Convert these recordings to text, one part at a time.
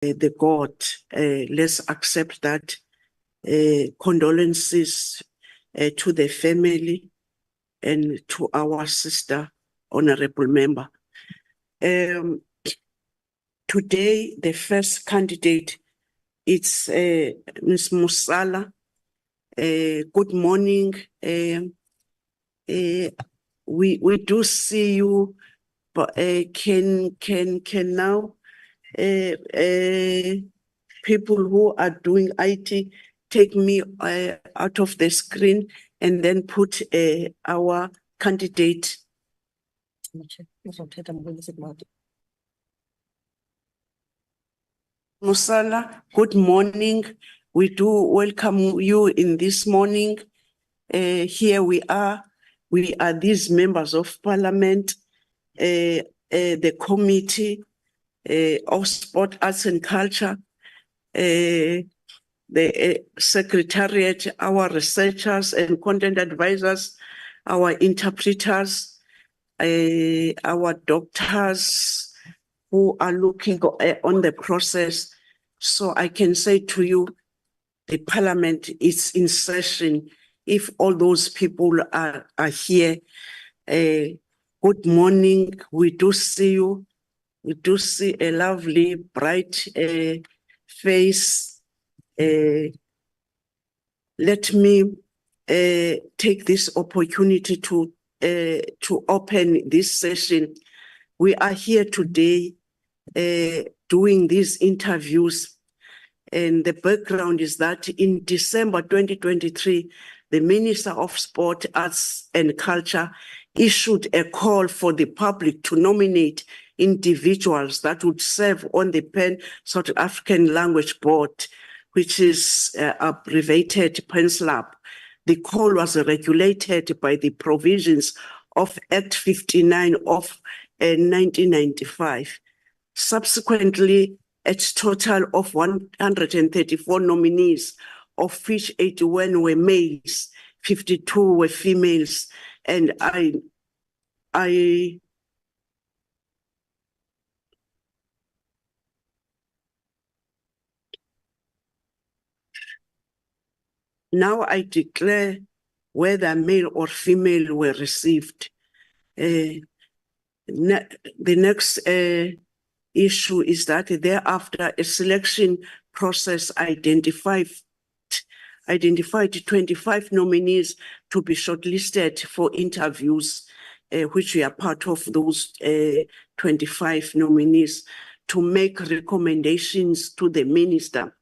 the God. Let's accept that. Condolences to the family and to our sister, honorable member. Today, the first candidate, it's Ms. Mosala. Good morning. We do see you, but can now people who are doing IT take me out of the screen and then put our candidate. Mosala, good morning. We do welcome you in this morning. Here we are these members of parliament, the committee of sport, arts and culture, the secretariat, our researchers and content advisors, our interpreters, our doctors who are looking on the process. So I can say to you, the parliament is in session. If all those people are here, good morning. We do see you. We do see a lovely, bright face. Let me take this opportunity to open this session. We are here today doing these interviews, and the background is that in December 2023, the Minister of Sport, Arts and Culture issued a call for the public to nominate individuals that would serve on the Pan-South African Language Board, which is abbreviated PanSALB. The call was regulated by the provisions of Act 59 of 1995. Subsequently, a total of 134 nominees, of which 81 were males, 52 were females, and now I declare whether male or female were received. The next issue is that thereafter a selection process identified 25 nominees to be shortlisted for interviews, which we are part of those 25 nominees, to make recommendations to the minister.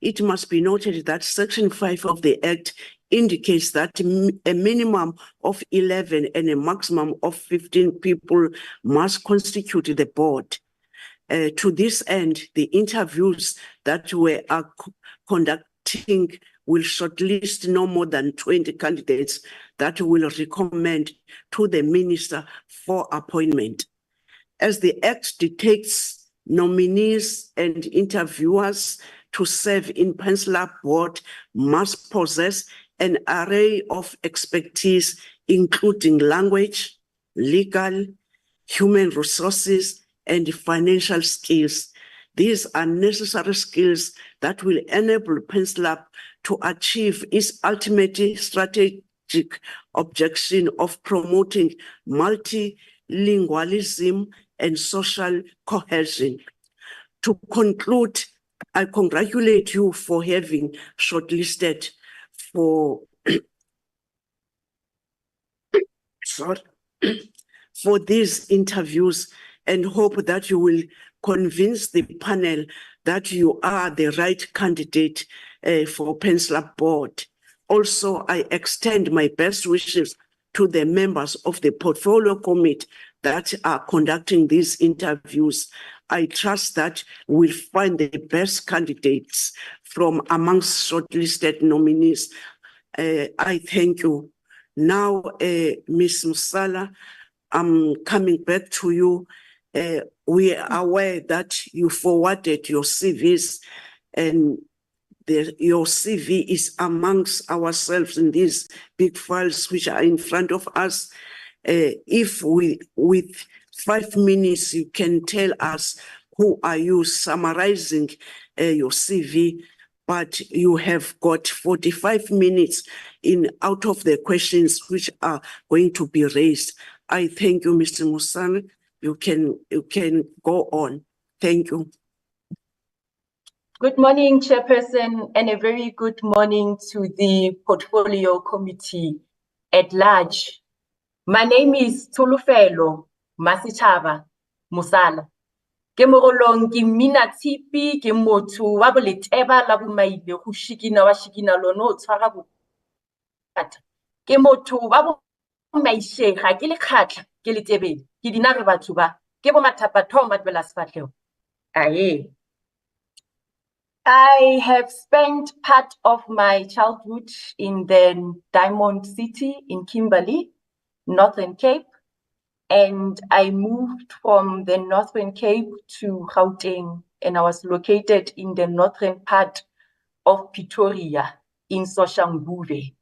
It must be noted that Section 5 of the Act indicates that a minimum of 11 and a maximum of 15 people must constitute the board. To this end, the interviews that we are conducting will shortlist no more than 20 candidates that will recommend to the minister for appointment. As the Act dictates, nominees and interviewers to serve in PanSALB board must possess an array of expertise, including language, legal, human resources, and financial skills. These are necessary skills that will enable PanSALB to achieve its ultimate strategic objective of promoting multilingualism and social cohesion. To conclude, I congratulate you for having shortlisted for these interviews, and hope that you will convince the panel that you are the right candidate for PanSALB board. Also, I extend my best wishes to the members of the portfolio committee that are conducting these interviews. I trust that we'll find the best candidates from amongst shortlisted nominees. I thank you. Now, Ms. Mosala, I'm coming back to you. We are aware that you forwarded your CVs, and your CV is amongst ourselves in these big files which are in front of us. If with 5 minutes you can tell us who are you summarizing your CV, but you have got 45 minutes in out of the questions which are going to be raised. I thank you, Mr. Mosala. You can go on. Thank you. Good morning, Chairperson, and a very good morning to the Portfolio Committee at large. My name is Tolofelo Masichava Mosala. Ke mogolong ke mina tshipi ke motho wa boleteba la bomaile go shikina wa shikina lono tshwara bokata. Ke motho wa bomaishega ke le khatla ke le tebele ke dinare batho ba ke bo mathapatho matbela sefatlhego. Aye. I have spent part of my childhood in the Diamond City in Kimberley, Northern Cape, and I moved from the Northern Cape to Gauteng, and I was located in the northern part of Pretoria in Soshanguve.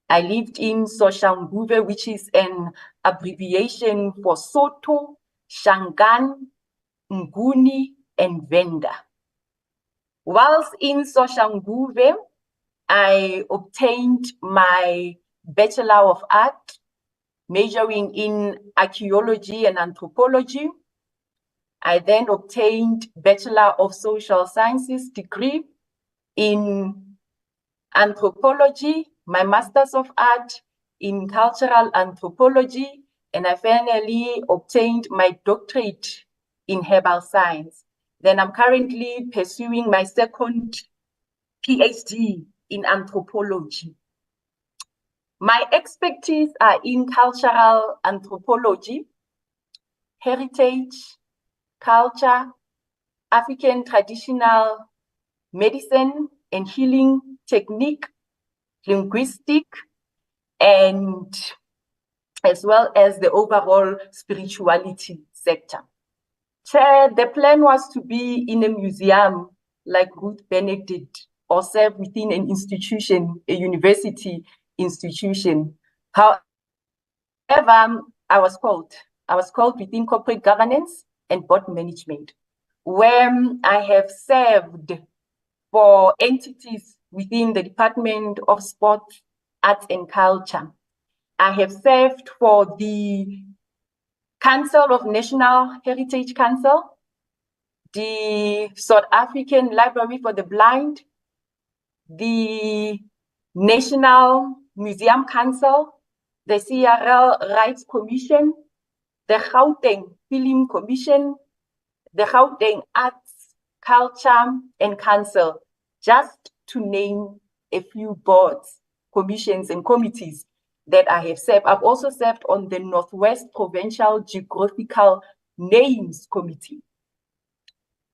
I lived in Soshanguve, which is an abbreviation for Soto, Shangaan, Nguni, and Venda. Whilst in Soshanguve, I obtained my Bachelor of Art, majoring in archaeology and anthropology. I then obtained Bachelor of Social Sciences degree in anthropology, my Masters of Art in cultural anthropology, and I finally obtained my doctorate in herbal science. Then I'm currently pursuing my second PhD in anthropology. My expertise are in cultural anthropology, heritage, culture, African traditional medicine and healing technique, linguistic, and as well as the overall spirituality sector. Chair, the plan was to be in a museum like Ruth Benedict or serve within an institution, a university institution. However, I was called within corporate governance and board management, where I have served for entities within the Department of Sport, Arts and Culture. I have served for the Council of National Heritage Council, the South African Library for the Blind, the National Museum Council, the CRL Rights Commission, the Gauteng Film Commission, the Gauteng Arts, Culture and Council, just to name a few boards, commissions and committees that I have served. I've also served on the Northwest Provincial Geographical Names Committee.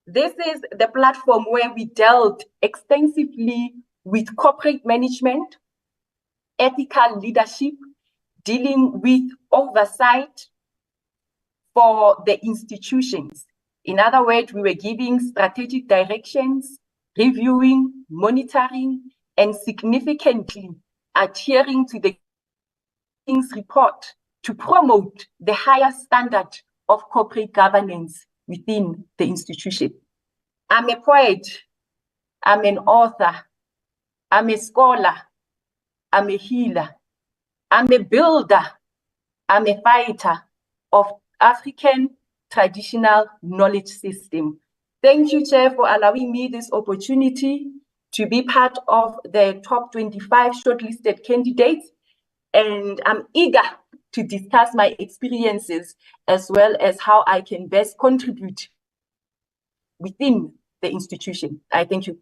This is the platform where we dealt extensively with corporate management, ethical leadership, dealing with oversight for the institutions. In other words, we were giving strategic directions, reviewing, monitoring, and significantly adhering to the report to promote the higher standard of corporate governance within the institution. I'm a poet, I'm an author, I'm a scholar, I'm a healer, I'm a builder, I'm a fighter of African traditional knowledge system. Thank you, Chair, for allowing me this opportunity to be part of the top 25 shortlisted candidates. And I'm eager to discuss my experiences as well as how I can best contribute within the institution. I thank you.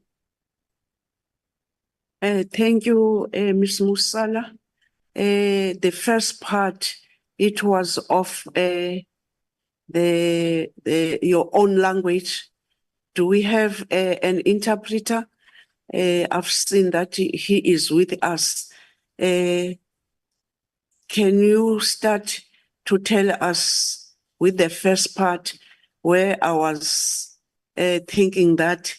Thank you, Ms. Mosala. The first part, it was of your own language. Do we have an interpreter? I've seen that he is with us. Can you start to tell us with the first part where I was thinking that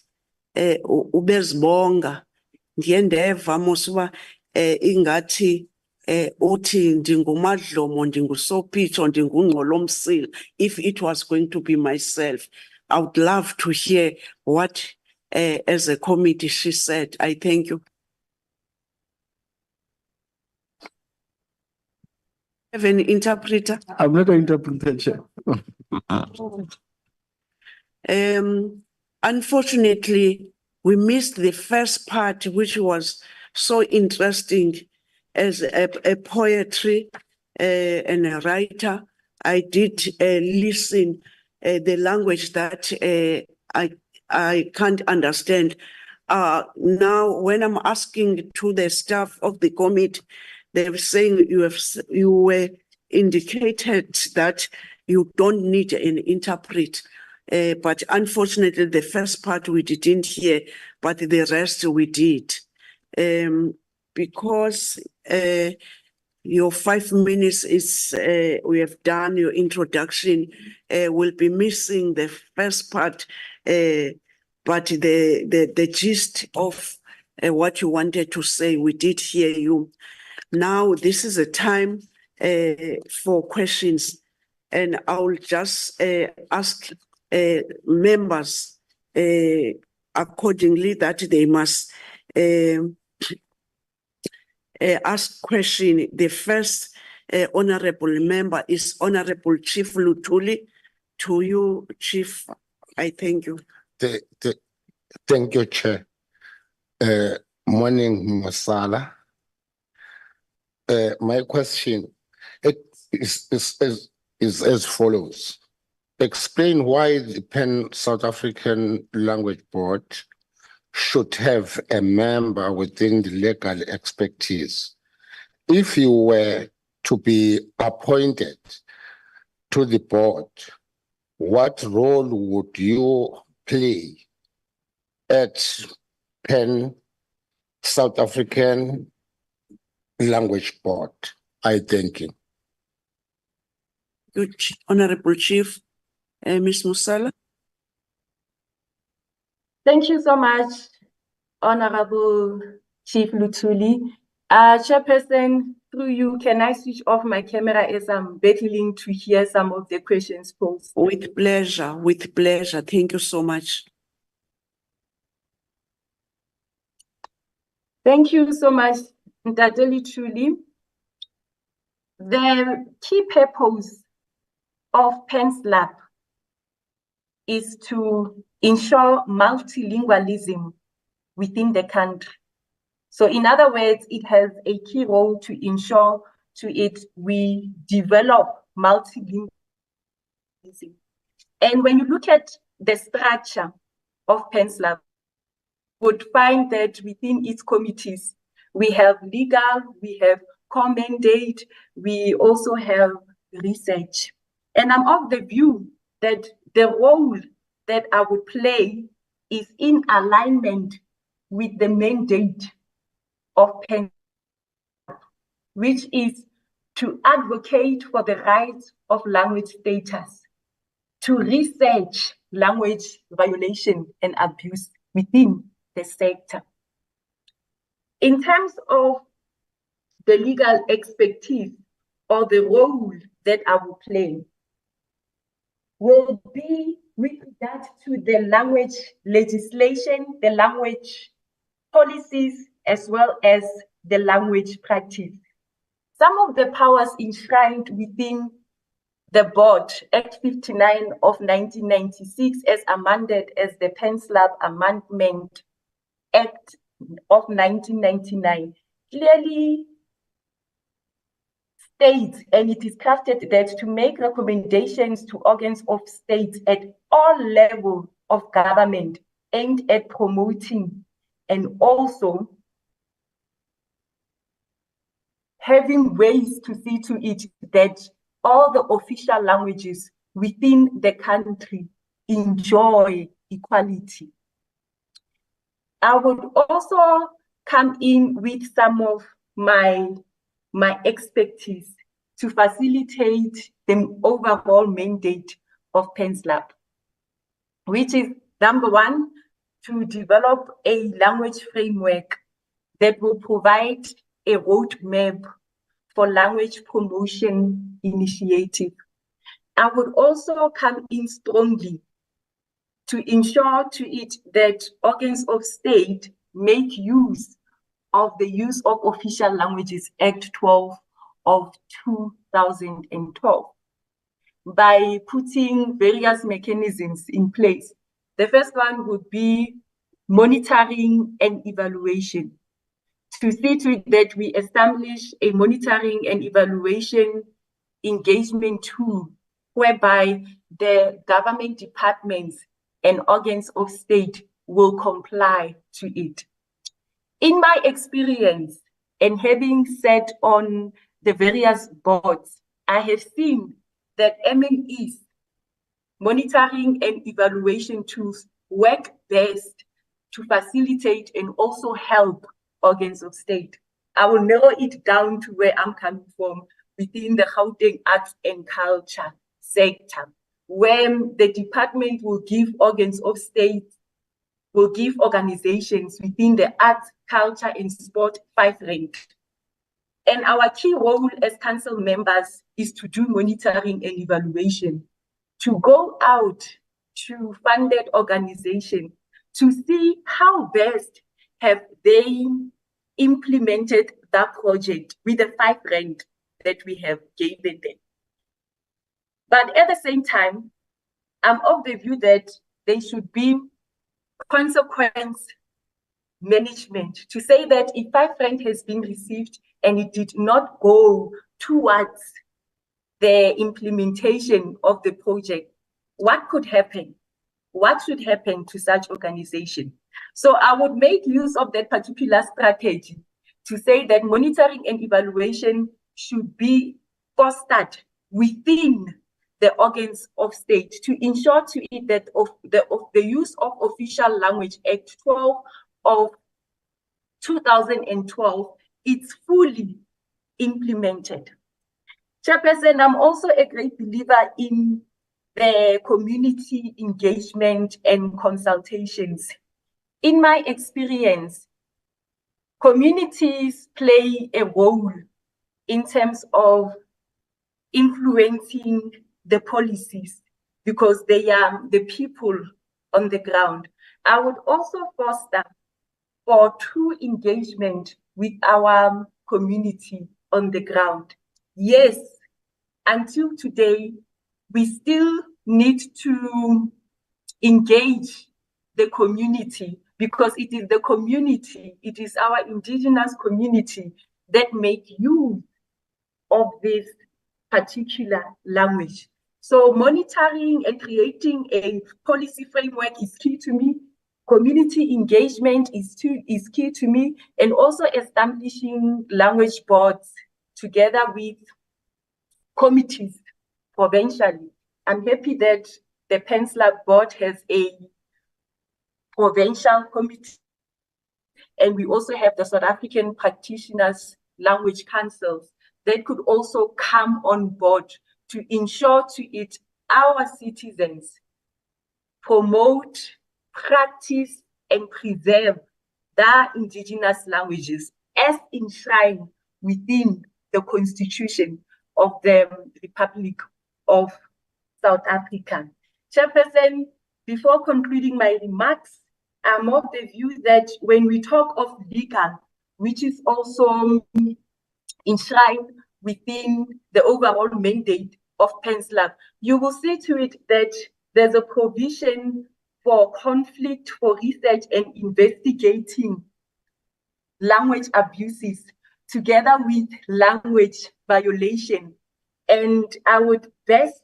ubezibonga ndiyendeva musuba ingathi uthi ndingumadlomo ndingusopitsho ndingungqolomsila if it was going to be myself, I would love to hear what, as a committee, she said. I thank you. Have an interpreter? I'm not an interpreter, Chair. Unfortunately, we missed the first part, which was so interesting as a poetry and a writer. I did listen the language that I can't understand. Now, when I'm asking to the staff of the committee, they were saying you were indicated that you don't need an interpret. But unfortunately, the first part we didn't hear, but the rest we did. Because your 5 minutes is, we have done your introduction, we'll be missing the first part, but the gist of what you wanted to say, we did hear you. Now, this is a time for questions, and I'll just ask members accordingly that they must ask question. The first honorable member is Honorable Chief Lutuli. To you, Chief, I thank you. Thank you, Chair. Morning, Mosala. My question is as follows. Explain why the Pan-South African Language Board should have a member within the legal expertise. If you were to be appointed to the board, what role would you play at Pan-South African Language Board? I thank you. Good, Honorable Chief. Ms. Mosala. Thank you so much, Honorable Chief Lutuli. Chairperson, through you, can I switch off my camera as I'm battling to hear some of the questions posed? With pleasure, with pleasure. Thank you so much. Thank you so much, Ntateli Lutuli. The key purpose of PanSALB is to ensure multilingualism within the country. So in other words, it has a key role to ensure we develop multilingualism. And when you look at the structure of PanSALB, you would find that within its committees, we have legal, we have commendate, we also have research. And I'm of the view that the role that I would play is in alignment with the mandate of PanSALB, which is to advocate for the rights of language status, to research language violation and abuse within the sector. In terms of the legal expertise or the role that I will play, will be with regard to the language legislation, the language policies, as well as the language practice. Some of the powers enshrined within the board, Act 59 of 1996, as amended as the PanSALB Amendment Act of 1999, clearly states, and it is crafted that to make recommendations to organs of state at all levels of government aimed at promoting and also having ways to see to it that all the official languages within the country enjoy equality. I would also come in with some of my expertise to facilitate the overall mandate of PanSALB, which is number one, to develop a language framework that will provide a roadmap for language promotion initiative. I would also come in strongly to ensure to it that organs of state make use of the Use of Official Languages Act 12 of 2012 by putting various mechanisms in place. The first one would be monitoring and evaluation, to see to it that we establish a monitoring and evaluation engagement tool whereby the government departments and organs of state will comply to it. In my experience, and having sat on the various boards, I have seen that MNEs, monitoring and evaluation tools, work best to facilitate and also help organs of state. I will narrow it down to where I'm coming from within the Gauteng Arts and Culture sector, where the department will give organs of state, will give organizations within the arts, culture, and sport 5 rand. And our key role as council members is to do monitoring and evaluation, to go out to funded organizations to see how best have they implemented that project with the 5 rand that we have given them. But at the same time, I'm of the view that there should be consequence management, to say that if 5 rand has been received and it did not go towards the implementation of the project, what could happen? What should happen to such organization? So I would make use of that particular strategy to say that monitoring and evaluation should be fostered within the organs of state to ensure to it that the Use of Official Language Act 12 of 2012 is fully implemented. Chairperson, I'm also a great believer in the community engagement and consultations. In my experience, communities play a role in terms of influencing the policies because they are the people on the ground. I would also foster for true engagement with our community on the ground. Yes, until today, we still need to engage the community because it is the community, it is our indigenous community that make use of this particular language. So monitoring and creating a policy framework is key to me. Community engagement is key to me, and also establishing language boards together with committees provincially. I'm happy that the PanSALB board has a provincial committee, and we also have the South African Practitioners Language Councils that could also come on board to ensure to it our citizens promote, practice, and preserve their indigenous languages as enshrined within the Constitution of the Republic of South Africa. Chairperson, before concluding my remarks, I'm of the view that when we talk of legal, which is also enshrined within the overall mandate of PanSALB, you will see to it that there's a provision for conflict, for research and investigating language abuses together with language violation. And I would best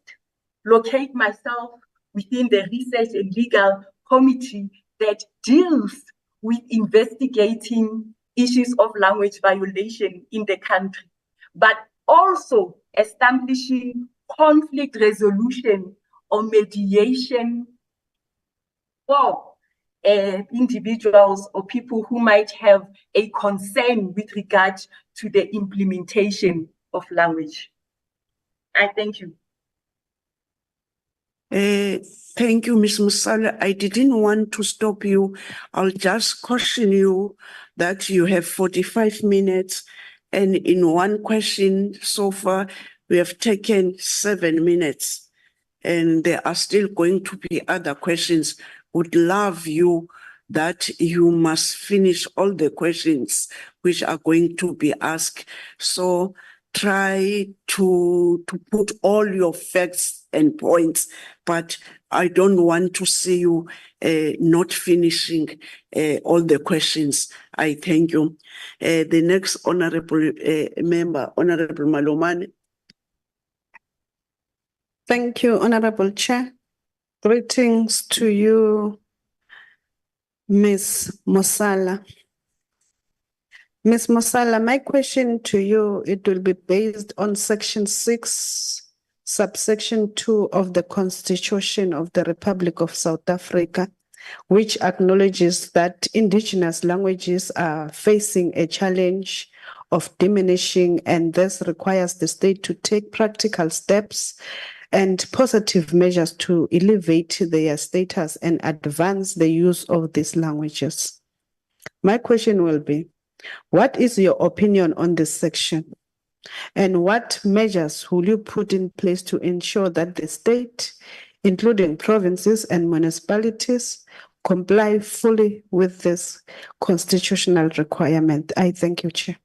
locate myself within the research and legal committee that deals with investigating issues of language violation in the country, but also establishing conflict resolution or mediation for individuals or people who might have a concern with regard to the implementation of language. I thank you. Thank you, Ms. Mosala. I didn't want to stop you. I'll just caution you that you have 45 minutes, and in one question so far, we have taken 7 minutes, and there are still going to be other questions would love you that you must finish all the questions which are going to be asked. So try to put all your facts and points, but I don't want to see you not finishing all the questions. I thank you. The next honorable member, Honorable Malomane. Thank you, Honorable Chair. Greetings to you, Ms. Mosala. Ms. Mosala, my question to you, it will be based on Section 6, subsection 2 of the Constitution of the Republic of South Africa, which acknowledges that indigenous languages are facing a challenge of diminishing and thus requires the state to take practical steps and positive measures to elevate their status and advance the use of these languages. My question will be, what is your opinion on this section? And what measures will you put in place to ensure that the state, including provinces and municipalities, comply fully with this constitutional requirement? I thank you, Chair.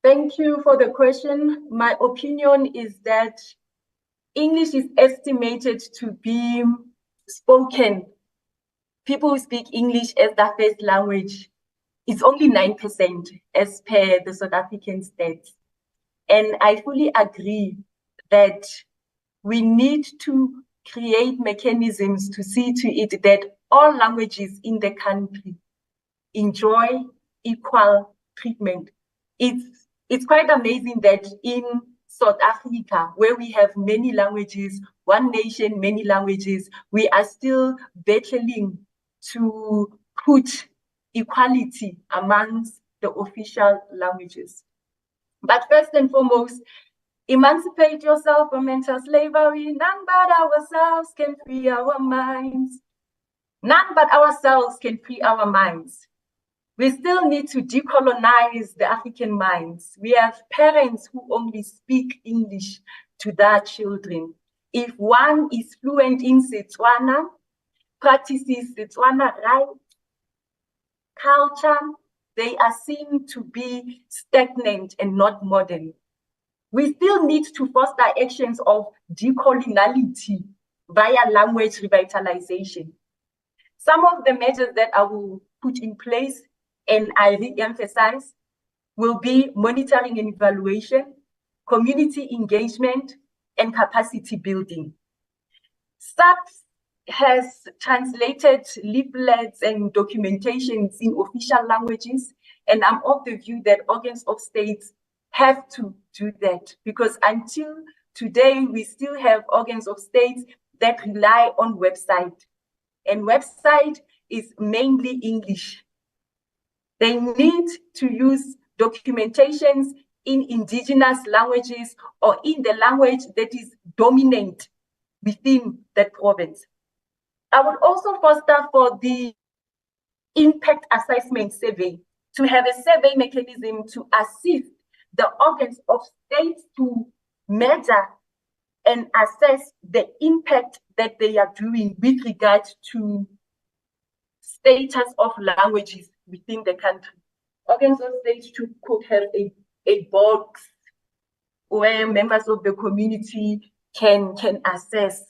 Thank you for the question. My opinion is that English is estimated to be spoken. People who speak English as their first language, it's only 9% as per the South African stats. And I fully agree that we need to create mechanisms to see to it that all languages in the country enjoy equal treatment. It's quite amazing that in South Africa, where we have many languages, one nation, many languages, we are still battling to put equality amongst the official languages. But first and foremost, emancipate yourself from mental slavery. None but ourselves can free our minds. None but ourselves can free our minds. We still need to decolonize the African minds. We have parents who only speak English to their children. If one is fluent in Setswana, practices Setswana rights, culture, they are seen to be stagnant and not modern. We still need to foster actions of decoloniality via language revitalization. Some of the measures that I will put in place, and I re-emphasize, will be monitoring and evaluation, community engagement, and capacity building. SAPS has translated leaflets and documentations in official languages, and I'm of the view that organs of states have to do that, because until today, we still have organs of states that rely on website, and website is mainly English. They need to use documentations in indigenous languages or in the language that is dominant within that province. I would also foster for the impact assessment survey to have a survey mechanism to assist the organs of states to measure and assess the impact that they are doing with regard to status of languages within the country. Organs of states could have a box where members of the community can assess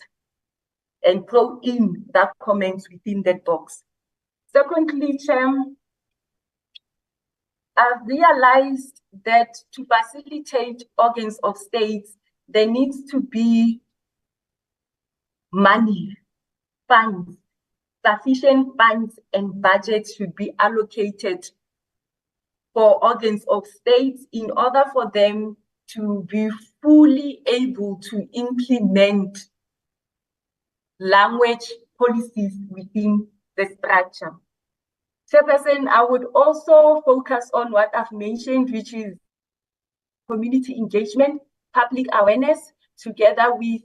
and throw in that comments within that box. Secondly, Chair, I've realized that to facilitate organs of states, there needs to be money, funds, sufficient funds and budgets should be allocated for organs of states in order for them to be fully able to implement language policies within the structure. Chairperson, I would also focus on what I've mentioned, which is community engagement, public awareness, together with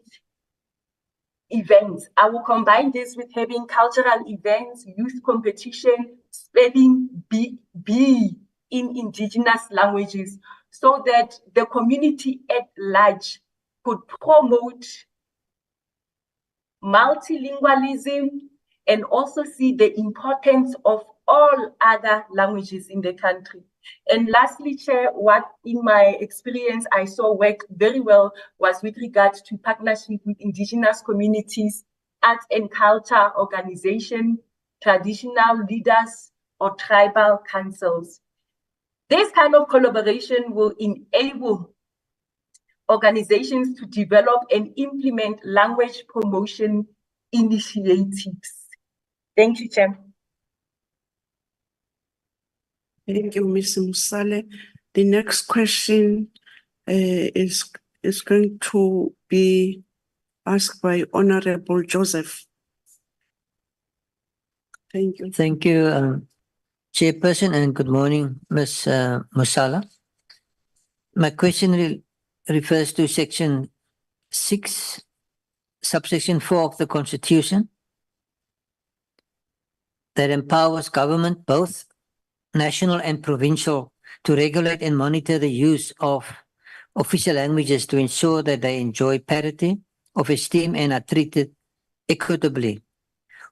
events. I will combine this with having cultural events, youth competition, spelling bee in indigenous languages, so that the community at large could promote multilingualism, and also see the importance of all other languages in the country. And lastly, Chair, what in my experience I saw work very well was with regards to partnership with indigenous communities, arts and culture organization, traditional leaders, or tribal councils. This kind of collaboration will enable organizations to develop and implement language promotion initiatives. Thank you, Chair. Thank you, Ms. Mosala. The next question is going to be asked by Honorable Joseph. Thank you. Thank you, Chairperson, and good morning, Ms. Mosala. My question refers to Section 6, subsection 4 of the Constitution, that empowers government, both national and provincial, to regulate and monitor the use of official languages to ensure that they enjoy parity of esteem and are treated equitably.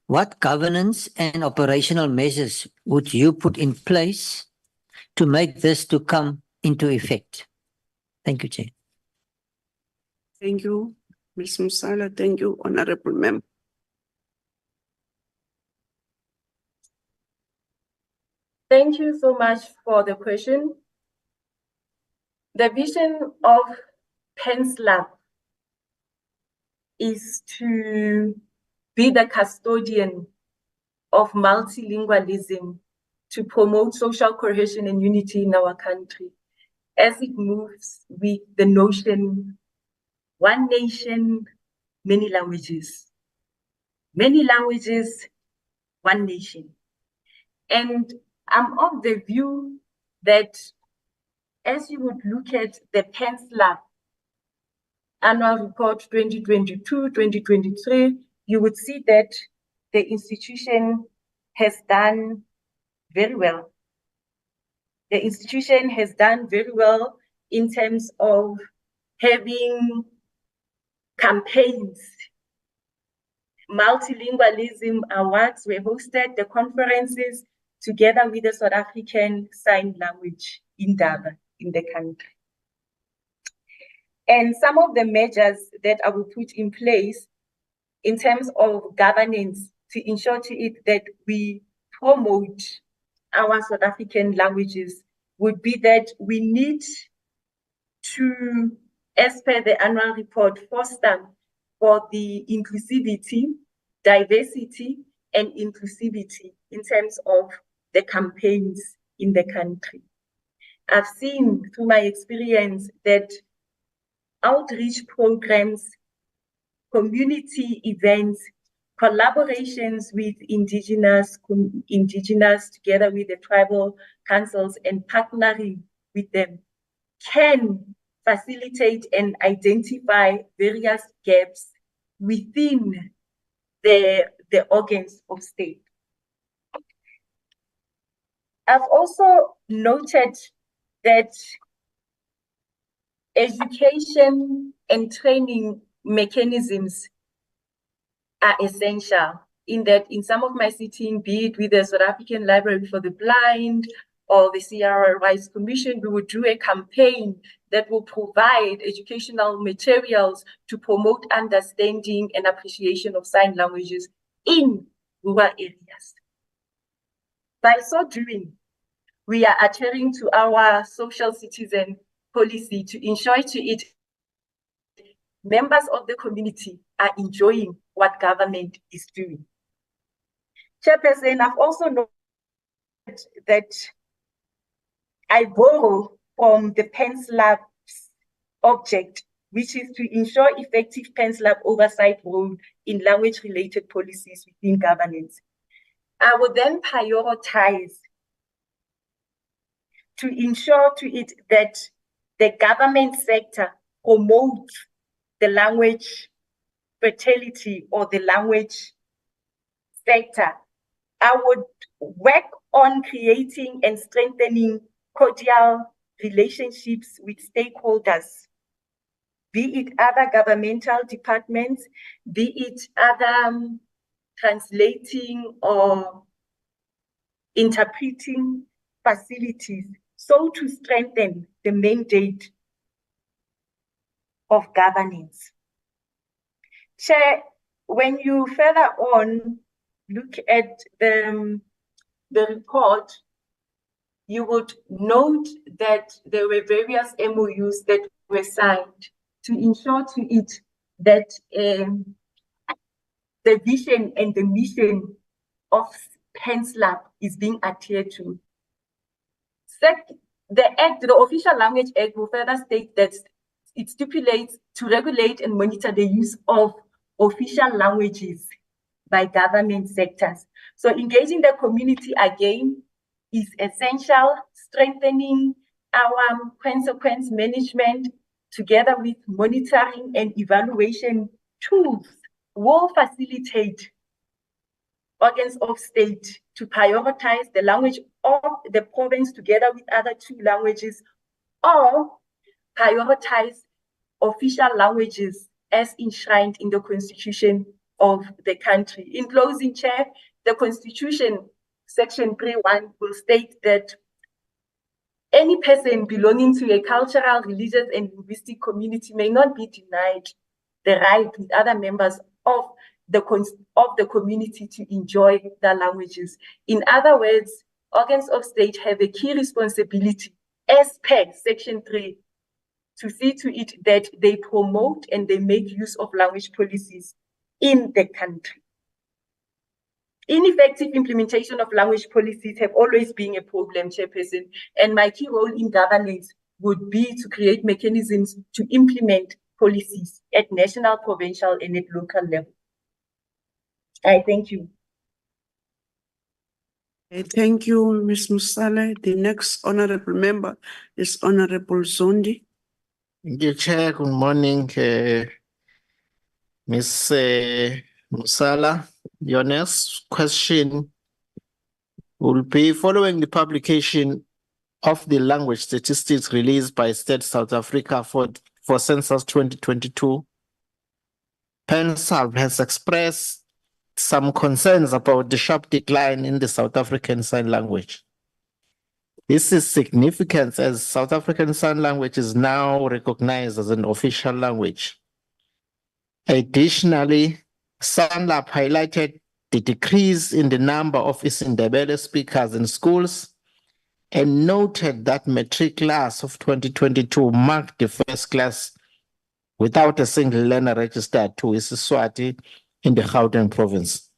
What governance and operational measures would you put in place to make this to come into effect? Thank you, Chair. Thank you, Ms. Mosala. Thank you, Honorable Member. Thank you so much for the question. The vision of PanSALB is to be the custodian of multilingualism to promote social cohesion and unity in our country as it moves with the notion, one nation, many languages. Many languages, one nation. And I'm of the view that as you would look at the PanSALB annual report 2022-2023, you would see that the institution has done very well. The institution has done very well in terms of having campaigns. Multilingualism awards were hosted, the conferences, together with the South African Sign Language Indaba in the country. And some of the measures that I will put in place in terms of governance to ensure to it that we promote our South African languages would be that we need to, as per the annual report, foster for the inclusivity, diversity, and inclusivity in terms of the campaigns in the country. I've seen through my experience that outreach programs, community events, collaborations with indigenous together with the tribal councils and partnering with them can facilitate and identify various gaps within the organs of state. I've also noted that education and training mechanisms are essential in that in some of my sitting, be it with the South African Library for the Blind or the CRI Rights Commission, we would do a campaign that will provide educational materials to promote understanding and appreciation of sign languages in rural areas. By so doing, we are adhering to our social citizen policy to ensure to it members of the community are enjoying what government is doing. Chairperson, I've also noted that I borrow from the PanSALB's object, which is to ensure effective PanSALB oversight role in language-related policies within governance. I would then prioritize to ensure to it that the government sector promotes the language fertility or the language sector. I would work on creating and strengthening cordial relationships with stakeholders be it other governmental departments, be it other translating or interpreting facilities, so to strengthen the mandate of governance. Chair, when you further on look at the report, you would note that there were various MOUs that were signed to ensure to it that the vision and the mission of PanSALB is being adhered to. The Official Language Act will further state that it stipulates to regulate and monitor the use of official languages by government sectors. So engaging the community again is essential. Strengthening our consequence management together with monitoring and evaluation tools will facilitate organs of state to prioritize the language of the province together with other two languages, or prioritize official languages as enshrined in the Constitution of the country. In closing, Chair, the Constitution, Section 3.1, will state that any person belonging to a cultural, religious, and linguistic community may not be denied the right with other members of the community to enjoy their languages. In other words, organs of state have a key responsibility, as per Section 3, to see to it that they promote and they make use of language policies in the country. Ineffective implementation of language policies have always been a problem, Chairperson, and my key role in governance would be to create mechanisms to implement policies at national, provincial, and at local level. I thank you. Thank you, Ms. Mosala. The next honorable member is Honorable Zondi. Thank you, Chair. Good morning, Ms. Mosala. Your next question will be: following the publication of the language statistics released by State South Africa for Census 2022, PanSALB has expressed some concerns about the sharp decline in the South African Sign Language. This is significant as South African Sign Language is now recognized as an official language. Additionally, PanSALB highlighted the decrease in the number of isiNdebele speakers in schools and noted that matric class of 2022 marked the first class without a single learner registered to isiSwati in the Gauteng province.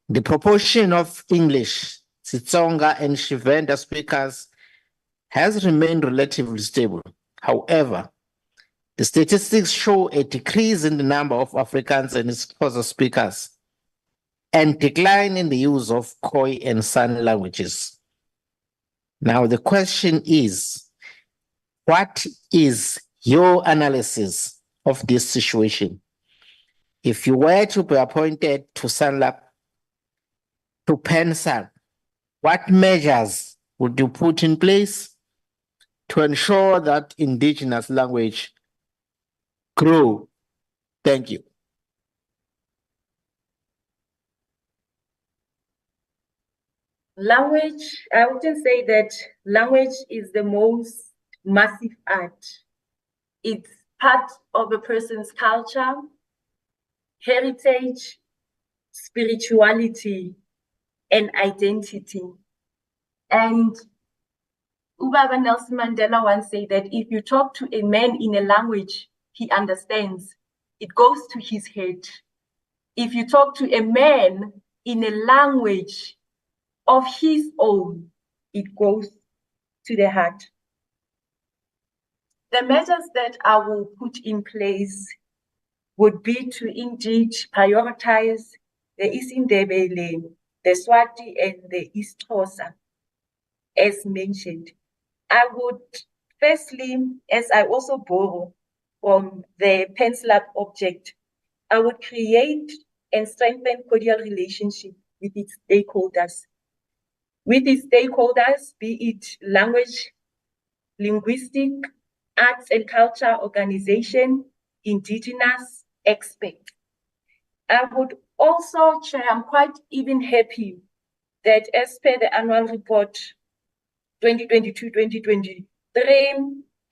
The proportion of English, Xitsonga, and Shivenda speakers has remained relatively stable. However, the statistics show a decrease in the number of Afrikaans and Xhosa speakers and decline in the use of Khoi and San languages. Now, the question is, what is your analysis of this situation? If you were to be appointed to PanSALB, what measures would you put in place to ensure that indigenous language grow? Thank you. Language, I often say that language is the most massive art. It's part of a person's culture, heritage, spirituality, and identity. And Ubaba Nelson Mandela once said that if you talk to a man in a language he understands, it goes to his head. If you talk to a man in a language of his own, it goes to the heart. The measures that I will put in place would be to indeed prioritize the isiNdebele, the Swati, and the isiXhosa, as mentioned. I would firstly, as I also borrow from the PanSALB object, I would create and strengthen cordial relationship with its stakeholders. With its stakeholders, be it language, linguistic, arts and culture organization, indigenous experts. I would also, Chair, I'm quite even happy that as per the annual report 2022-2023,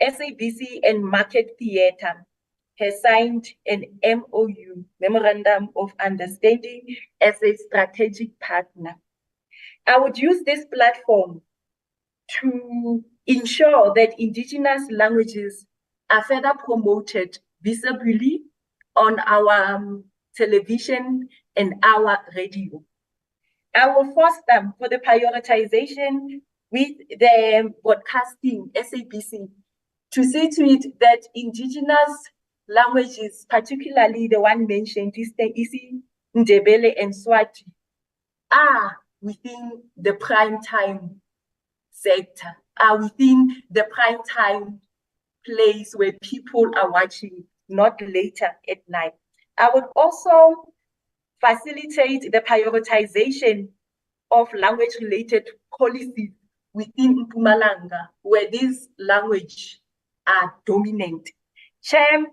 SABC and Market Theatre has signed an MOU, Memorandum of Understanding, as a strategic partner. I would use this platform to ensure that indigenous languages are further promoted visibly on our television and our radio. I will foster for the prioritization with the broadcasting SABC to see to it that indigenous languages, particularly the one mentioned, Isi, Ndebele, and Swati, are within the prime time sector, are within the prime time place where people are watching, not later at night. I would also facilitate the prioritization of language-related policies within Mpumalanga, where these languages are dominant. Chair,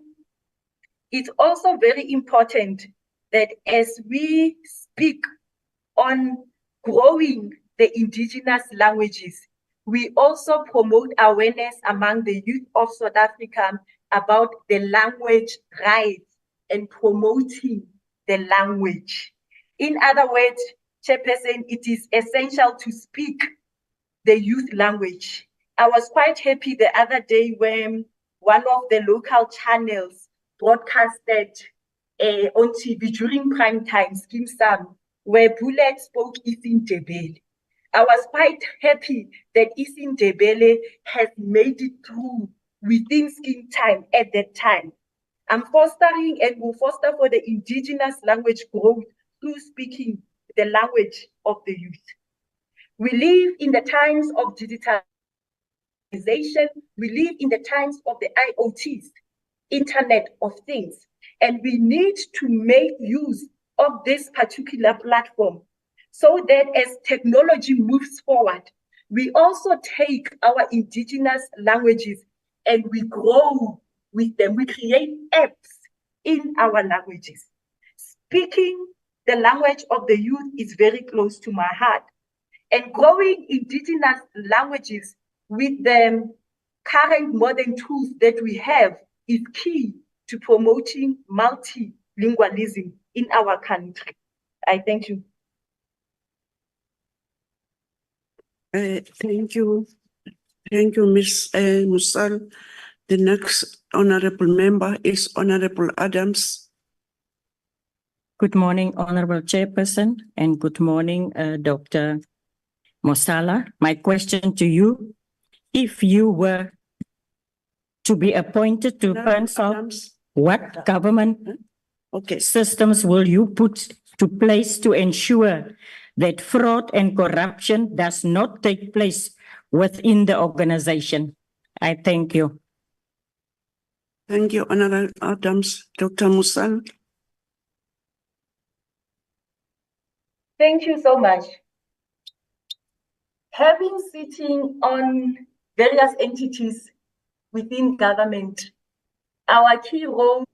it's also very important that as we speak on growing the indigenous languages, we also promote awareness among the youth of South Africa about the language rights and promoting the language. In other words, Chairperson, it is essential to speak the youth language. I was quite happy the other day when one of the local channels broadcasted on TV during prime time, Skim Sam, where Bullet spoke isiNdebele. I was quite happy that isiNdebele has made it through within Skim time at that time. I'm fostering and will foster for the indigenous language growth through speaking the language of the youth. We live in the times of digitalization. We live in the times of the IoTs, Internet of Things, and we need to make use of this particular platform so that as technology moves forward, we also take our indigenous languages and we grow with them. We create apps in our languages. Speaking the language of the youth is very close to my heart. And growing indigenous languages with the current modern tools that we have is key to promoting multilingualism in our country. I thank you. Thank you. Thank you, Ms. Mosala. The next honorable member is Honorable Adams. Good morning, Honorable Chairperson, and good morning, Dr. Mosala. My question to you, if you were to be appointed to PanSALB, what government systems will you put to place to ensure that fraud and corruption does not take place within the organization? I thank you. Thank you, Honorable Adams. Dr. Mosala. Thank you so much. Having sitting on various entities within government, our key role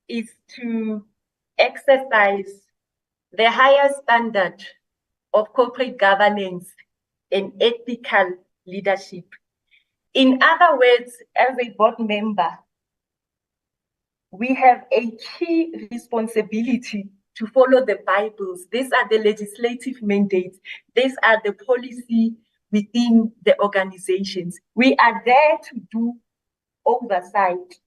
is to exercise the highest standard of corporate governance and ethical leadership. In other words, as a board member, we have a key responsibility to follow the Bibles. These are the legislative mandates. These are the policy within the organizations. We are there to do oversight.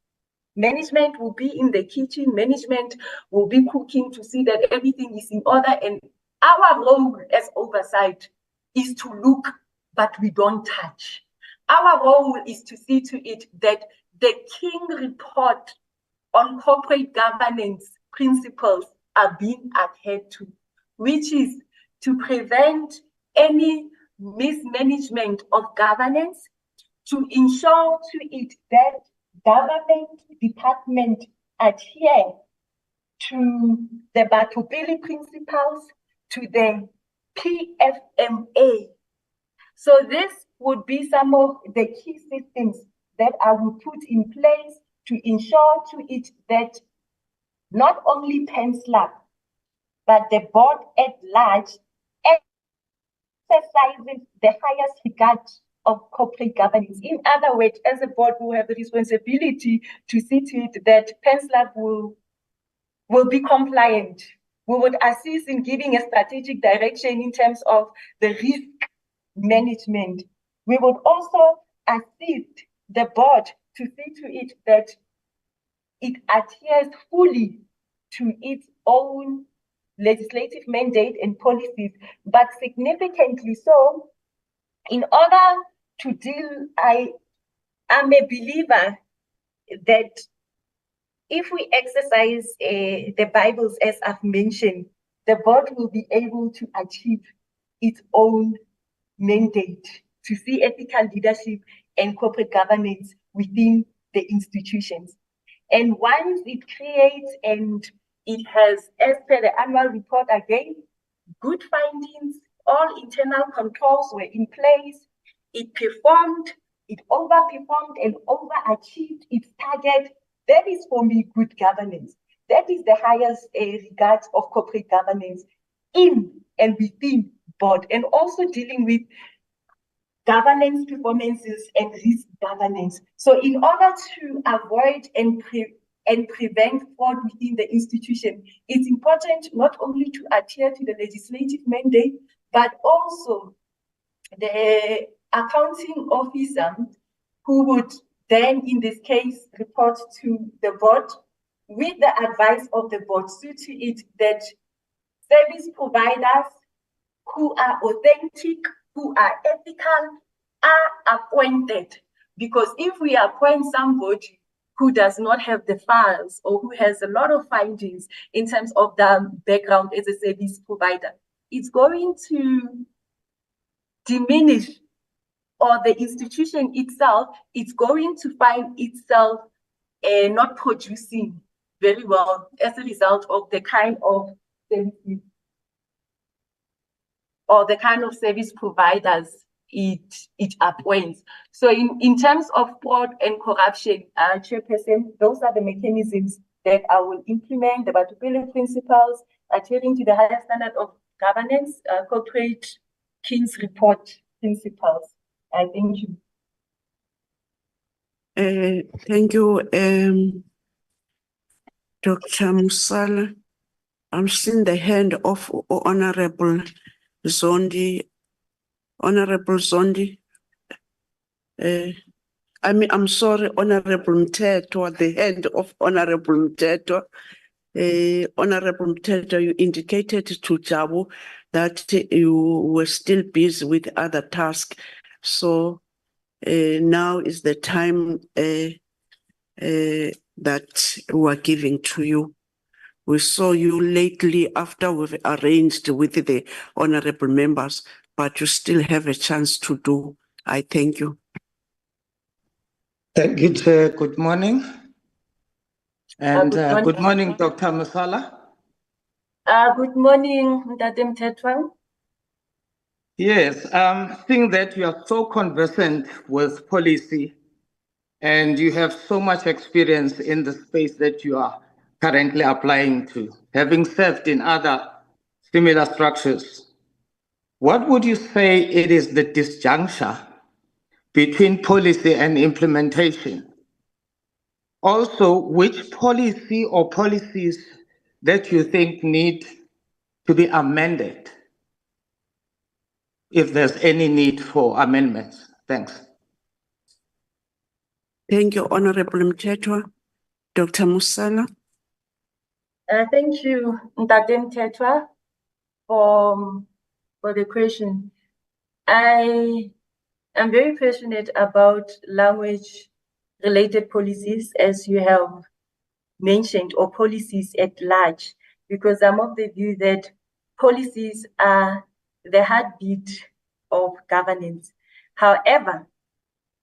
Management will be in the kitchen. Management will be cooking to see that everything is in order. And our role as oversight is to look, but we don't touch. Our role is to see to it that the King report on corporate governance principles are being adhered to, which is to prevent any mismanagement of governance, to ensure to it that government department adhere to the Batubili principles, to the PFMA. So this would be some of the key systems that I will put in place to ensure to it that not only PanSALB, but the board at large exercises the highest regard of corporate governance. In other words, as a board, we have the responsibility to see to it that PanSALB will be compliant. We would assist in giving a strategic direction in terms of the risk management. We would also assist the board to see to it that it adheres fully to its own legislative mandate and policies, but significantly so, in order to deal, I am a believer that if we exercise the Bibles, as I've mentioned, the board will be able to achieve its own mandate to see ethical leadership and corporate governance within the institutions. And once it creates and it has, as per the annual report again, good findings, all internal controls were in place, it performed, it overperformed and overachieved its target. That is for me good governance. That is the highest regard of corporate governance in and within board, and also dealing with governance performances and risk governance. So in order to avoid and prevent fraud within the institution, it's important not only to adhere to the legislative mandate, but also the accounting officer who would then, in this case, report to the board with the advice of the board, so to it that service providers who are authentic, who are ethical, are appointed. Because if we appoint somebody who does not have the files or who has a lot of findings in terms of the background as a service provider, it's going to diminish, or the institution itself, it's going to find itself not producing very well as a result of the kind of services or the kind of service providers it appoints. So in terms of fraud and corruption, Chairperson, those are the mechanisms that I will implement, the Batupele principles, adhering to the highest standard of governance, corporate King's report principles. I thank you. Thank you, Dr. Mosala. I'm seeing the hand of Honorable Zondi. Honorable Zondi. I'm sorry, Honorable Mteto, the hand of Honorable Mteto. Honorable Mteto, you indicated to Jabu that you were still busy with other tasks. So now is the time that we're giving to you. We saw you lately after we've arranged with the honorable members, but you still have a chance to do. I thank you. Thank you, Chair. Good morning. And Good morning. Dr. Mosala. Good morning, Ndadem Tetwang. Yes, seeing that you are so conversant with policy and you have so much experience in the space that you are currently applying to, having served in other similar structures, what would you say it is the disjuncture between policy and implementation? Also, which policy or policies that you think need to be amended, if there's any need for amendments? Thanks. Thank you, Honorable Mtetwa. Dr. Mosala. Thank you, Ndadem Tetwa, for the question. I am very passionate about language-related policies, as you have mentioned, or policies at large, because I'm of the view that policies are the heartbeat of governance. However,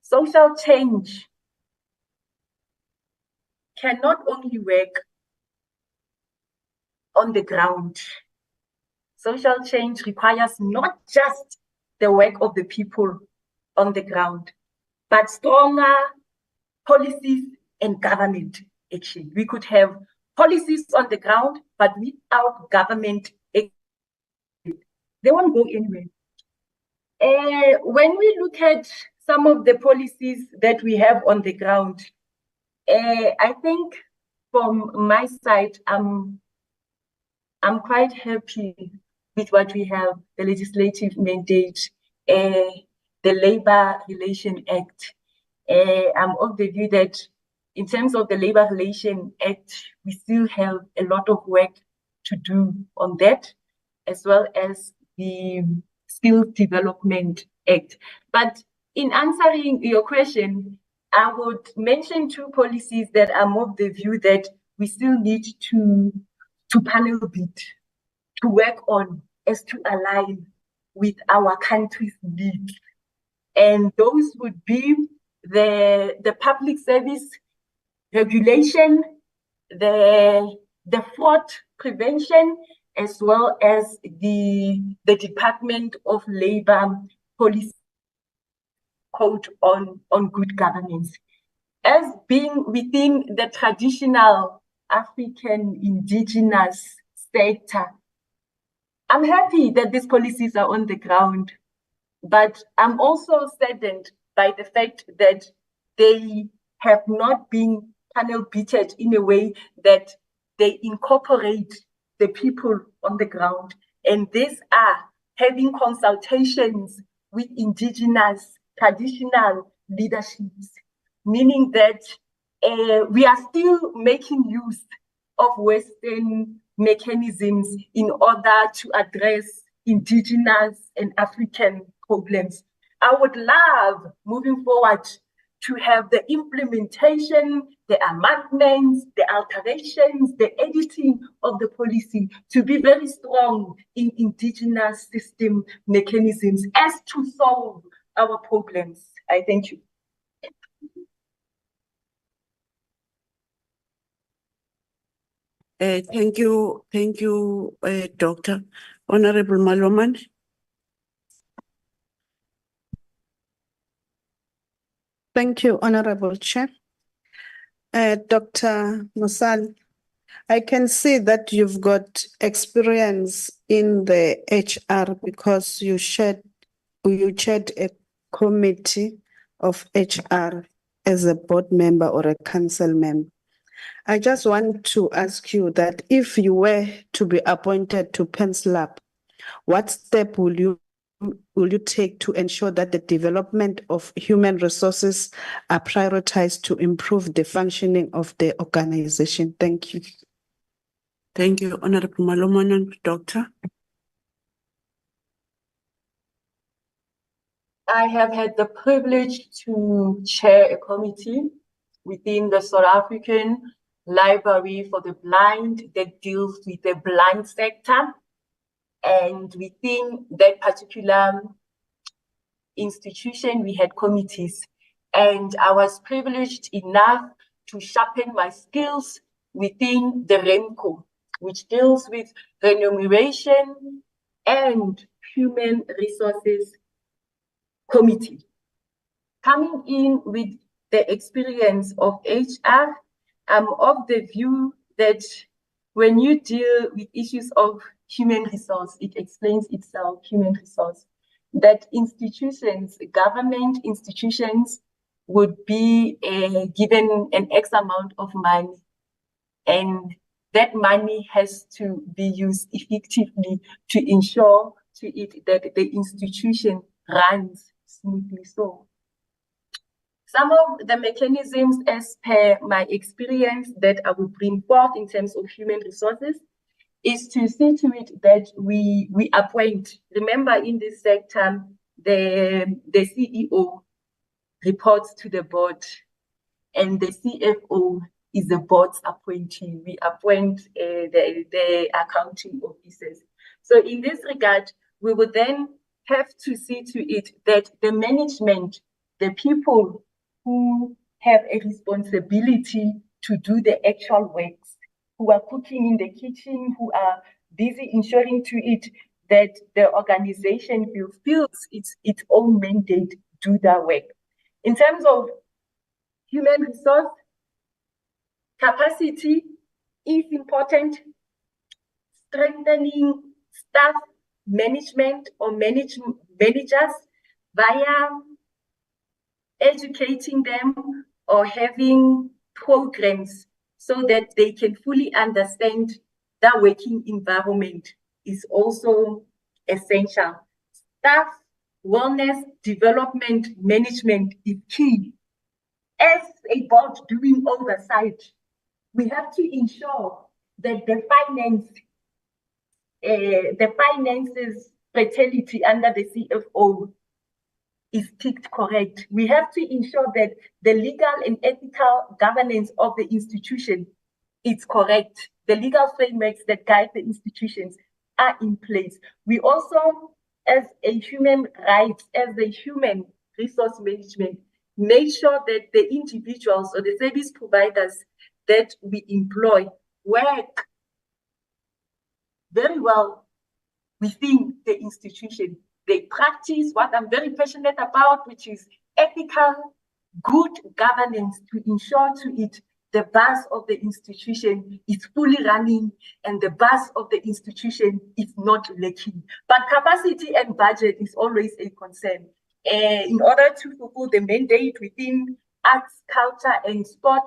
social change cannot only work on the ground. Social change requires not just the work of the people on the ground, but stronger policies and government action. We could have policies on the ground, but without government action, they won't go anywhere. When we look at some of the policies that we have on the ground, I think from my side, I'm quite happy with what we have, the legislative mandate, the Labor Relation Act. I'm of the view that in terms of the Labor Relation Act, we still have a lot of work to do on that, as well as the Skills Development Act. But in answering your question, I would mention two policies that I'm of the view that we still need to panel beat, to work on, as to align with our country's needs. And those would be the public service regulation, the fraud prevention, as well as the Department of Labor policy code on good governance. As being within the traditional African indigenous sector, I'm happy that these policies are on the ground, but I'm also saddened by the fact that they have not been panel beated in a way that they incorporate the people on the ground. And these are having consultations with indigenous traditional leaderships, meaning that we are still making use of Western mechanisms in order to address indigenous and African problems. I would love, moving forward, to have the implementation, the amendments, the alterations, the editing of the policy to be very strong in indigenous system mechanisms as to solve our problems. I thank you. Thank you, Doctor. Honorable Maloman. Thank you, Honorable Chair. Dr. Mosala, I can see that you've got experience in the HR because you chaired a committee of HR as a board member or a council member. I just want to ask you that if you were to be appointed to PanSALB, what step will you take to ensure that the development of human resources are prioritized to improve the functioning of the organization? Thank you. Thank you, Honorable Maloman. Doctor. I have had the privilege to chair a committee within the South African Library for the Blind that deals with the blind sector. And within that particular institution, we had committees. And I was privileged enough to sharpen my skills within the REMCO, which deals with remuneration and human resources committee. Coming in with the experience of HR, I'm of the view that when you deal with issues of human resource, it explains itself, human resource, that institutions, government institutions would be given an X amount of money, and that money has to be used effectively to ensure that the institution runs smoothly. So some of the mechanisms as per my experience that I will bring forth in terms of human resources is to see to it that we appoint. Remember, in this sector, the CEO reports to the board and the CFO is the board's appointee. We appoint the accounting officers. So in this regard, we would then have to see to it that the management, the people who have a responsibility to do the actual works, who are cooking in the kitchen, who are busy ensuring to it that the organization fulfills its own mandate, do that work. In terms of human resource capacity is important. Strengthening staff management or managers via educating them or having programs so that they can fully understand the working environment is also essential. Staff wellness development management is key. As a board doing oversight, we have to ensure that the finances fatality under the CFO is ticked correct. We have to ensure that the legal and ethical governance of the institution is correct. The legal frameworks that guide the institutions are in place. We also, as a human rights, as the human resource management, make sure that the individuals or the service providers that we employ work very well within the institution. They practice what I'm very passionate about, which is ethical, good governance to ensure to it the bus of the institution is fully running and the bus of the institution is not lacking. But capacity and budget is always a concern. In order to fulfill the mandate within arts, culture, and sport,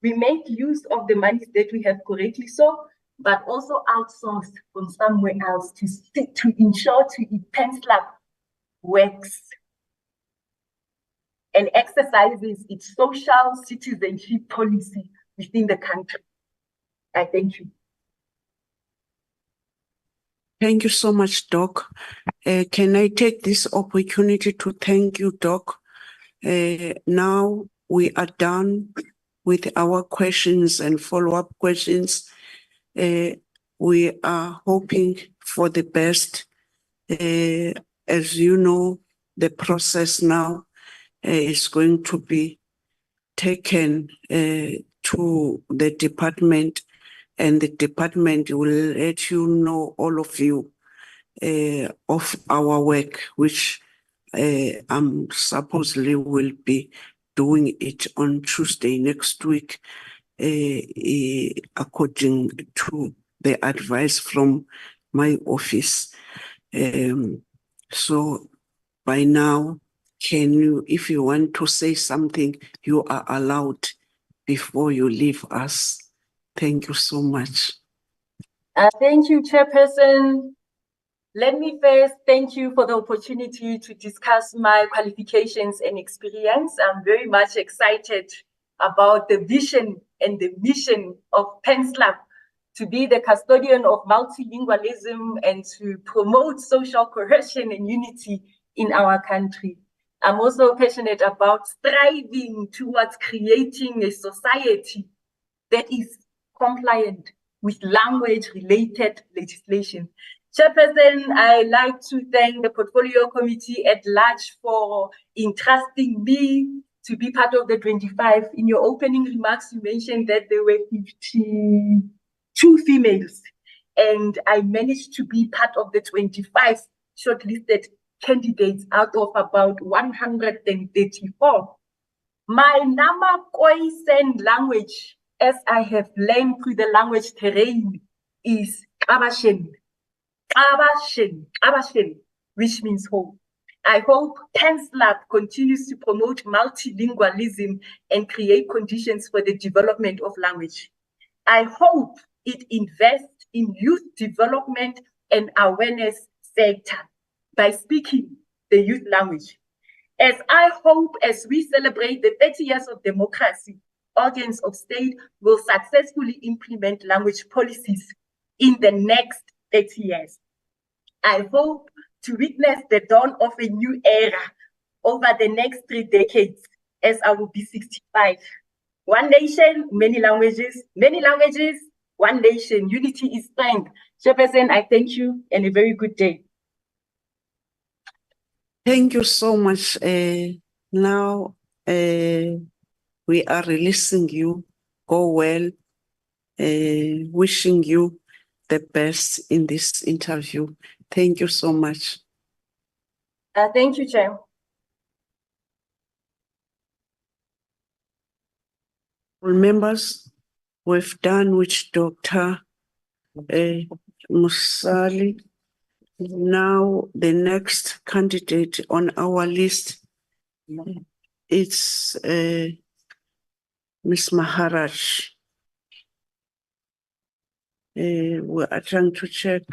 we make use of the money that we have correctly so, but also outsource from somewhere else to ensure to PanSALB works and exercises its social citizenship policy within the country. I thank you. Thank you so much, Doc. Can I take this opportunity to thank you, Doc? Now we are done with our questions and follow-up questions. We are hoping for the best. As you know, the process now is going to be taken to the department, and the department will let you know, all of you, of our work, which supposedly will be doing it on Tuesday next week, according to the advice from my office. So by now, can you, if you want to say something, you are allowed before you leave us. Thank you so much. Thank you, Chairperson. Let me first thank you for the opportunity to discuss my qualifications and experience. I'm very much excited about the vision and the mission of PanSALB to be the custodian of multilingualism and to promote social cohesion and unity in our country. I'm also passionate about striving towards creating a society that is compliant with language-related legislation. Chairperson, I'd like to thank the Portfolio Committee at large for entrusting me to be part of the 25. In your opening remarks, you mentioned that there were 52 females, and I managed to be part of the 25 shortlisted candidates out of about 134. My Nama Khoisan language, as I have learned through the language terrain, is Kabashen. Kabashen, which means home. I hope PanSALB continues to promote multilingualism and create conditions for the development of language. I hope it invests in youth development and awareness sector by speaking the youth language. As I hope, as we celebrate the 30 years of democracy, organs of state will successfully implement language policies in the next 30 years. I hope to witness the dawn of a new era over the next 3 decades, as I will be 65. One nation, many languages, one nation, unity is strength. Chairperson, I thank you and a very good day. Thank you so much. Now we are releasing you. Go well. Wishing you the best in this interview. Thank you so much. Thank you, Chair. Members, we've done with Dr. Mosala. Now, the next candidate on our list, it's Ms. Maharaj. We are trying to check.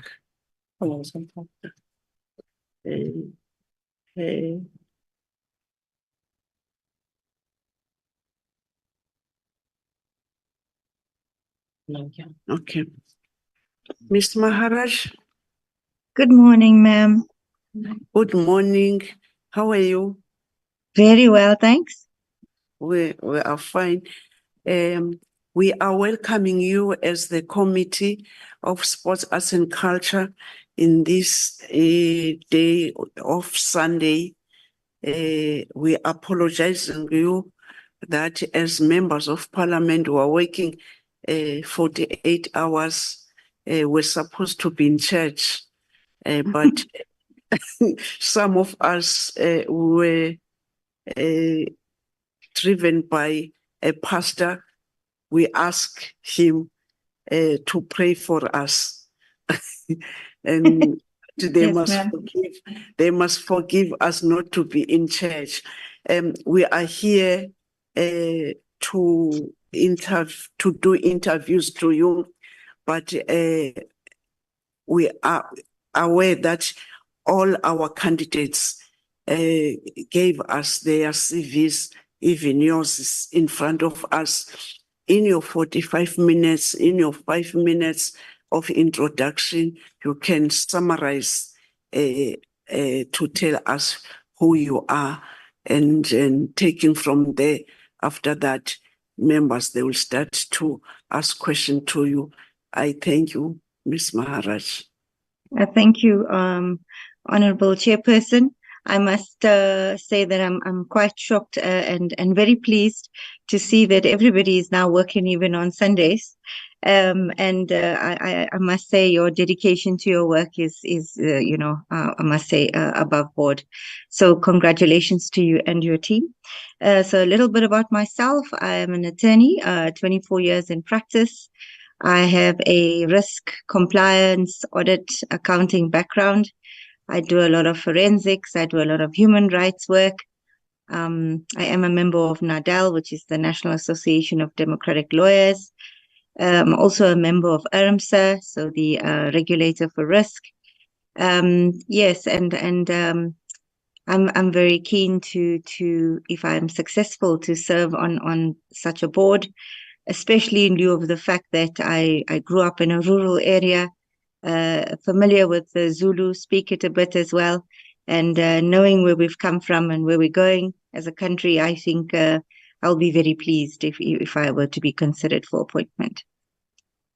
Okay. Ms. Maharaj, Good morning, ma'am. good morning. How are you? Very well, thanks. We are fine. We are welcoming you as the Committee of Sports, Arts and Culture in this day of Sunday. We apologizing you that as members of Parliament who are working 48 hours, we're supposed to be in church, but some of us were driven by a pastor. We ask him to pray for us. And they Yes, must forgive us not to be in church. We are here to do interviews to you, but we are aware that all our candidates gave us their CVs, even yours is in front of us. In your 45 minutes, in your 5 minutes of introduction, you can summarize to tell us who you are, and taking from there, after that, members, they will start to ask questions to you. I thank you, Ms. Maharaj. Thank you, Honorable Chairperson. I must say that I'm quite shocked and very pleased to see that everybody is now working even on Sundays. I must say your dedication to your work is I must say above board. So congratulations to you and your team. So a little bit about myself. I am an attorney, 24 years in practice. I have a risk, compliance, audit, accounting background. I do a lot of forensics. I do a lot of human rights work. I am a member of NADAL, which is the National Association of Democratic Lawyers. I'm also a member of IRMSA, so the regulator for risk. Yes, and I'm very keen to if I'm successful, to serve on such a board, especially in lieu of the fact that I grew up in a rural area, familiar with the Zulu, speak it a bit as well, and knowing where we've come from and where we're going as a country, I think I'll be very pleased if I were to be considered for appointment.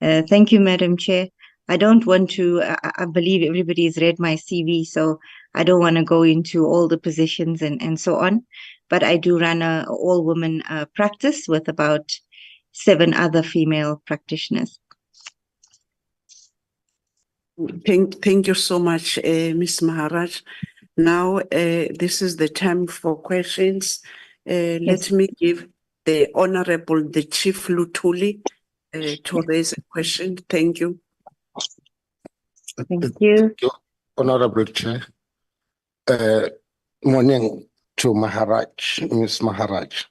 Thank you, Madam Chair. I don't want to, I believe everybody's read my CV, so I don't want to go into all the positions and so on, but I do run a all-woman practice with about 7 other female practitioners. Thank you so much, Ms. Maharaj. Now, this is the time for questions. Let me give the Honorable, the Chief Lutuli, to raise a question. Thank you. Thank you. Honorable Chair. Morning to Maharaj, Ms. Maharaj.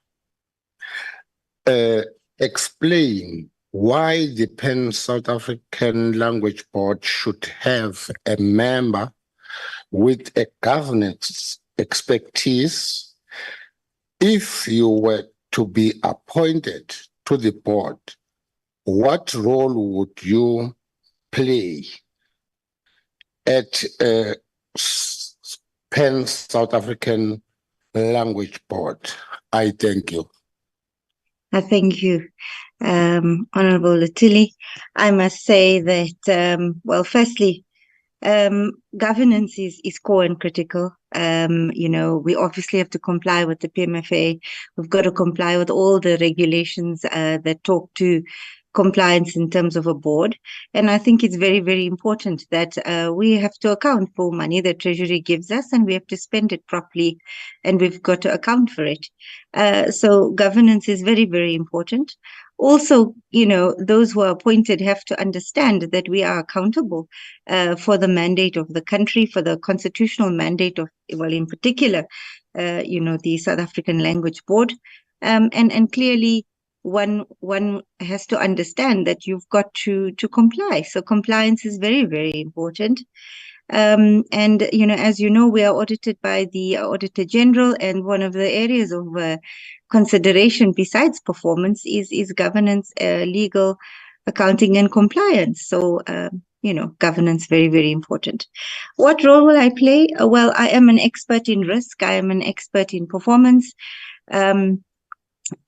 Explain why the Pan-South African Language Board should have a member with a governance expertise. If you were to be appointed to the board, what role would you play at Pan-South African Language Board? I thank you. Thank you, Honorable Lutuli. I must say that, well, firstly, governance is core and critical. We obviously have to comply with the PMFA. We've got to comply with all the regulations that talk to compliance in terms of a board. And I think it's very, very important that we have to account for money that Treasury gives us, and we have to spend it properly, and we've got to account for it. So governance is very, very important. Also, those who are appointed have to understand that we are accountable for the mandate of the country, for the constitutional mandate of, well, in particular, the South African Language Board. And clearly, one has to understand that you've got to comply. So compliance is very, very important. And, as you know, we are audited by the Auditor General, and one of the areas of consideration besides performance is governance, legal, accounting, and compliance. So, governance, very, very important. What role will I play? Well, I am an expert in risk. I am an expert in performance.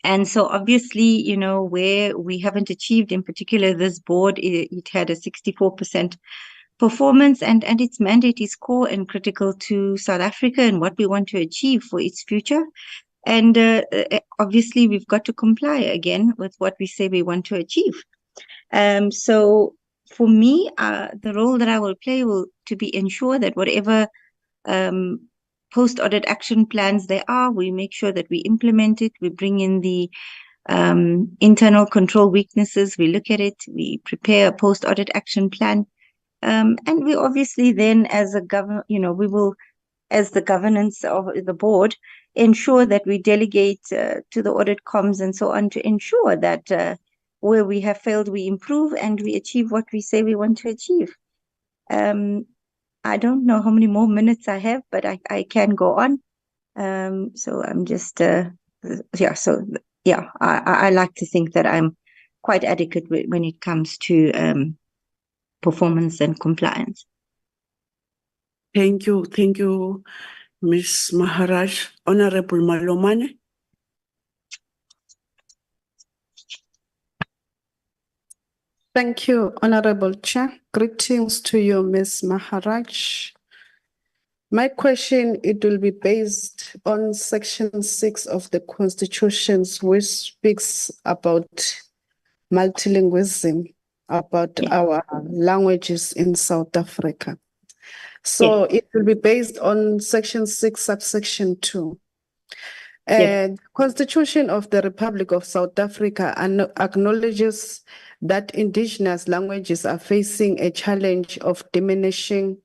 And so obviously, where we haven't achieved, in particular, this board, it had a 64% performance, and its mandate is core and critical to South Africa and what we want to achieve for its future. And obviously, we've got to comply again with what we say we want to achieve. So for me, the role that I will play will to be ensure that whatever post-audit action plans there are, we make sure that we implement it. We bring in the internal control weaknesses. We look at it. We prepare a post-audit action plan. And we obviously then, as a we will, as the governance of the board, ensure that we delegate to the audit comms and so on to ensure that where we have failed, we improve and we achieve what we say we want to achieve. I don't know how many more minutes I have, but I can go on. So I'm just, I like to think that I'm quite adequate when it comes to performance and compliance. Thank you, Ms. Maharaj. Honorable Malomane. Thank you, Honorable Chair. Greetings to you, Ms. Maharaj. My question, it will be based on Section 6 of the Constitution, which speaks about multilingualism, about our languages in South Africa. So it will be based on Section 6, subsection 2. The Constitution of the Republic of South Africa acknowledges that indigenous languages are facing a challenge of diminishing,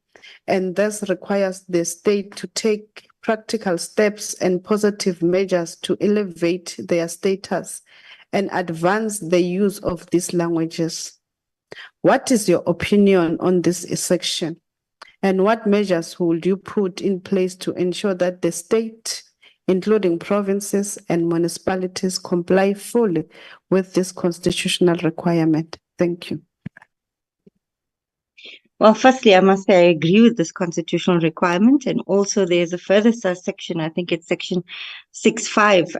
and thus requires the state to take practical steps and positive measures to elevate their status and advance the use of these languages. What is your opinion on this section? And what measures would you put in place to ensure that the state, including provinces and municipalities, comply fully with this constitutional requirement? Thank you. Well, firstly, I must say I agree with this constitutional requirement. And also there's a further section, I think it's section 6.5,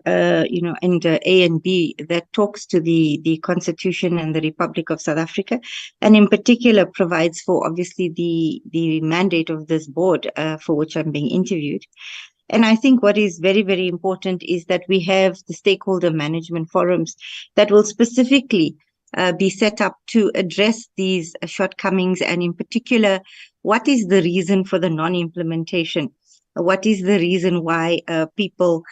and A and B, that talks to the Constitution and the Republic of South Africa. And in particular provides for obviously the mandate of this board for which I'm being interviewed. And I think what is very, very important is that we have the stakeholder management forums that will specifically be set up to address these shortcomings, and in particular, what is the reason for the non-implementation? What is the reason why people,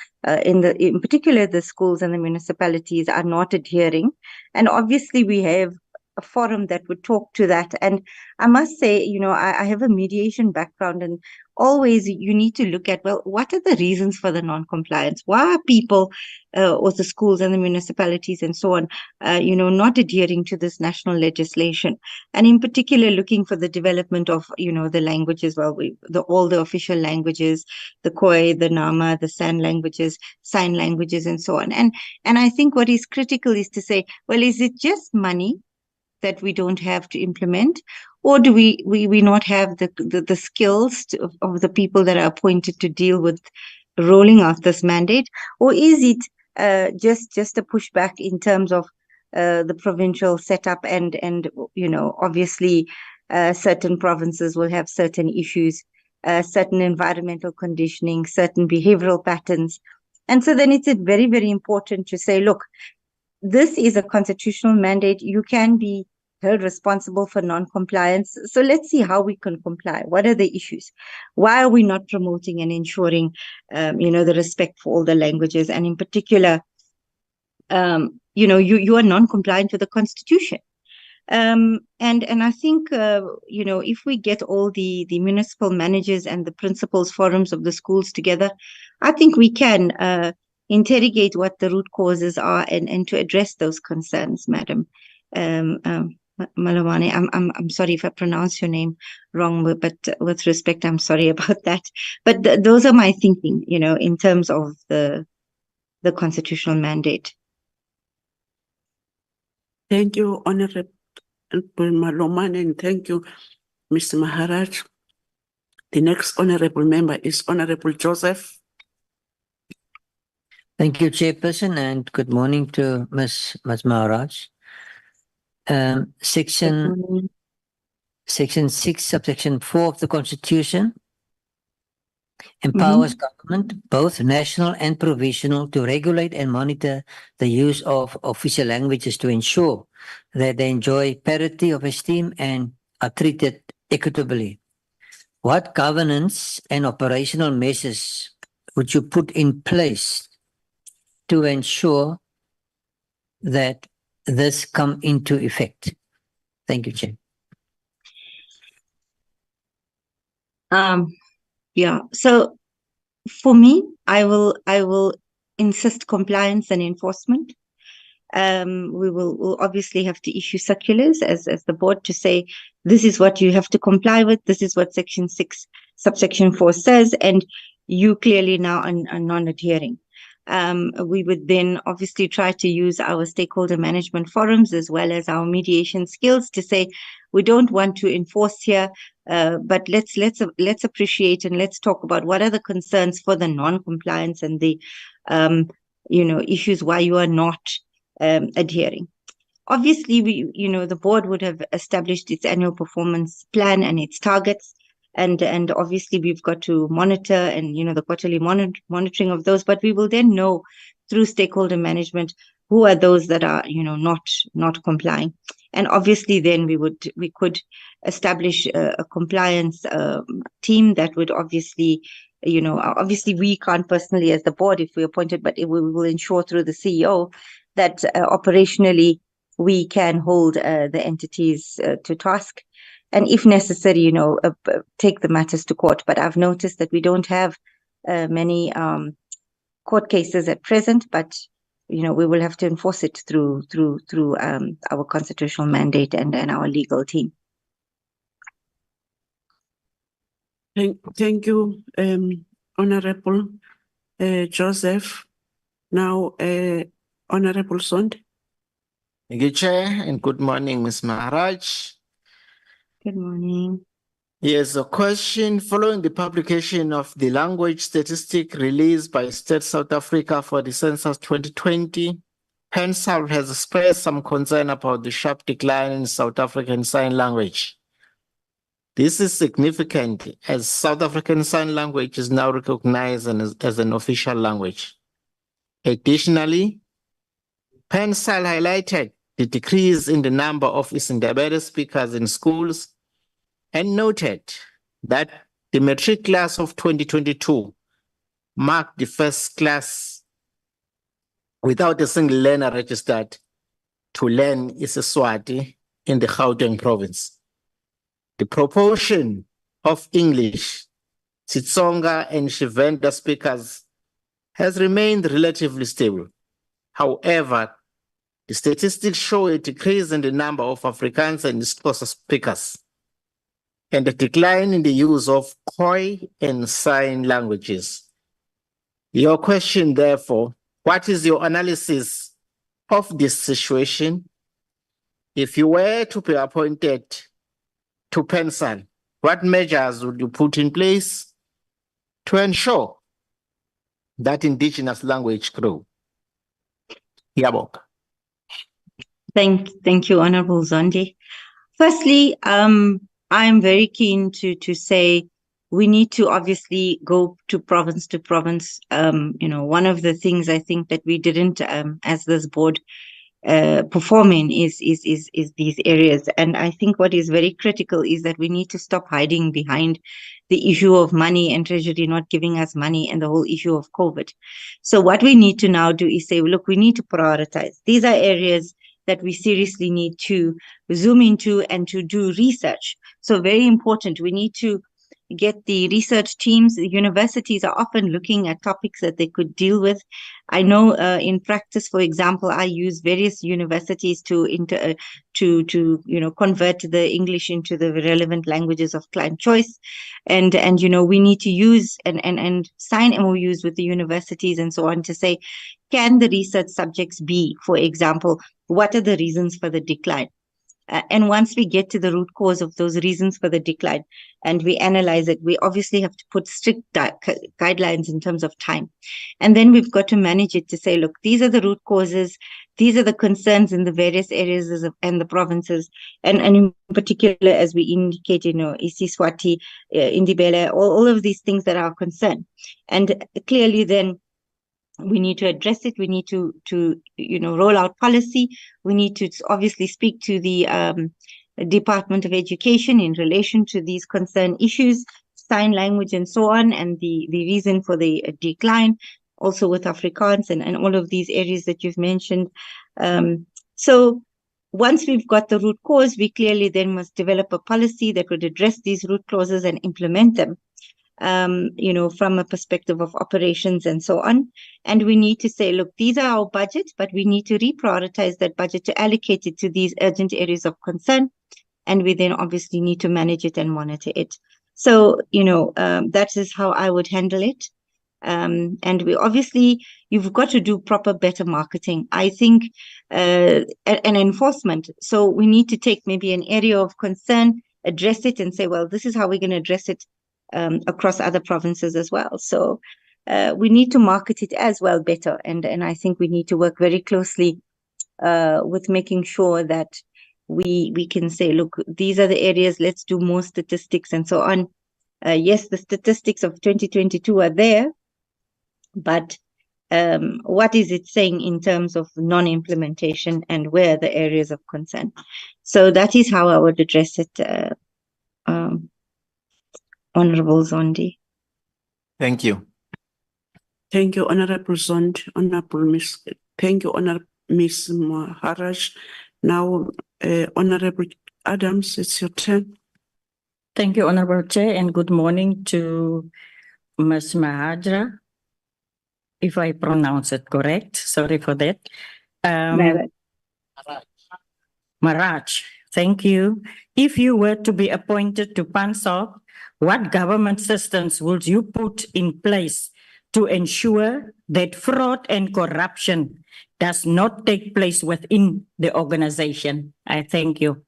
in particular the schools and the municipalities, are not adhering? And obviously we have a forum that would talk to that. And I must say, I have a mediation background, and always you need to look at, well, what are the reasons for the non-compliance? Why are people or the schools and the municipalities and so on, not adhering to this national legislation? And in particular, looking for the development of, the languages, all the official languages, the Khoi, the Nama, the San languages, sign languages, and so on. And I think what is critical is to say, well, is it just money that we don't have to implement, or do we not have the skills of the people that are appointed to deal with rolling out this mandate, or is it just a pushback in terms of the provincial setup and obviously certain provinces will have certain issues, certain environmental conditioning, certain behavioral patterns, and so then it's very, very important to say, look, this is a constitutional mandate. You can be held responsible for non-compliance. So let's see how we can comply. What are the issues? Why are we not promoting and ensuring, the respect for all the languages? And in particular, you are non-compliant with the Constitution. And I think, if we get all the municipal managers and the principals forums of the schools together, I think we can interrogate what the root causes are and to address those concerns, Madam Malawani. I'm sorry if I pronounce your name wrong, but with respect, I'm sorry about that. But those are my thinking, in terms of the constitutional mandate. Thank you, Honorable Maloman, and thank you, Mr. Maharaj. The next honorable member is Honorable Joseph. Thank you, Chairperson, and good morning to Ms. Maharaj. Section 6, subsection 4 of the Constitution empowers government, both national and provincial, to regulate and monitor the use of official languages to ensure that they enjoy parity of esteem and are treated equitably. What governance and operational measures would you put in place to ensure that this come into effect? Thank you, Chair. So for me, I will insist compliance and enforcement. We'll obviously have to issue circulars as the board to say, this is what you have to comply with, this is what section 6 subsection 4 says, and you clearly now are non-adhering. We would then obviously try to use our stakeholder management forums as well as our mediation skills to say, we don't want to enforce here, but let's appreciate and let's talk about what are the concerns for the non-compliance and the issues why you are not adhering. Obviously, the board would have established its annual performance plan and its targets, and obviously we've got to monitor and the quarterly monitoring of those. But we will then know through stakeholder management who are those that are not complying, and obviously then we could establish a compliance team that would obviously we can't personally as the board if we appointed, but we will ensure through the CEO that operationally we can hold the entities to task, and if necessary, take the matters to court. But I've noticed that we don't have many court cases at present, but we will have to enforce it through our constitutional mandate and our legal team. Thank you, Honorable Joseph. Now, Honorable Sond. Thank you, Chair, and good morning, Ms. Maharaj. Good morning. Yes, a question following the publication of the language statistic released by State South Africa for the census 2020, PanSALB has expressed some concern about the sharp decline in South African Sign Language. This is significant as South African Sign Language is now recognized as an official language. Additionally, PanSALB highlighted the decrease in the number of isiNdebele speakers in schools and noted that the matric class of 2022 marked the first class without a single learner registered to learn isiSwati in the Gauteng province. The proportion of English, Xitsonga, and Shivenda speakers has remained relatively stable. However, the statistics show a decrease in the number of Afrikaans and Xhosa speakers, and a decline in the use of Khoi and sign languages. Your question, therefore, what is your analysis of this situation? If you were to be appointed to PanSALB, what measures would you put in place to ensure that indigenous language grow? Yabok. Thank you, Honorable Zondi. Firstly, I'm very keen to say we need to obviously go to province. One of the things I think that we didn't, as this board, performing is these areas. And I think what is very critical is that we need to stop hiding behind the issue of money and Treasury not giving us money and the whole issue of COVID. So what we need to now do is say, look, we need to prioritize. These are areas that we seriously need to zoom into and to do research. So very important, we need to get the research teams. The universities are often looking at topics that they could deal with. I know in practice, for example, I use various universities to convert the English into the relevant languages of client choice, and we need to use and sign MOUs with the universities and so on to say, can the research subjects be, for example, what are the reasons for the decline? And once we get to the root cause of those reasons for the decline and we analyze it, we obviously have to put strict guidelines in terms of time. And then we've got to manage it to say, look, these are the root causes. These are the concerns in the various areas and the provinces. And in particular, as we indicate, isiSwati, Indibele, all of these things that are of concern. And clearly then, we need to address it. We need to roll out policy. We need to obviously speak to the Department of Education in relation to these concern issues, sign language and so on, and the reason for the decline, also with Afrikaans and all of these areas that you've mentioned. So once we've got the root cause, we clearly then must develop a policy that would address these root causes and implement them. From a perspective of operations and so on. And we need to say, look, these are our budgets, but we need to reprioritize that budget to allocate it to these urgent areas of concern. And we then obviously need to manage it and monitor it. So, that is how I would handle it. And we obviously, you've got to do proper, better marketing. I think, and enforcement. So we need to take maybe an area of concern, address it and say, well, this is how we're going to address it across other provinces as well. So we need to market it as well better. And I think we need to work very closely with making sure that we can say, look, these are the areas, let's do more statistics and so on. Yes, the statistics of 2022 are there, but what is it saying in terms of non-implementation and where are the areas of concern? So that is how I would address it, Honorable Zondi. Thank you. Thank you, Honorable Zondi, Honorable Miss. Thank you, Honorable Miss Maharaj. Now, Honorable Adams, it's your turn. Thank you, Honorable Chair, and good morning to Ms. Maharaj, if I pronounce it correct. Sorry for that. Maharaj, thank you. If you were to be appointed to PanSALB, what government systems would you put in place to ensure that fraud and corruption does not take place within the organization? I thank you.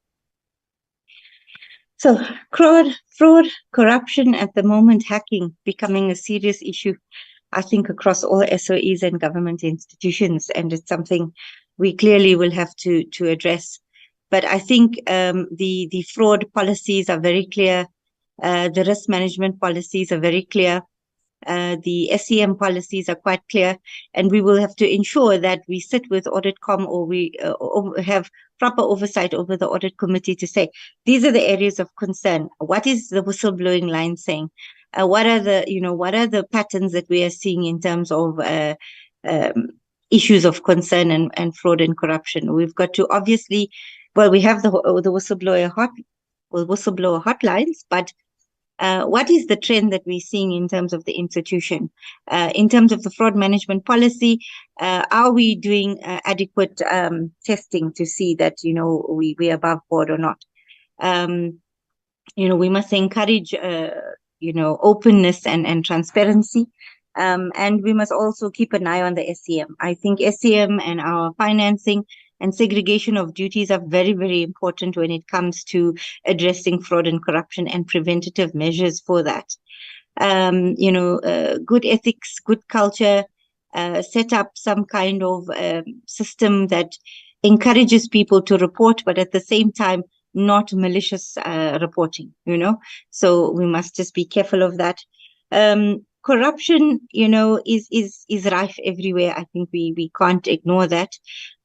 So fraud, corruption at the moment, hacking becoming a serious issue, I think, across all SOEs and government institutions, and it's something we clearly will have to address. But I think the fraud policies are very clear. The risk management policies are very clear. The SEM policies are quite clear, and we will have to ensure that we sit with AuditCom or we have proper oversight over the audit committee to say, these are the areas of concern. What is the whistleblowing line saying? What are the patterns that we are seeing in terms of issues of concern and fraud and corruption? We've got to obviously, well, we have the whistleblower hotlines, but what is the trend that we're seeing in terms of the institution? In terms of the fraud management policy, are we doing adequate testing to see that, we're above board or not? We must encourage, openness and transparency. And we must also keep an eye on the SEM. I think SEM and our financing and segregation of duties are very, very important when it comes to addressing fraud and corruption and preventative measures for that. Good ethics, good culture, set up some kind of system that encourages people to report, but at the same time, not malicious reporting, So we must just be careful of that. corruption, is rife everywhere. I think we can't ignore that.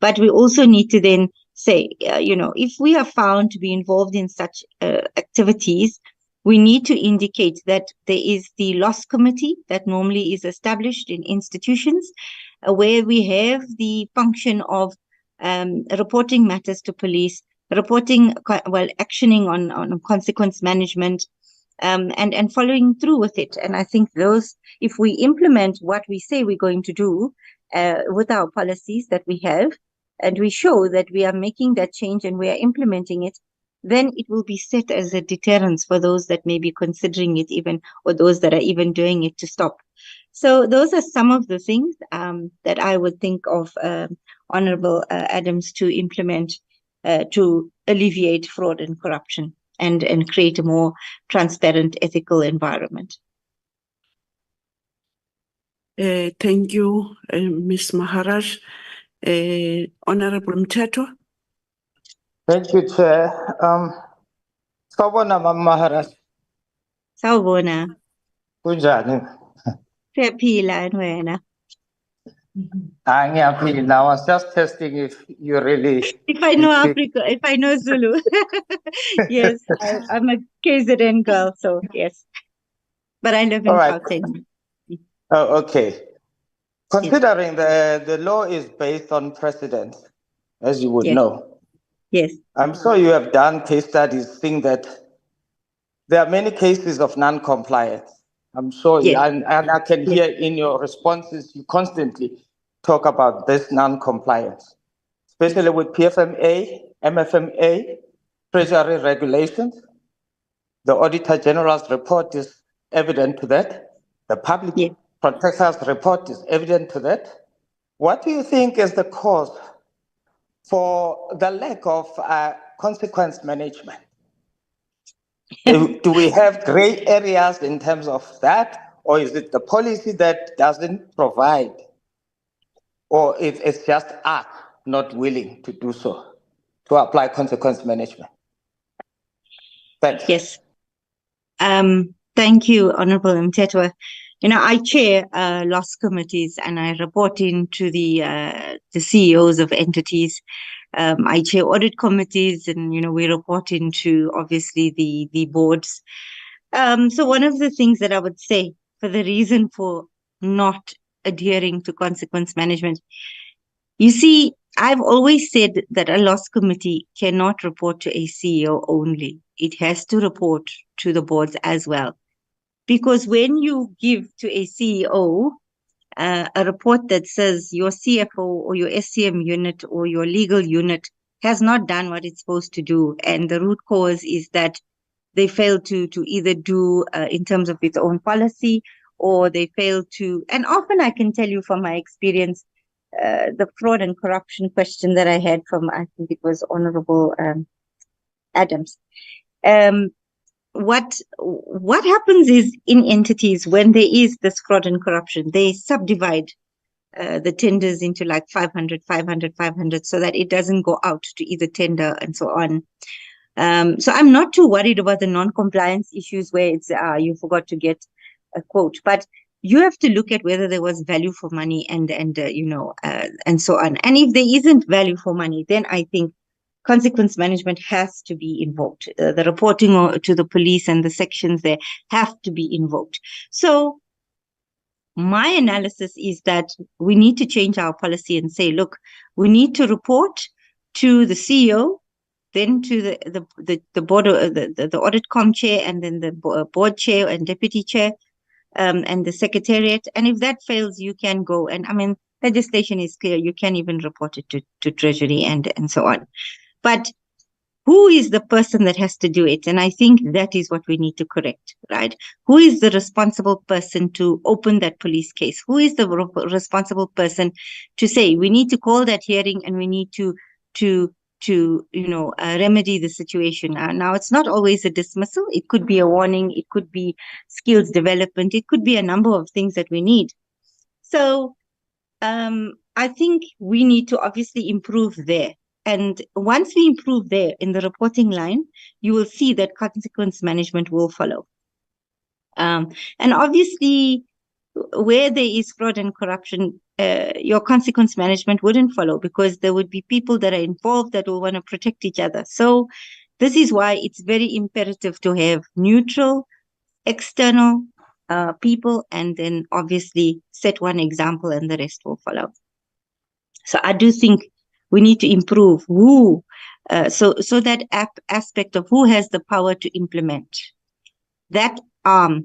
But we also need to then say, if we are found to be involved in such activities, we need to indicate that there is the loss committee that normally is established in institutions, where we have the function of reporting matters to police, actioning on consequence management, and following through with it. And I think if we implement what we say we're going to do with our policies that we have, and we show that we are making that change and we are implementing it, then it will be set as a deterrence for those that may be considering it even, or those that are even doing it, to stop. So those are some of the things that I would think of, Honorable Adams, to implement to alleviate fraud and corruption and create a more transparent, ethical environment. Thank you, Ms. Maharaj. Honorable Mteto. Thank you, Chair. Sawubona, Mama Maharaj. Sawubona. Kunjani? Siyaphila and wena. Ngiyaphila. I was just testing if you really. If I know Africa, if I know Zulu. Yes, I'm a KZN girl, so yes. But I live in Gauteng. Oh, okay. Considering the law is based on precedent, as you would know. Yes. I'm sure you have done case studies seeing that there are many cases of non-compliance. I'm sure, and I can hear in your responses, you constantly talk about this non-compliance, especially with PFMA, MFMA, Treasury regulations. The Auditor General's report is evident to that. The Public Protector's report is evident to that. What do you think is the cause for the lack of consequence management? Do we have gray areas in terms of that, or is it the policy that doesn't provide, or it's just us not willing to do so, to apply consequence management? Thanks. Yes. Thank you, Honorable Mteto. I chair loss committees, and I report into the CEOs of entities. I chair audit committees, and we report into, obviously, the boards. So one of the things that I would say for the reason for not adhering to consequence management, you see, I've always said that a loss committee cannot report to a CEO only. It has to report to the boards as well. Because when you give to a CEO a report that says your CFO or your SCM unit or your legal unit has not done what it's supposed to do, and the root cause is that they failed to either do in terms of its own policy, or they failed to, and often I can tell you from my experience, the fraud and corruption question that I had from, I think it was Honorable Adams. What happens is, in entities, when there is this fraud and corruption, they subdivide the tenders into like 500, 500, 500, so that it doesn't go out to either tender and so on. So I'm not too worried about the non-compliance issues where it's you forgot to get a quote, but you have to look at whether there was value for money and so on. And if there isn't value for money, then I think consequence management has to be invoked. The reporting to the police and the sections there have to be invoked. So my analysis is that we need to change our policy and say, look, we need to report to the CEO, then to the board, the audit com chair, and then the board chair and deputy chair, and the secretariat. And if that fails, you can go. And I mean, legislation is clear. You can even report it to Treasury and so on. But who is the person that has to do it? And I think that is what we need to correct, right? Who is the responsible person to open that police case? Who is the responsible person to say, we need to call that hearing and we need to remedy the situation? Now, it's not always a dismissal. It could be a warning. It could be skills development. It could be a number of things that we need. So I think we need to obviously improve there. And once we improve there in the reporting line, you will see that consequence management will follow. And obviously, where there is fraud and corruption, your consequence management wouldn't follow, because there would be people that are involved that will want to protect each other. So this is why it's very imperative to have neutral, external people, and then obviously set one example and the rest will follow. So I do think we need to improve who, so that aspect of who has the power to implement. That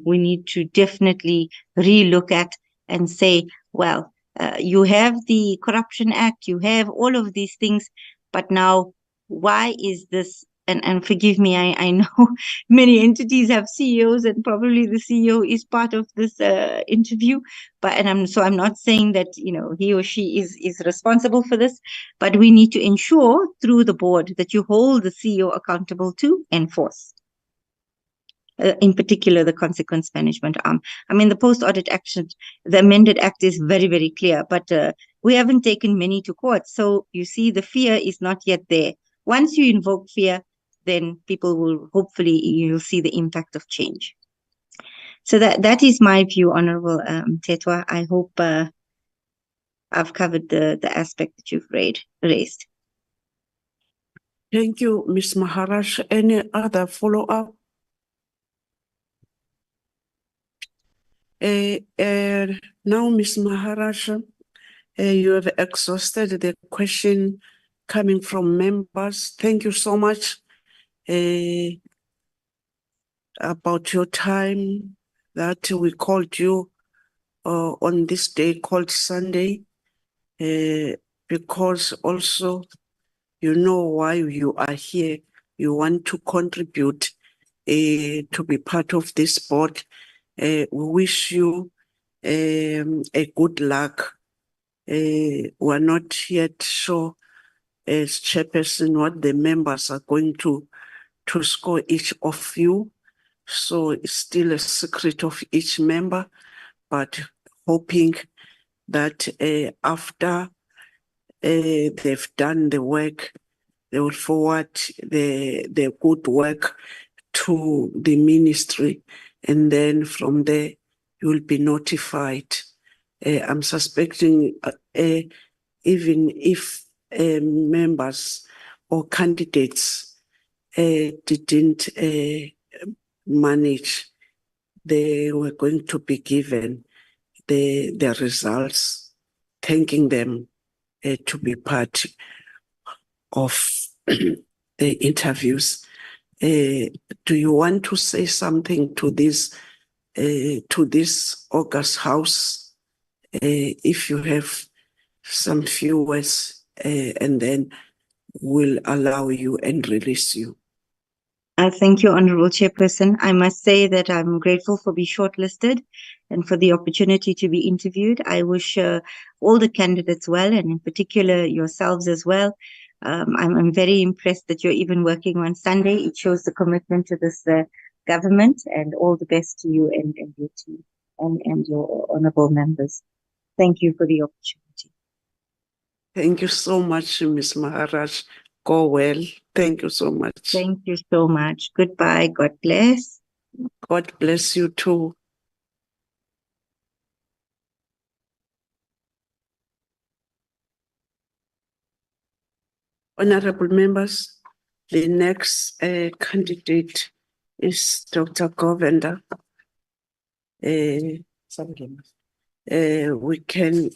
we need to definitely relook at and say, well, you have the Corruption Act, you have all of these things, but now why is this? And forgive me, I know many entities have CEOs, and probably the CEO is part of this interview. But I'm not saying that he or she is responsible for this, but we need to ensure through the board that you hold the CEO accountable to enforce. In particular, the consequence management arm. I mean, the post-audit action, the amended act is very, very clear, but we haven't taken many to court. So you see, the fear is not yet there. Once you invoke fear, then people will hopefully, you'll see the impact of change. So that is my view, Honorable Tetwa. I hope I've covered the aspect that you've raised. Thank you, Ms. Maharaj. Any other follow-up? Now, Ms. Maharaj, you have exhausted the question coming from members. Thank you so much about your time that we called you on this day called Sunday, because also you know why you are here. You want to contribute to be part of this board. We wish you a good luck. We're not yet sure as chairperson what the members are going to score each of you. So it's still a secret of each member, but hoping that after they've done the work, they will forward the good work to the ministry, and then from there you will be notified. I'm suspecting even if members or candidates didn't manage, they were going to be given the results, thanking them to be part of the interviews. Do you want to say something to this August House? If you have some few words, and then we'll allow you and release you. Thank you, Honorable Chairperson. I must say that I'm grateful for being shortlisted and for the opportunity to be interviewed. I wish all the candidates well, and in particular yourselves as well. I'm very impressed that you're even working on Sunday. It shows the commitment to this government, and all the best to you and your team and your honorable members. Thank you for the opportunity. Thank you so much, Ms. Maharaj. Go well. Thank you so much. Thank you so much. Goodbye. God bless. God bless you too. Honorable members, the next candidate is Dr. Govender. We can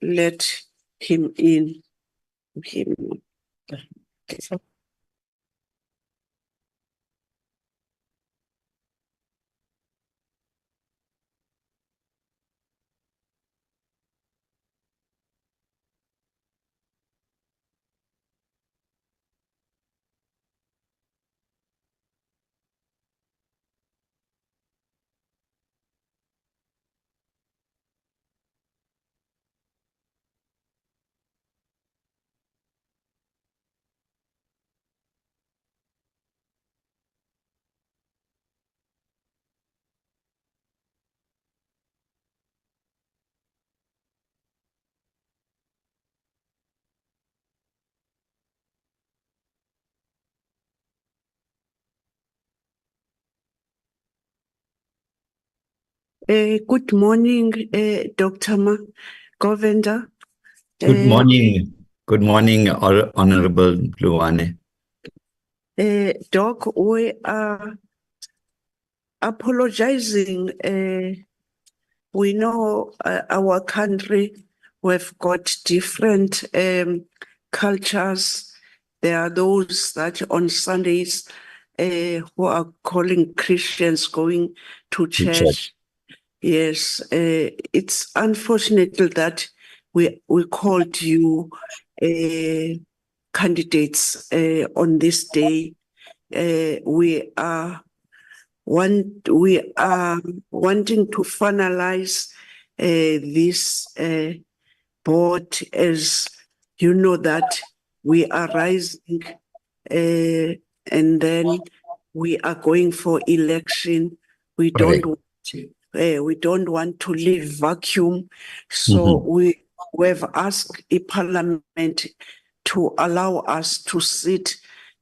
let him in. Good morning, Dr. Govender. Good morning. Good morning, Honorable Luane. Doc, we are apologizing. We know our country, we've got different cultures. There are those that on Sundays who are calling Christians going to church. Yes, it's unfortunate that we called you candidates on this day. We are wanting to finalize this board, as you know that we are rising and then we are going for election. We don't want to leave vacuum, so we have asked the Parliament to allow us to sit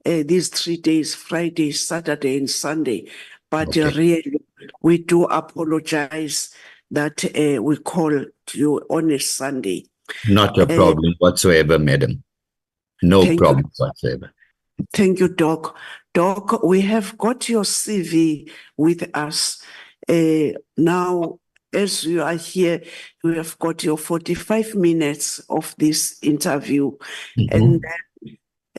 these 3 days, Friday, Saturday, and Sunday. But really, we do apologize that we called you on a Sunday. Not a problem whatsoever, madam. No problem whatsoever. Thank you, Doc. Doc, we have got your CV with us. Now, as you are here, we have got your 45 minutes of this interview. And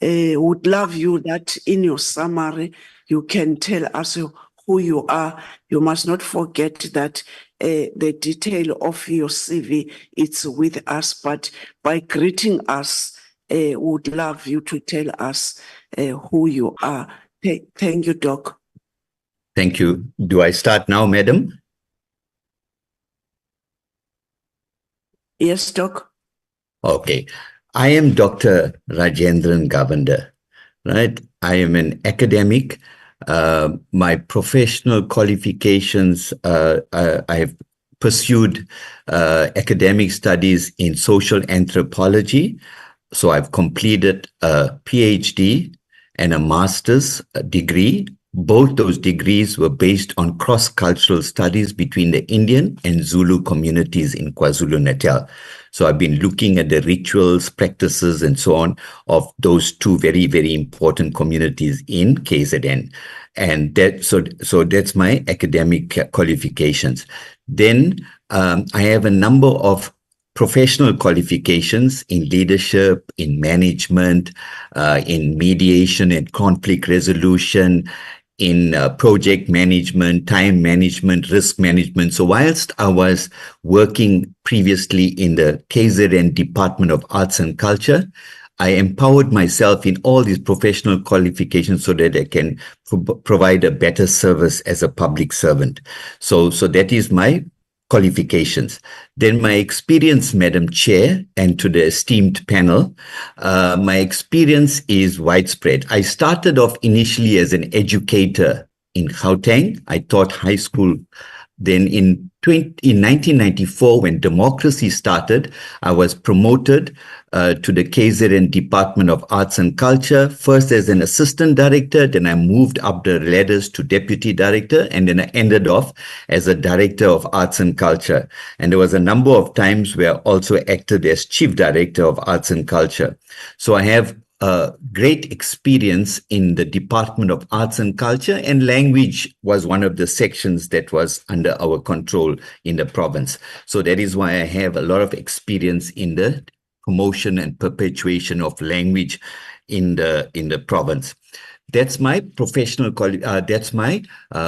would love you that in your summary, you can tell us who you are. You must not forget that the detail of your CV, it's with us, but by greeting us, would love you to tell us who you are. Thank you, Doc. Thank you. Do I start now, madam? Yes, Doc. Okay. I am Dr. Rajendran Govender, right? I am an academic. My professional qualifications, I have pursued academic studies in social anthropology. So I've completed a PhD and a master's degree. Both those degrees were based on cross-cultural studies between the Indian and Zulu communities in KwaZulu-Natal. So I've been looking at the rituals, practices, and so on of those two very, very important communities in KZN. And that, so that's my academic qualifications. Then I have a number of professional qualifications in leadership, in management, in mediation and conflict resolution, in project management, time management, risk management. So whilst I was working previously in the KZN Department of Arts and Culture, I empowered myself in all these professional qualifications so that I can provide a better service as a public servant. So that is my qualifications. Then my experience, Madam Chair, and to the esteemed panel, my experience is widespread. I started off initially as an educator in Gauteng. I taught high school. Then in 1994, when democracy started, I was promoted to the KZN Department of Arts and Culture, first as an assistant director, then I moved up the ladders to deputy director, and then I ended off as a director of arts and culture. And there was a number of times where I also acted as chief director of arts and culture. So I have great experience in the Department of Arts and Culture, and language was one of the sections that was under our control in the province. So that is why I have a lot of experience in the promotion and perpetuation of language in the province. That's my professional that's my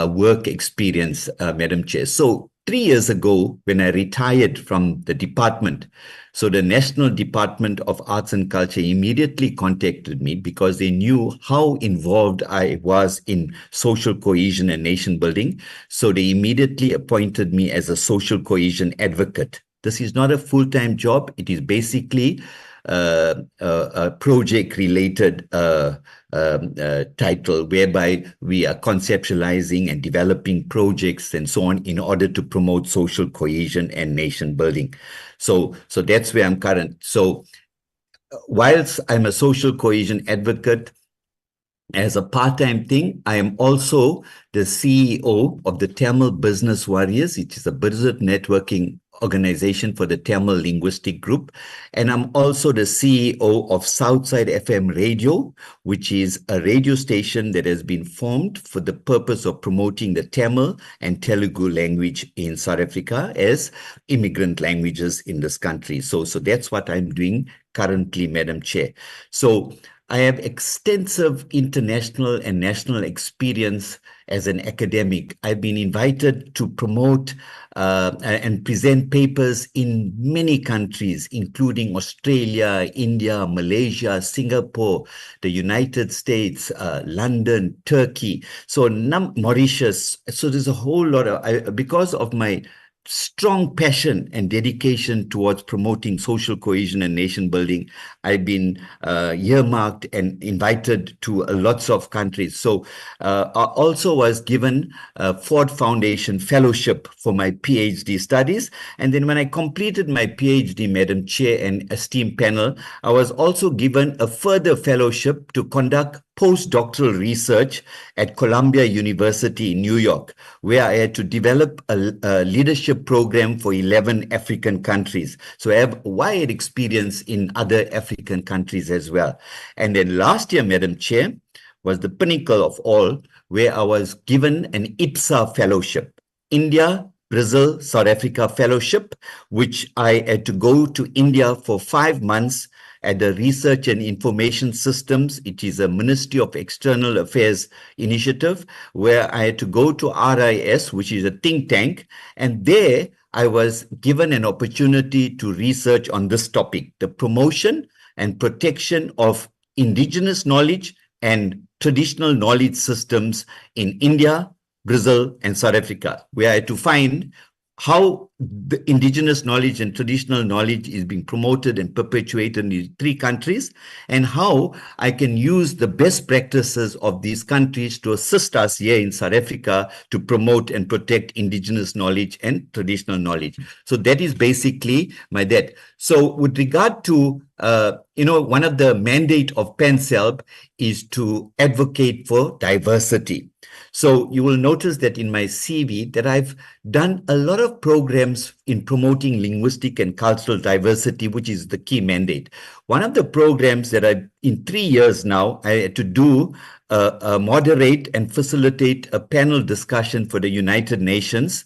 work experience, Madam Chair. So 3 years ago, when I retired from the department, so the National Department of Arts and Culture immediately contacted me because they knew how involved I was in social cohesion and nation building. So they immediately appointed me as a social cohesion advocate. This is not a full-time job. It is basically a project-related title whereby we are conceptualizing and developing projects and so on in order to promote social cohesion and nation building. So that's where I'm current. So whilst I'm a social cohesion advocate, as a part-time thing, I am also the CEO of the Tamil Business Warriors, which is a business networking organization for the Tamil linguistic group. And I'm also the CEO of Southside FM Radio, which is a radio station that has been formed for the purpose of promoting the Tamil and Telugu language in South Africa as immigrant languages in this country. So that's what I'm doing currently, Madam Chair. So I have extensive international and national experience as an academic. I've been invited to promote and present papers in many countries, including Australia, India, Malaysia, Singapore, the United States, London, Turkey, so Mauritius. So there's a whole lot of, because of my strong passion and dedication towards promoting social cohesion and nation building, I've been earmarked and invited to lots of countries. So I also was given a Ford Foundation Fellowship for my PhD studies. And then when I completed my PhD, Madam Chair and esteemed panel, I was also given a further fellowship to conduct postdoctoral research at Columbia University in New York, where I had to develop a leadership program for 11 African countries. So I have wide experience in other African countries as well. And then last year, Madam Chair, was the pinnacle of all, where I was given an IPSA fellowship, India, Brazil, South Africa fellowship, which I had to go to India for 5 months at the Research and Information Systems. It is a Ministry of External Affairs initiative, where I had to go to RIS, which is a think tank, and there I was given an opportunity to research on this topic, the promotion and protection of indigenous knowledge and traditional knowledge systems in India, Brazil, and South Africa, where I had to find how the indigenous knowledge and traditional knowledge is being promoted and perpetuated in these 3 countries, and how I can use the best practices of these countries to assist us here in South Africa to promote and protect indigenous knowledge and traditional knowledge. So that is basically my that. So with regard to, one of the mandate of PanSALB is to advocate for diversity. So you will notice that in my CV that I've done a lot of programs in promoting linguistic and cultural diversity, which is the key mandate. One of the programs that in 3 years now, I had to do moderate and facilitate a panel discussion for the United Nations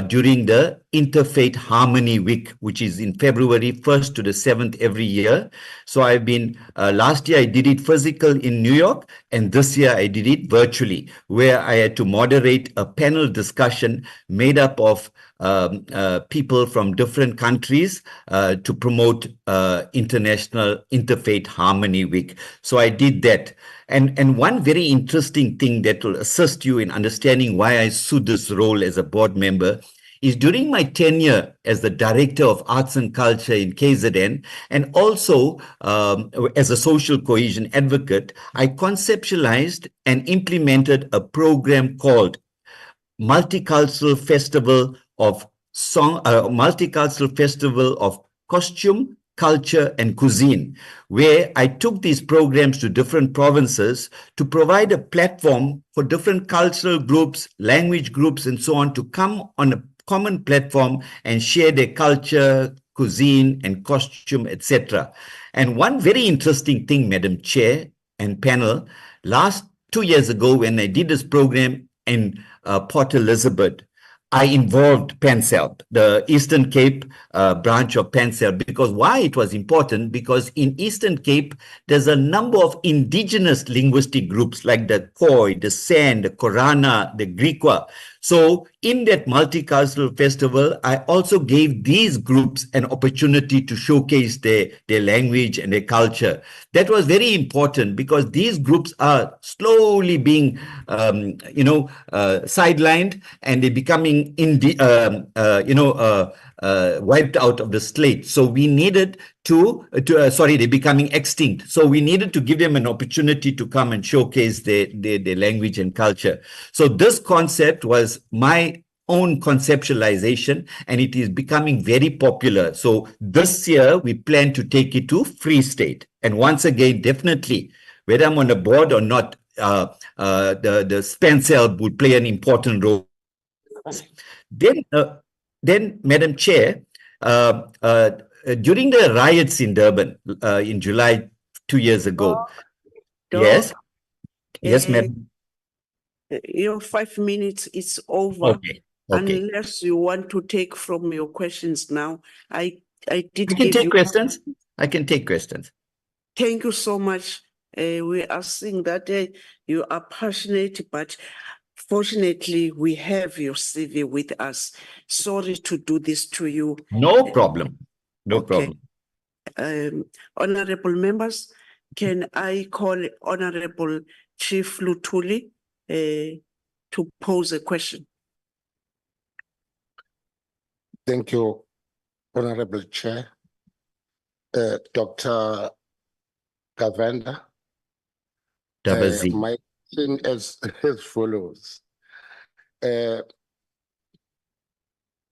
during the Interfaith Harmony Week, which is in February 1st to the 7th every year. So I've been, last year I did it physical in New York, and this year I did it virtually, where I had to moderate a panel discussion made up of people from different countries to promote International Interfaith Harmony Week. So I did that. And one very interesting thing that will assist you in understanding why I suit this role as a board member is during my tenure as the Director of Arts and Culture in KZN, and also as a social cohesion advocate, I conceptualized and implemented a program called Multicultural Festival of Costume, Culture and Cuisine, where I took these programs to different provinces to provide a platform for different cultural groups, language groups, and so on to come on a common platform and share their culture, cuisine, and costume, etc. And one very interesting thing, Madam Chair and panel, last 2 years ago when I did this program in Port Elizabeth, I involved PanSALB, the Eastern Cape branch of PanSALB, because why it was important? Because in Eastern Cape, there's a number of indigenous linguistic groups like the Khoi, the San, the Korana, the Griqua. So in that multicultural festival, I also gave these groups an opportunity to showcase their language and their culture. That was very important because these groups are slowly being, sidelined, and they're becoming wiped out of the slate. So we needed they're becoming extinct. So we needed to give them an opportunity to come and showcase their language and culture. So this concept was my own conceptualization, and it is becoming very popular. So this year we plan to take it to Free State. And once again, definitely, whether I'm on the board or not, the PanSALB would play an important role. Then, Madam Chair, during the riots in Durban in July 2 years ago, yes, yes, Madam. Your 5 minutes is over. Okay, okay. Unless you want to take from your questions now, I did I can give take you. questions. I can take questions. Thank you so much. We are seeing that you are passionate, but fortunately, we have your CV with us. Sorry to do this to you. No problem. No Okay. problem. Honorable members, can I call Honorable Chief Lutuli to pose a question? Thank you, Honorable Chair. Dr. Govender, Double Z. my question is as follows.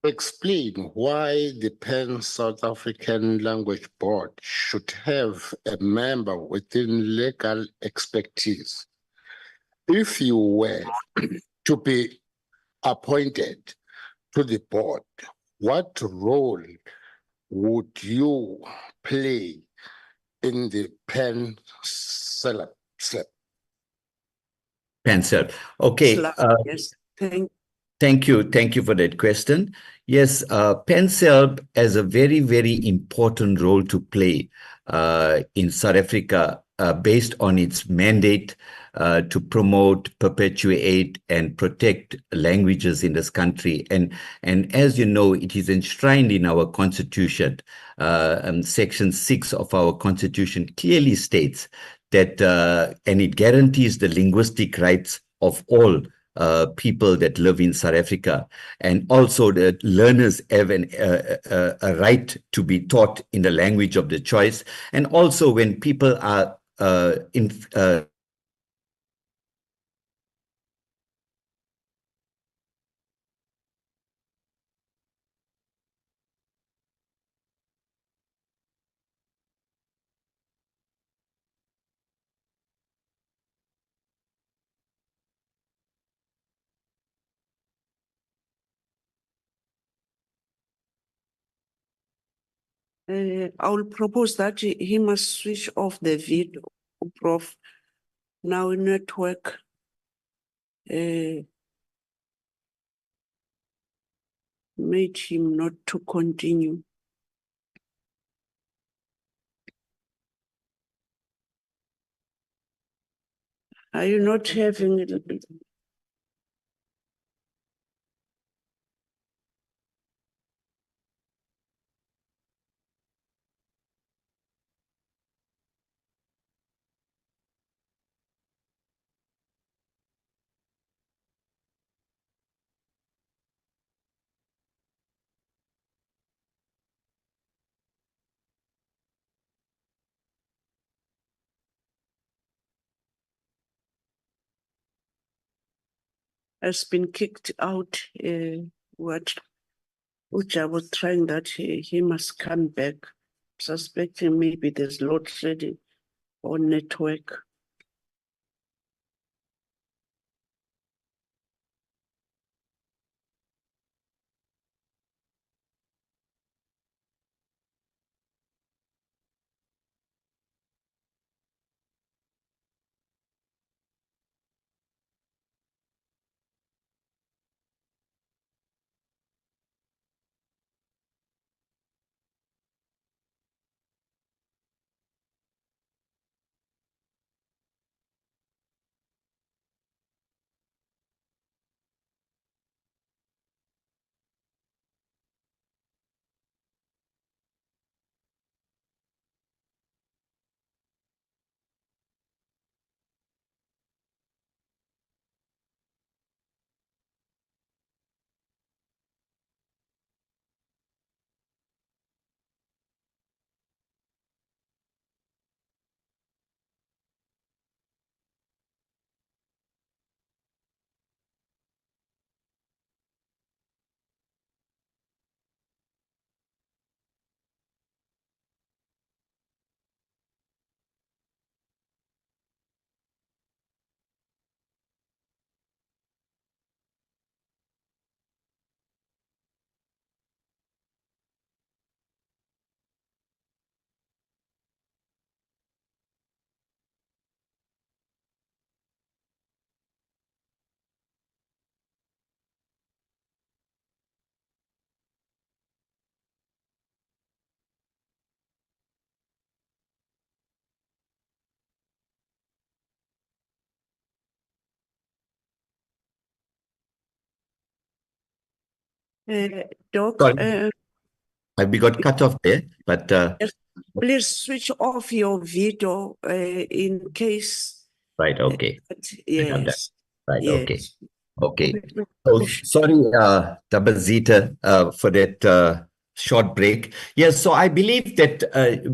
Explain why the Pan South African Language Board should have a member within legal expertise. If you were to be appointed to the board, what role would you play in the PanSALB? PanSALB. Okay. Yes, Thank you. Thank you for that question. Yes, PanSALB has a very, very important role to play in South Africa based on its mandate to promote, perpetuate, and protect languages in this country. And as you know, it is enshrined in our constitution. Section 6 of our constitution clearly states that, and it guarantees the linguistic rights of all people that live in South Africa, and also that learners have a right to be taught in the language of the choice. And also when people are I will propose that he must switch off the video, Prof. Now network. Made him not to continue. Are you not having it? Has been kicked out. Which I was trying that he must come back, suspecting maybe there's load shedding on network. Doc, Sorry. We got cut off there, but yes, please switch off your video in case. right, okay. Yes. Right, okay. Yes. Okay. So sorry, Tabazita, for that short break. Yes, so I believe that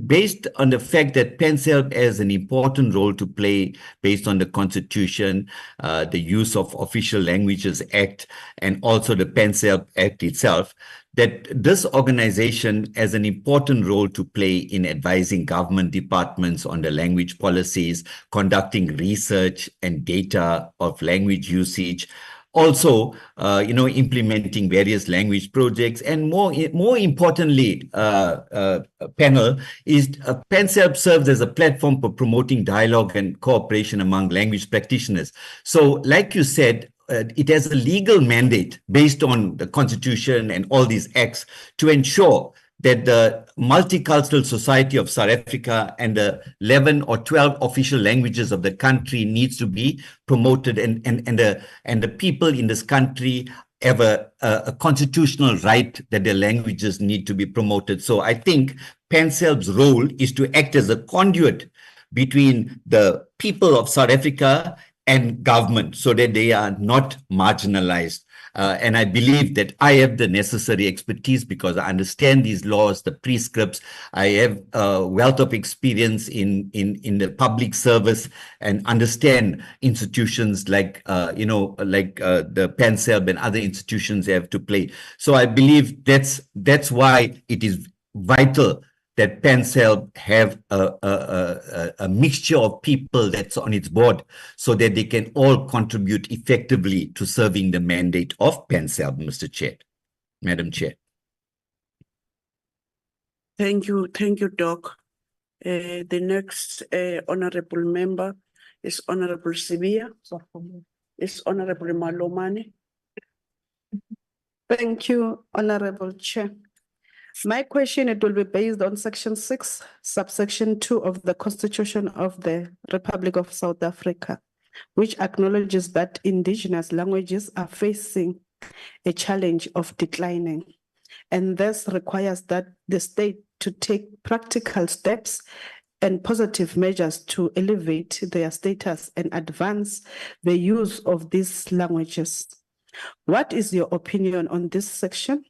based on the fact that PanSALB has an important role to play based on the Constitution, the Use of Official Languages Act, and also the PanSALB Act itself, that this organization has an important role to play in advising government departments on the language policies, conducting research and data of language usage, also, implementing various language projects, and more importantly, panel is PanSALB serves as a platform for promoting dialogue and cooperation among language practitioners. So, like you said, it has a legal mandate based on the Constitution and all these acts to ensure that the multicultural society of South Africa and the 11 or 12 official languages of the country needs to be promoted, and the people in this country have a constitutional right that their languages need to be promoted. So I think PanSALB's role is to act as a conduit between the people of South Africa and government so that they are not marginalized. And I believe that I have the necessary expertise because I understand these laws, the prescripts. I have a wealth of experience in the public service and understand institutions like, the PanSALB and other institutions have to play. So I believe that's why it is vital that PanSALB have a mixture of people that's on its board so that they can all contribute effectively to serving the mandate of PanSALB, Mr. Chair, Madam Chair. Thank you, Doc. The next honorable member is Honorable Sibia. Is Honorable Malomane. Thank you, Honorable Chair. My question, it will be based on Section 6, subsection 2 of the Constitution of the Republic of South Africa, which acknowledges that indigenous languages are facing a challenge of declining, and thus requires that the state to take practical steps and positive measures to elevate their status and advance the use of these languages. What is your opinion on this section?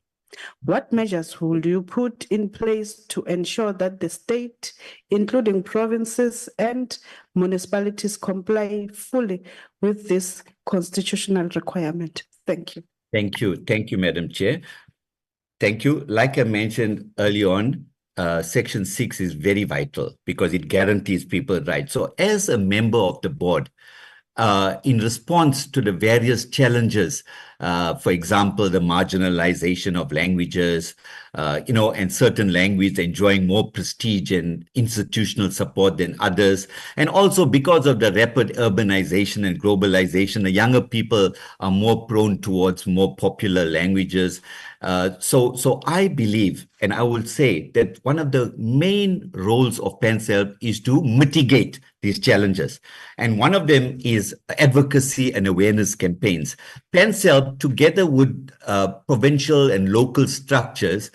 What measures will you put in place to ensure that the state, including provinces and municipalities, comply fully with this constitutional requirement? Thank you. Thank you. Thank you, Madam Chair. Thank you. Like I mentioned early on, Section 6 is very vital because it guarantees people rights. So as a member of the board, in response to the various challenges, for example, the marginalization of languages, and certain languages enjoying more prestige and institutional support than others. And also because of the rapid urbanization and globalization, the younger people are more prone towards more popular languages. So I believe, and I will say that one of the main roles of PanSALB is to mitigate these challenges. And one of them is advocacy and awareness campaigns. PanSALB, together with provincial and local structures,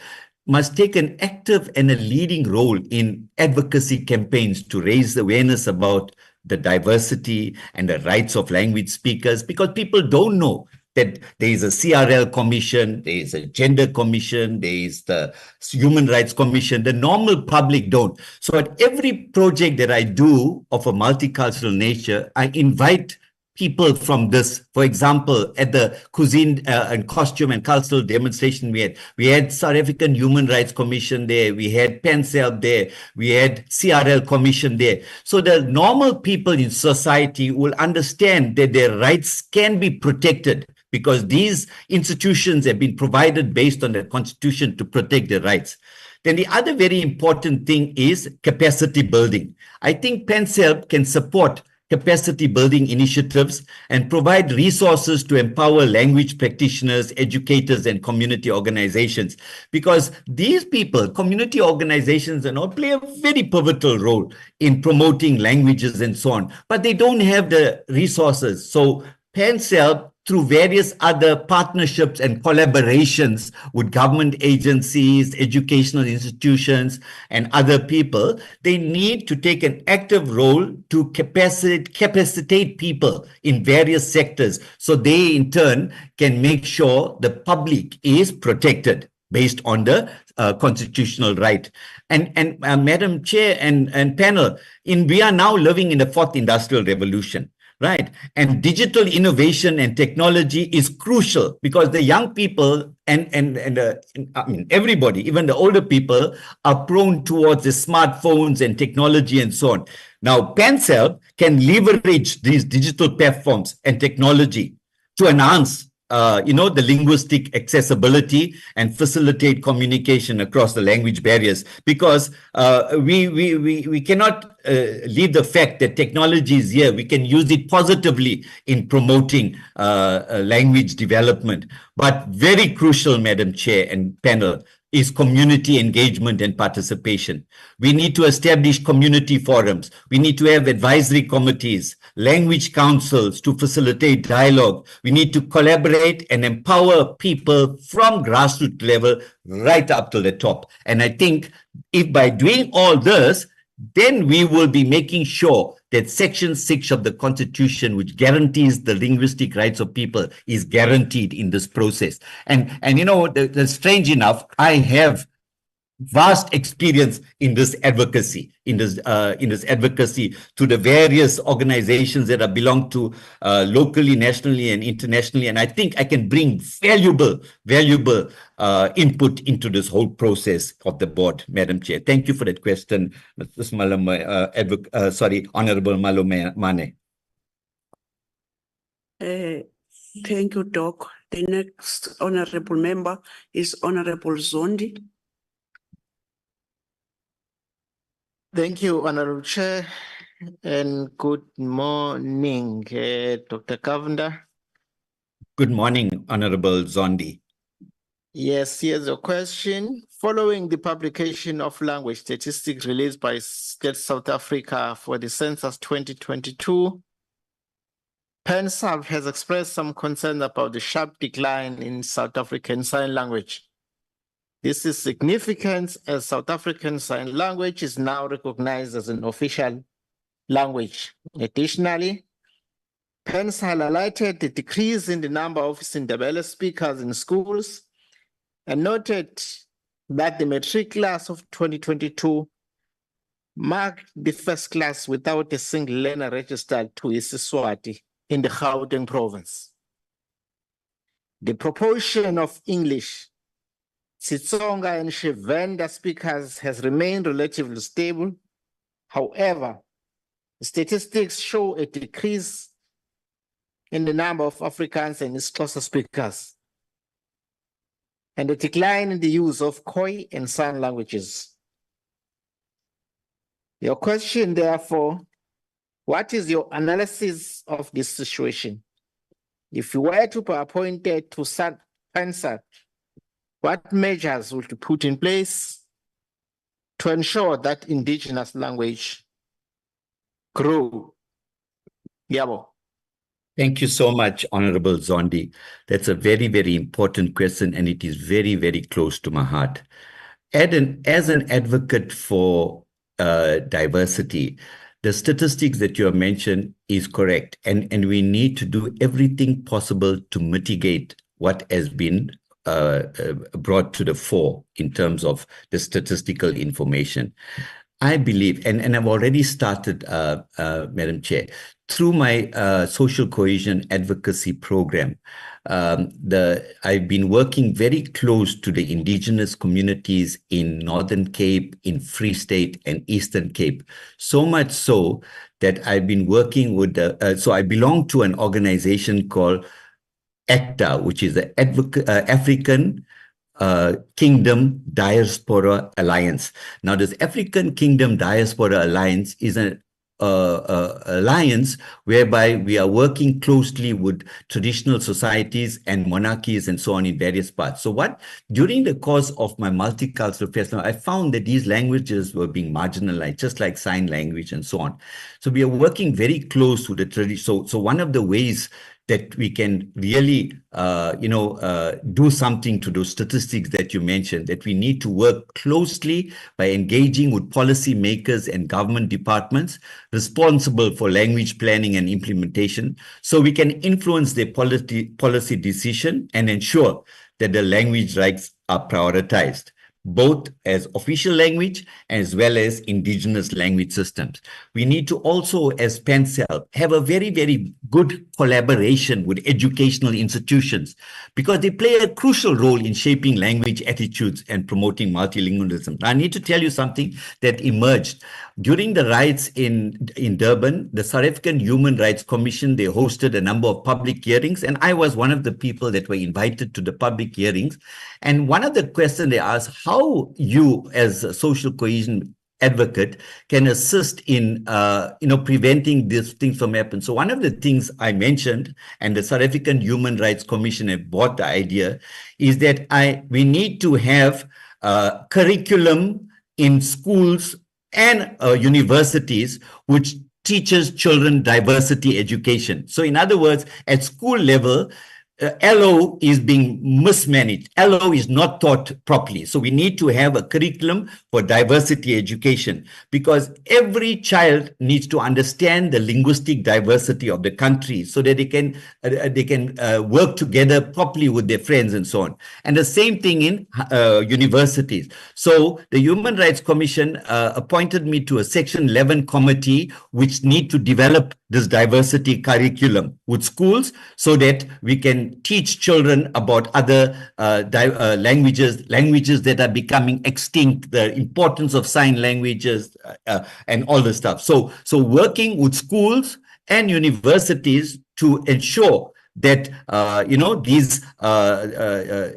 must take an active and a leading role in advocacy campaigns to raise awareness about the diversity and the rights of language speakers, because people don't know that there is a CRL commission, there is a gender commission, there is the human rights commission. The normal public don't. So at every project that I do of a multicultural nature, I invite people from this. For example, at the cuisine and costume and cultural demonstration we had South African Human Rights Commission there, we had PanSALB there, we had CRL Commission there. So the normal people in society will understand that their rights can be protected because these institutions have been provided based on the Constitution to protect their rights. Then the other very important thing is capacity building. I think PanSALB can support capacity building initiatives and provide resources to empower language practitioners, educators, and community organizations. Because these people, community organizations and all, play a very pivotal role in promoting languages and so on, but they don't have the resources. So PanSALB, through various other partnerships and collaborations with government agencies, educational institutions, and other people. They need to take an active role to capacitate people in various sectors, so they in turn can make sure the public is protected based on the constitutional right. And Madam Chair and panel, we are now living in the fourth industrial revolution. Right. And digital innovation and technology is crucial, because the young people and I mean, everybody, even the older people, are prone towards the smartphones and technology and so on. Now, PanSALB can leverage these digital platforms and technology to enhance the linguistic accessibility and facilitate communication across the language barriers, because we cannot leave the fact that technology is here. We can use it positively in promoting language development. But very crucial, Madam Chair and panel, is community engagement and participation. We need to establish community forums. We need to have advisory committees, language councils to facilitate dialogue. We need to collaborate and empower people from grassroots level right up to the top. And I think if by doing all this, then we will be making sure that Section 6 of the Constitution, which guarantees the linguistic rights of people, is guaranteed in this process. And strange enough, I have vast experience in this advocacy, to the various organizations that belong to locally, nationally, and internationally. And I think I can bring valuable input into this whole process of the board, Madam Chair. Thank you for that question, Ms. Honorable Malomane. Thank you, Doc. The next honorable member is Honorable Zondi. Thank you, Honorable Chair, and good morning, Dr. Govender. Good morning, Honorable Zondi. Yes, here's a question. Following the publication of language statistics released by State South Africa for the census 2022, PanSALB has expressed some concern about the sharp decline in South African Sign Language. This is significant, as South African Sign Language is now recognized as an official language. Additionally, PanSALB highlighted the decrease in the number of Isindebele speakers in schools and noted that the matric class of 2022 marked the first class without a single learner registered to isiSwati in the Gauteng province. The proportion of English, Xitsonga, and Shivenda speakers has remained relatively stable. However, the statistics show a decrease in the number of Afrikaans and isiXhosa speakers, and a decline in the use of Khoi and sign languages. Your question, therefore, what is your analysis of this situation? If you were to be appointed to PanSALB, what measures would you put in place to ensure that indigenous language grow? Yabo. Thank you so much, Honorable Zondi. That's a very, very important question, and it is very, very close to my heart. As an advocate for diversity, the statistics that you have mentioned is correct, and we need to do everything possible to mitigate what has been brought to the fore in terms of the statistical information. I believe, and I've already started, Madam Chair, through my social cohesion advocacy program. I've been working very close to the indigenous communities in Northern Cape, in Free State, and Eastern Cape. So much so that I've been working with so I belong to an organization called ACTA, which is the African Kingdom Diaspora Alliance. Now, this African Kingdom Diaspora Alliance is an alliance whereby we are working closely with traditional societies and monarchies and so on in various parts. So during the course of my multicultural festival, I found that these languages were being marginalized, just like sign language and so on. So we are working very close with the tradition. So one of the ways that we can really, do something to those statistics that you mentioned, that we need to work closely by engaging with policymakers and government departments responsible for language planning and implementation, so we can influence their policy decision and ensure that the language rights are prioritized, both as official language as well as indigenous language systems. We need to also, as PanSALB, have a very, very good collaboration with educational institutions, because they play a crucial role in shaping language attitudes and promoting multilingualism. I need to tell you something that emerged. During the riots in Durban, the South African Human Rights Commission, they hosted a number of public hearings, and I was one of the people that were invited to the public hearings. And one of the questions they asked, how you as a social cohesion advocate can assist in preventing these things from happening. So one of the things I mentioned, and the South African Human Rights Commission have bought the idea, is that we need to have curriculum in schools and universities which teaches children diversity education. So in other words, at school level, LO is being mismanaged. LO is not taught properly. So we need to have a curriculum for diversity education, because every child needs to understand the linguistic diversity of the country so that they can work together properly with their friends and so on. And the same thing in universities. So the Human Rights Commission appointed me to a Section 11 committee which need to develop this diversity curriculum with schools so that we can teach children about other languages that are becoming extinct, the importance of sign languages and all this stuff. So working with schools and universities to ensure that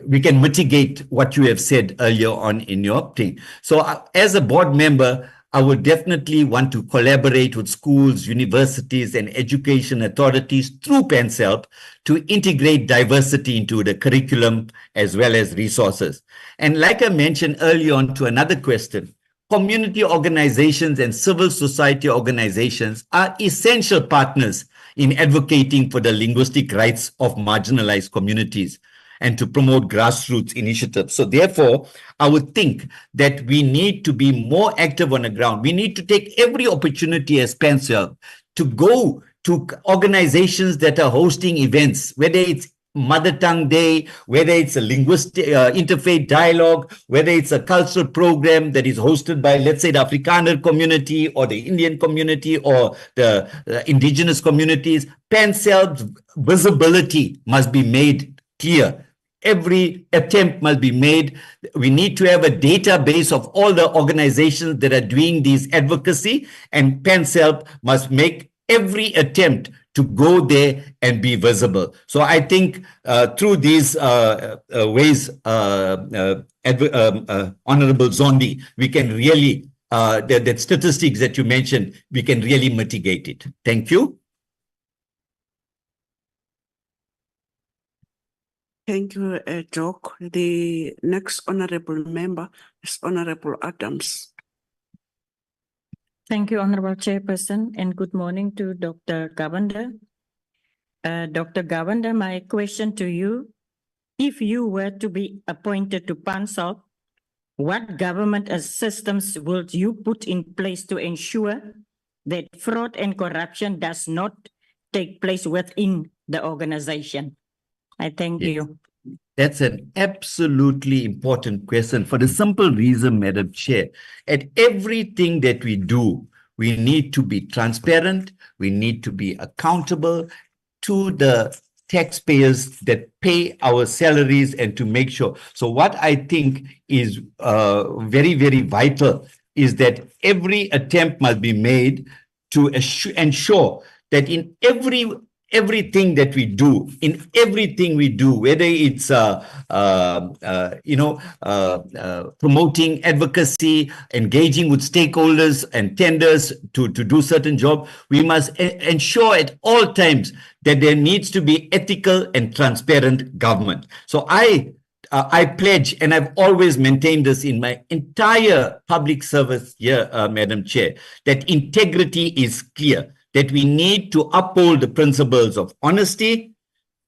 we can mitigate what you have said earlier on in your thing. So as a board member, I would definitely want to collaborate with schools, universities, and education authorities through PanSALB to integrate diversity into the curriculum as well as resources. And like I mentioned earlier on to another question, community organizations and civil society organizations are essential partners in advocating for the linguistic rights of marginalized communities and to promote grassroots initiatives. So therefore, I would think that we need to be more active on the ground. We need to take every opportunity as PanSALB to go to organizations that are hosting events, whether it's Mother Tongue Day, whether it's a linguistic interfaith dialogue, whether it's a cultural program that is hosted by, let's say, the Afrikaner community or the Indian community or the indigenous communities. PanSALB's visibility must be made clear. Every attempt must be made. We need to have a database of all the organizations that are doing these advocacy, and PanSALB must make every attempt to go there and be visible. So I think through these ways, Honorable Zondi, we can really, the statistics that you mentioned, we can really mitigate it. Thank you. Thank you, Jock. The next honorable member is Honorable Adams. Thank you, Honorable Chairperson, and good morning to Dr. Govender. Dr. Govender, my question to you, if you were to be appointed to PanSALB, what government systems would you put in place to ensure that fraud and corruption does not take place within the organization? I thank you. That's an absolutely important question for the simple reason, Madam Chair. At everything that we do, we need to be transparent. We need to be accountable to the taxpayers that pay our salaries and to make sure. So what I think is very, very vital is that every attempt must be made to ensure that in everything that we do, whether it's promoting advocacy, engaging with stakeholders and tenders to do certain jobs, we must ensure at all times that there needs to be ethical and transparent government. So I pledge, and I've always maintained this in my entire public service here, Madam Chair, that integrity is clear, that we need to uphold the principles of honesty,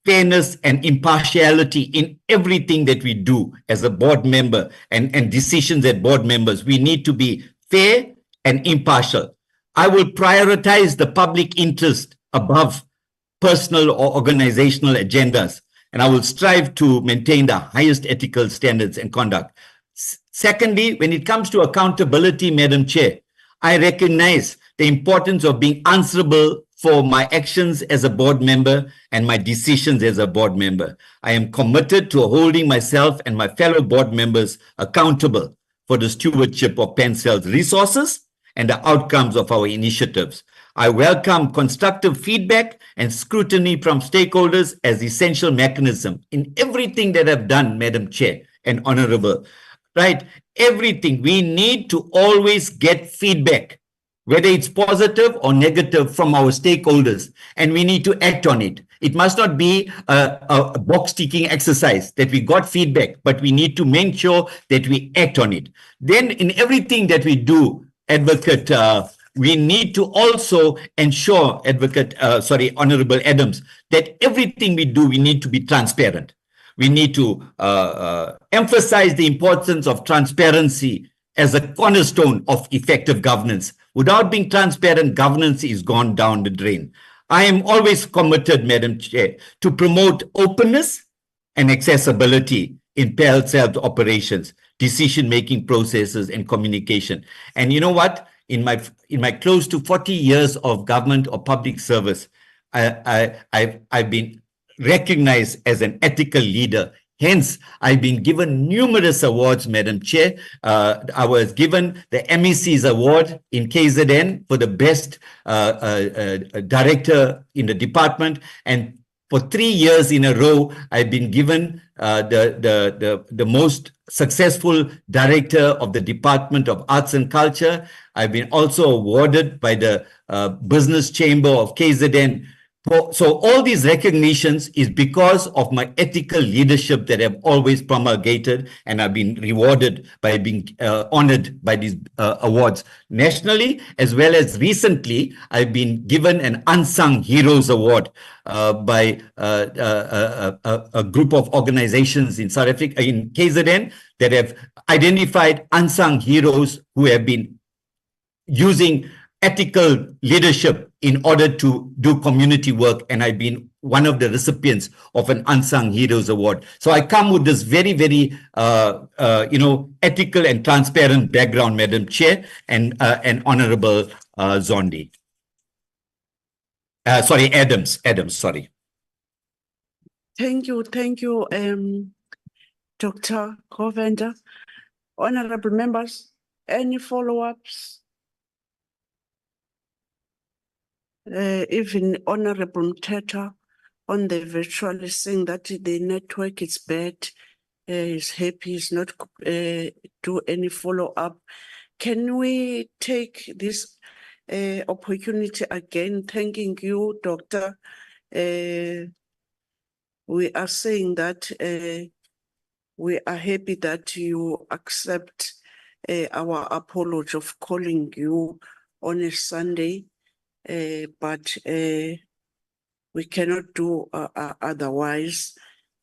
fairness and impartiality in everything that we do as a board member and decisions at board members. We need to be fair and impartial. I will prioritize the public interest above personal or organizational agendas, and I will strive to maintain the highest ethical standards and conduct. Secondly, when it comes to accountability, Madam Chair, I recognize the importance of being answerable for my actions as a board member and my decisions as a board member. I am committed to holding myself and my fellow board members accountable for the stewardship of PanSALB's resources and the outcomes of our initiatives. I welcome constructive feedback and scrutiny from stakeholders as essential mechanism in everything that I've done, Madam Chair and Honorable. Right? Everything. We need to always get feedback, whether it's positive or negative, from our stakeholders, and we need to act on it. It must not be a box-ticking exercise that we got feedback, but we need to make sure that we act on it. Then in everything that we do, Advocate, we need to also ensure, Honorable Adams, that everything we do, we need to be transparent. We need to emphasize the importance of transparency as a cornerstone of effective governance. Without being transparent, governance is gone down the drain. I am always committed, Madam Chair, to promote openness and accessibility in PanSALB operations, decision-making processes, and communication. And you know what? In my close to 40 years of government or public service, I've been recognized as an ethical leader. Hence, I've been given numerous awards, Madam Chair. I was given the MEC's award in KZN for the best director in the department, and for 3 years in a row, I've been given the most successful director of the Department of Arts and Culture. I've been also awarded by the Business Chamber of KZN. So all these recognitions is because of my ethical leadership that I've always promulgated, and I've been rewarded by being honored by these awards nationally, as well as recently I've been given an Unsung Heroes Award by a group of organizations in South Africa, in KZN, that have identified unsung heroes who have been using ethical leadership in order to do community work, and I've been one of the recipients of an Unsung Heroes Award. So I come with this very, very, ethical and transparent background, Madam Chair and Honorable Zondi. Adams, sorry. Thank you, Dr. Govender. Honorable members, any follow-ups? Even Honorable Mteta on the virtual is saying that the network is bad, is happy, is not do any follow-up. Can we take this opportunity again, thanking you, Doctor? We are saying that we are happy that you accept our apology of calling you on a Sunday. But we cannot do otherwise.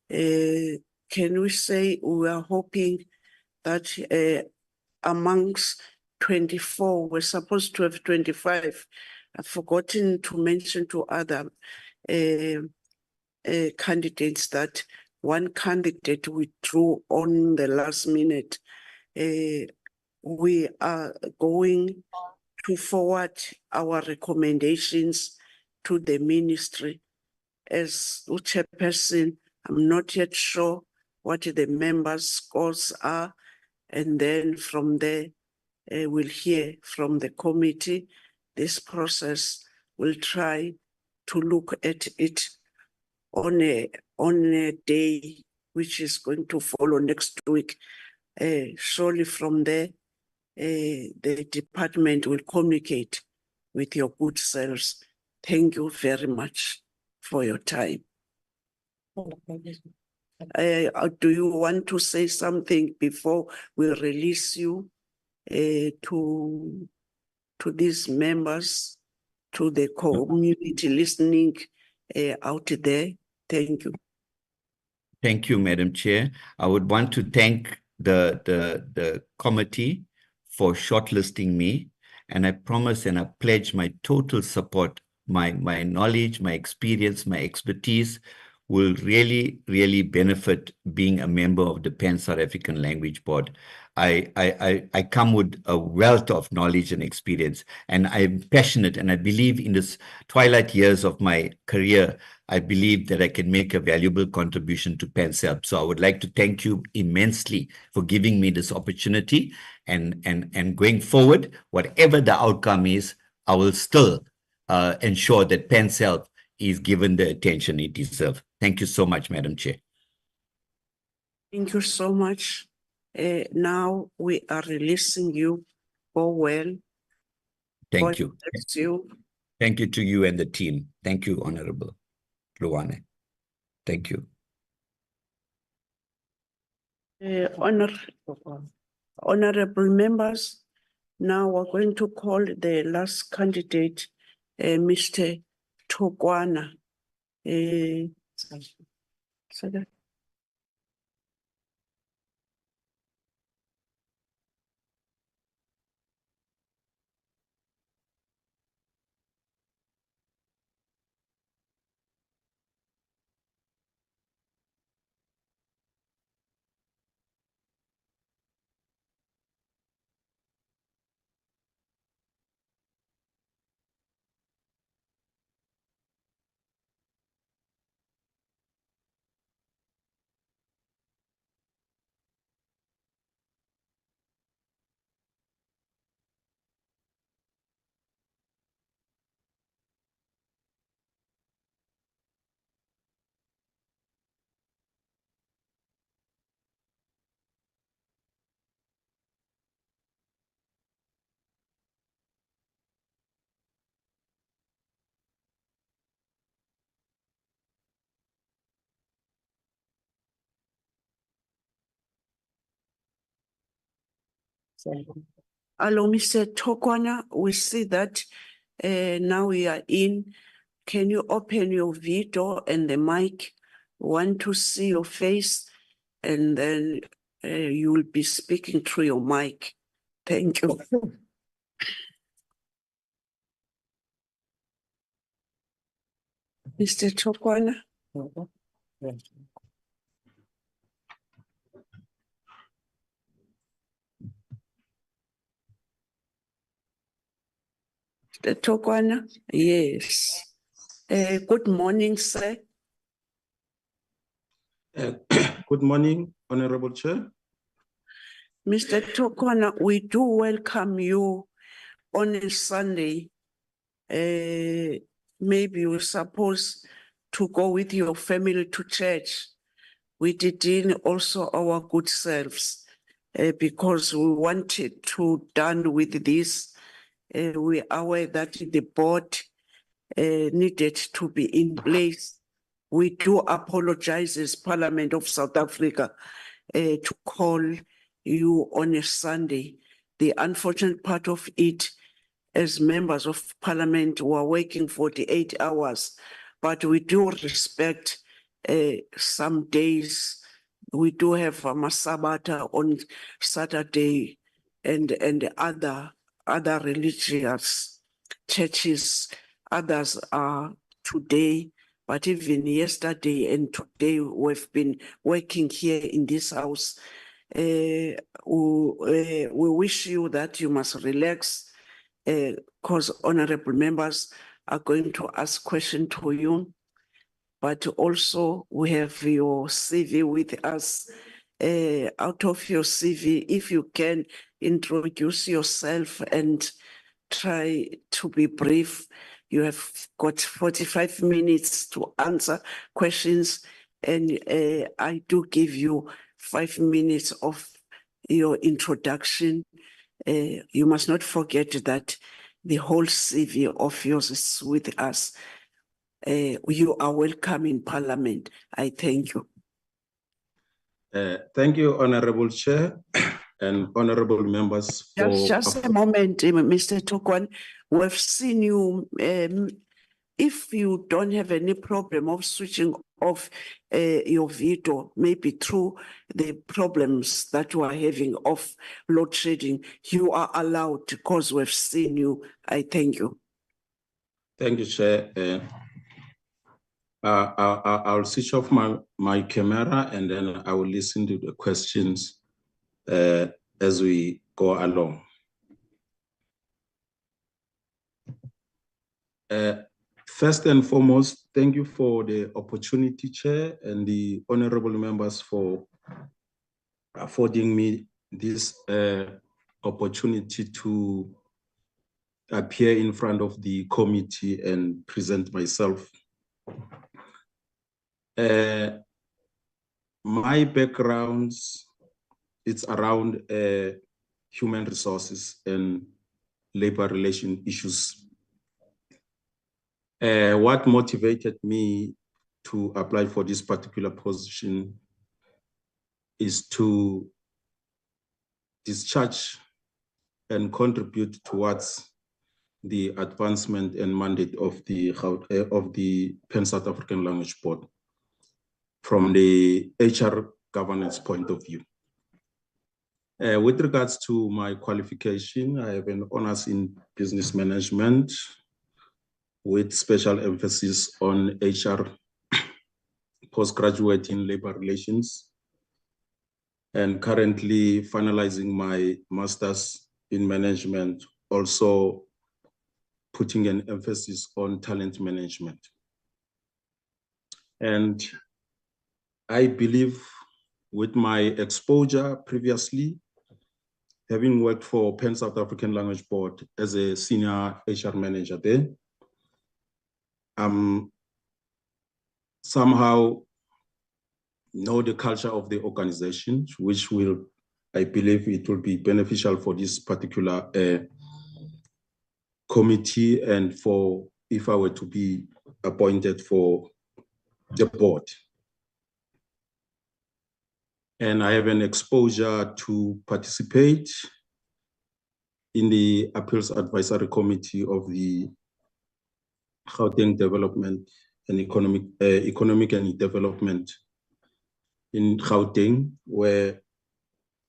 Can we say we are hoping that amongst 24, we're supposed to have 25. I've forgotten to mention to other candidates that one candidate withdrew on the last minute. We are going to forward our recommendations to the ministry. As chairperson, I'm not yet sure what the members' scores are, and then from there, we'll hear from the committee. This process will try to look at it on a day which is going to follow next week. Surely from there, the department will communicate with your good selves. Thank you very much for your time. Do you want to say something before we release you to these members, to the community listening out there? Thank you. Thank you, Madam Chair. I would want to thank the committee for shortlisting me, and I promise and I pledge my total support. My knowledge, my experience, my expertise will really benefit being a member of the Pan-South African Language Board. I come with a wealth of knowledge and experience, and I'm passionate, and I believe in this twilight years of my career, I believe that I can make a valuable contribution to PanSALB. So I would like to thank you immensely for giving me this opportunity, and going forward, whatever the outcome is, I will still ensure that PanSALB is given the attention it deserves. Thank you so much, Madam Chair. Thank you so much. Now we are releasing you. Go well. Thank God you. bless you. Thank you to you and the team. Thank you, Honorable Toana. Thank you. Honorable members, now we're going to call the last candidate, Mr. Toana. Hello, Mr. Toana. We see that now we are in. Can you open your video and the mic? Want to see your face, and then you will be speaking through your mic. Thank you. Mr. Toana. Mr. Toana, yes. Good morning, sir. Good morning, Honorable Chair. Mr. Toana, we do welcome you on a Sunday. Maybe you're supposed to go with your family to church. We did in also our good selves because we wanted to done with this. We are aware that the board needed to be in place. We do apologize as Parliament of South Africa to call you on a Sunday. The unfortunate part of it, as members of Parliament, we are working 48 hours, but we do respect some days. We do have a Masabata on Saturday and other religious churches. Others are today, but even yesterday and today we've been working here in this house. We wish you that you must relax because honorable members are going to ask questions to you. But also we have your CV with us. Out of your CV, if you can introduce yourself and try to be brief. You have got 45 minutes to answer questions, and I do give you 5 minutes of your introduction. You must not forget that the whole CV of yours is with us. You are welcome in Parliament. I thank you. Thank you, Honorable Chair and honorable members. Just a moment, Mr. Toana. We've seen you. If you don't have any problem of switching of your veto, maybe through the problems that you are having of load shedding, you are allowed because we've seen you. I thank you. Thank you, Chair. I'll switch off my camera and then I will listen to the questions as we go along. First and foremost, thank you for the opportunity, Chair, and the honorable members for affording me this opportunity to appear in front of the committee and present myself. My background, it's around human resources and labor relation issues. What motivated me to apply for this particular position is to discharge and contribute towards the advancement and mandate of the Pan-South African Language Board from the HR governance point of view. With regards to my qualification, I have an honors in business management with special emphasis on HR, postgraduate in labor relations, and currently finalizing my master's in management, also putting an emphasis on talent management. And I believe with my exposure previously, having worked for Pan-South African Language Board as a senior HR manager there, somehow know the culture of the organization, which will, I believe it will be beneficial for this particular committee and for if I were to be appointed for the board. And I have an exposure to participate in the Appeals Advisory Committee of the Gauteng Development and Economic and Development in Gauteng, where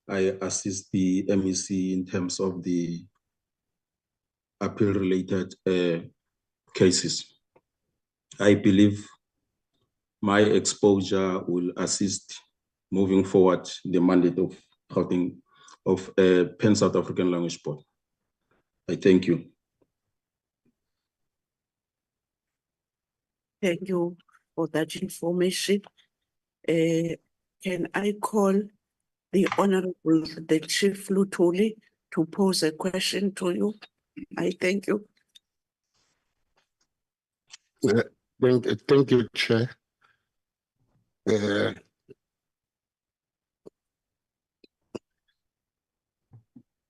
I assist the MEC in terms of the appeal-related cases. I believe my exposure will assist moving forward the mandate of Gauteng of Pan-South African Language Board. I thank you. Thank you for that information. Can I call the Honorable, the Chief Lutuli to pose a question to you? I thank you. Thank you, Chair.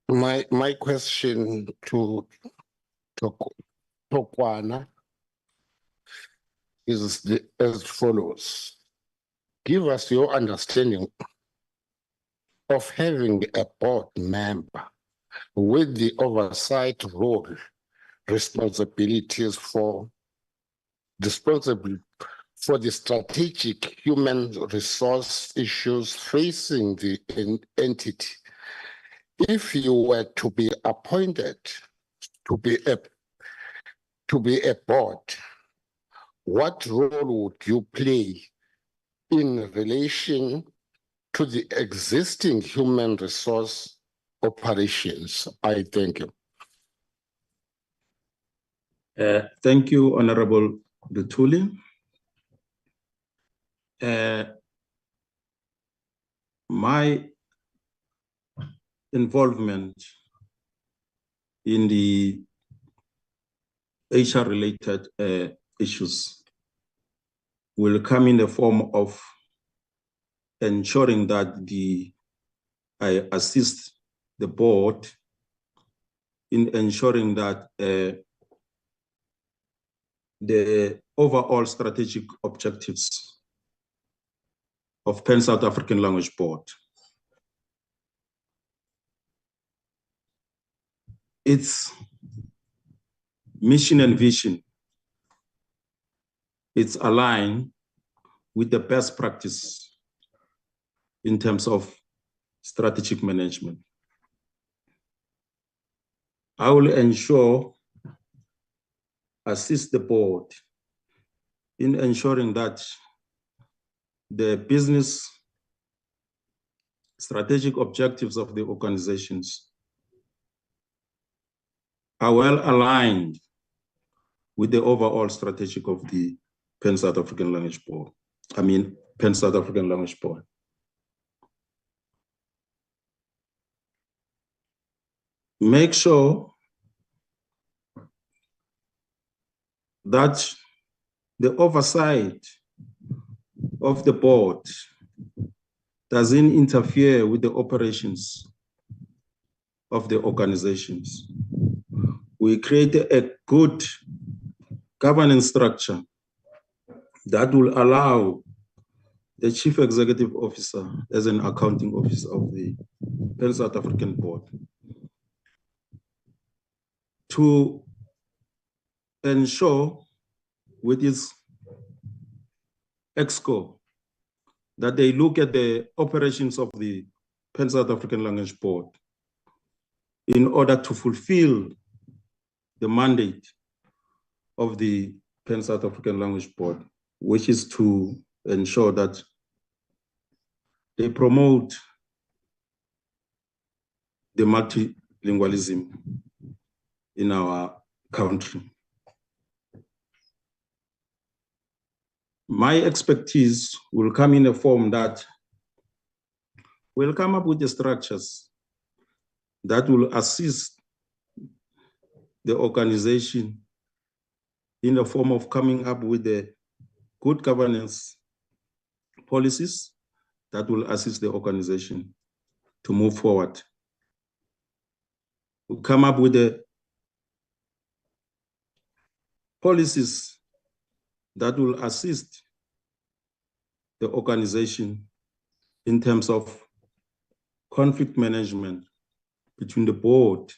My question to Toana is as follows. Give us your understanding of having a board member with the oversight role, responsibilities for the strategic human resource issues facing the entity. If you were to be appointed to be a board, what role would you play in relation to the existing human resource operations? I thank you. Thank you, Honorable Lutuli. My involvement in the HR-related issues will come in the form of ensuring that I assist the board in ensuring that the overall strategic objectives of Pan-South African Language Board, its mission and vision, it's aligned with the best practice in terms of strategic management. I will assist the board in ensuring that the business strategic objectives of the organizations are well aligned with the overall strategic of the Pan-South African Language Board. Pan-South African Language Board. Make sure that the oversight of the board doesn't interfere with the operations of the organizations. We create a good governance structure that will allow the Chief Executive Officer as an accounting officer of the Pan-South African Board to ensure with its EXCO that they look at the operations of the Pan-South African Language Board in order to fulfill the mandate of the Pan-South African Language Board, which is to ensure that they promote the multilingualism in our country. My expertise will come in a form that will come up with the structures that will assist the organization in the form of coming up with the good governance policies that will assist the organization to move forward. We'll come up with the policies that will assist the organization in terms of conflict management between the board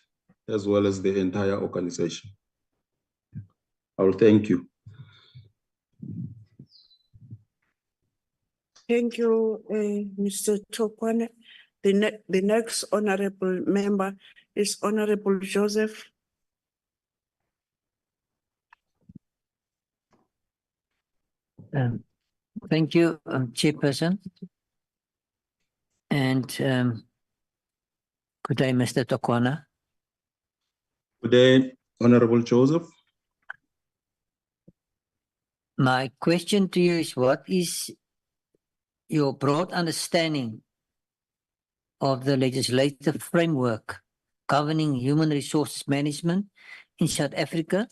as well as the entire organization. I will thank you. Thank you, Mr. Toana. The next honorable member is Honorable Joseph. Thank you, Chairperson. And good day, Mr. Toana. Good day, Honorable Joseph. My question to you is, what is your broad understanding of the legislative framework governing human resources management in South Africa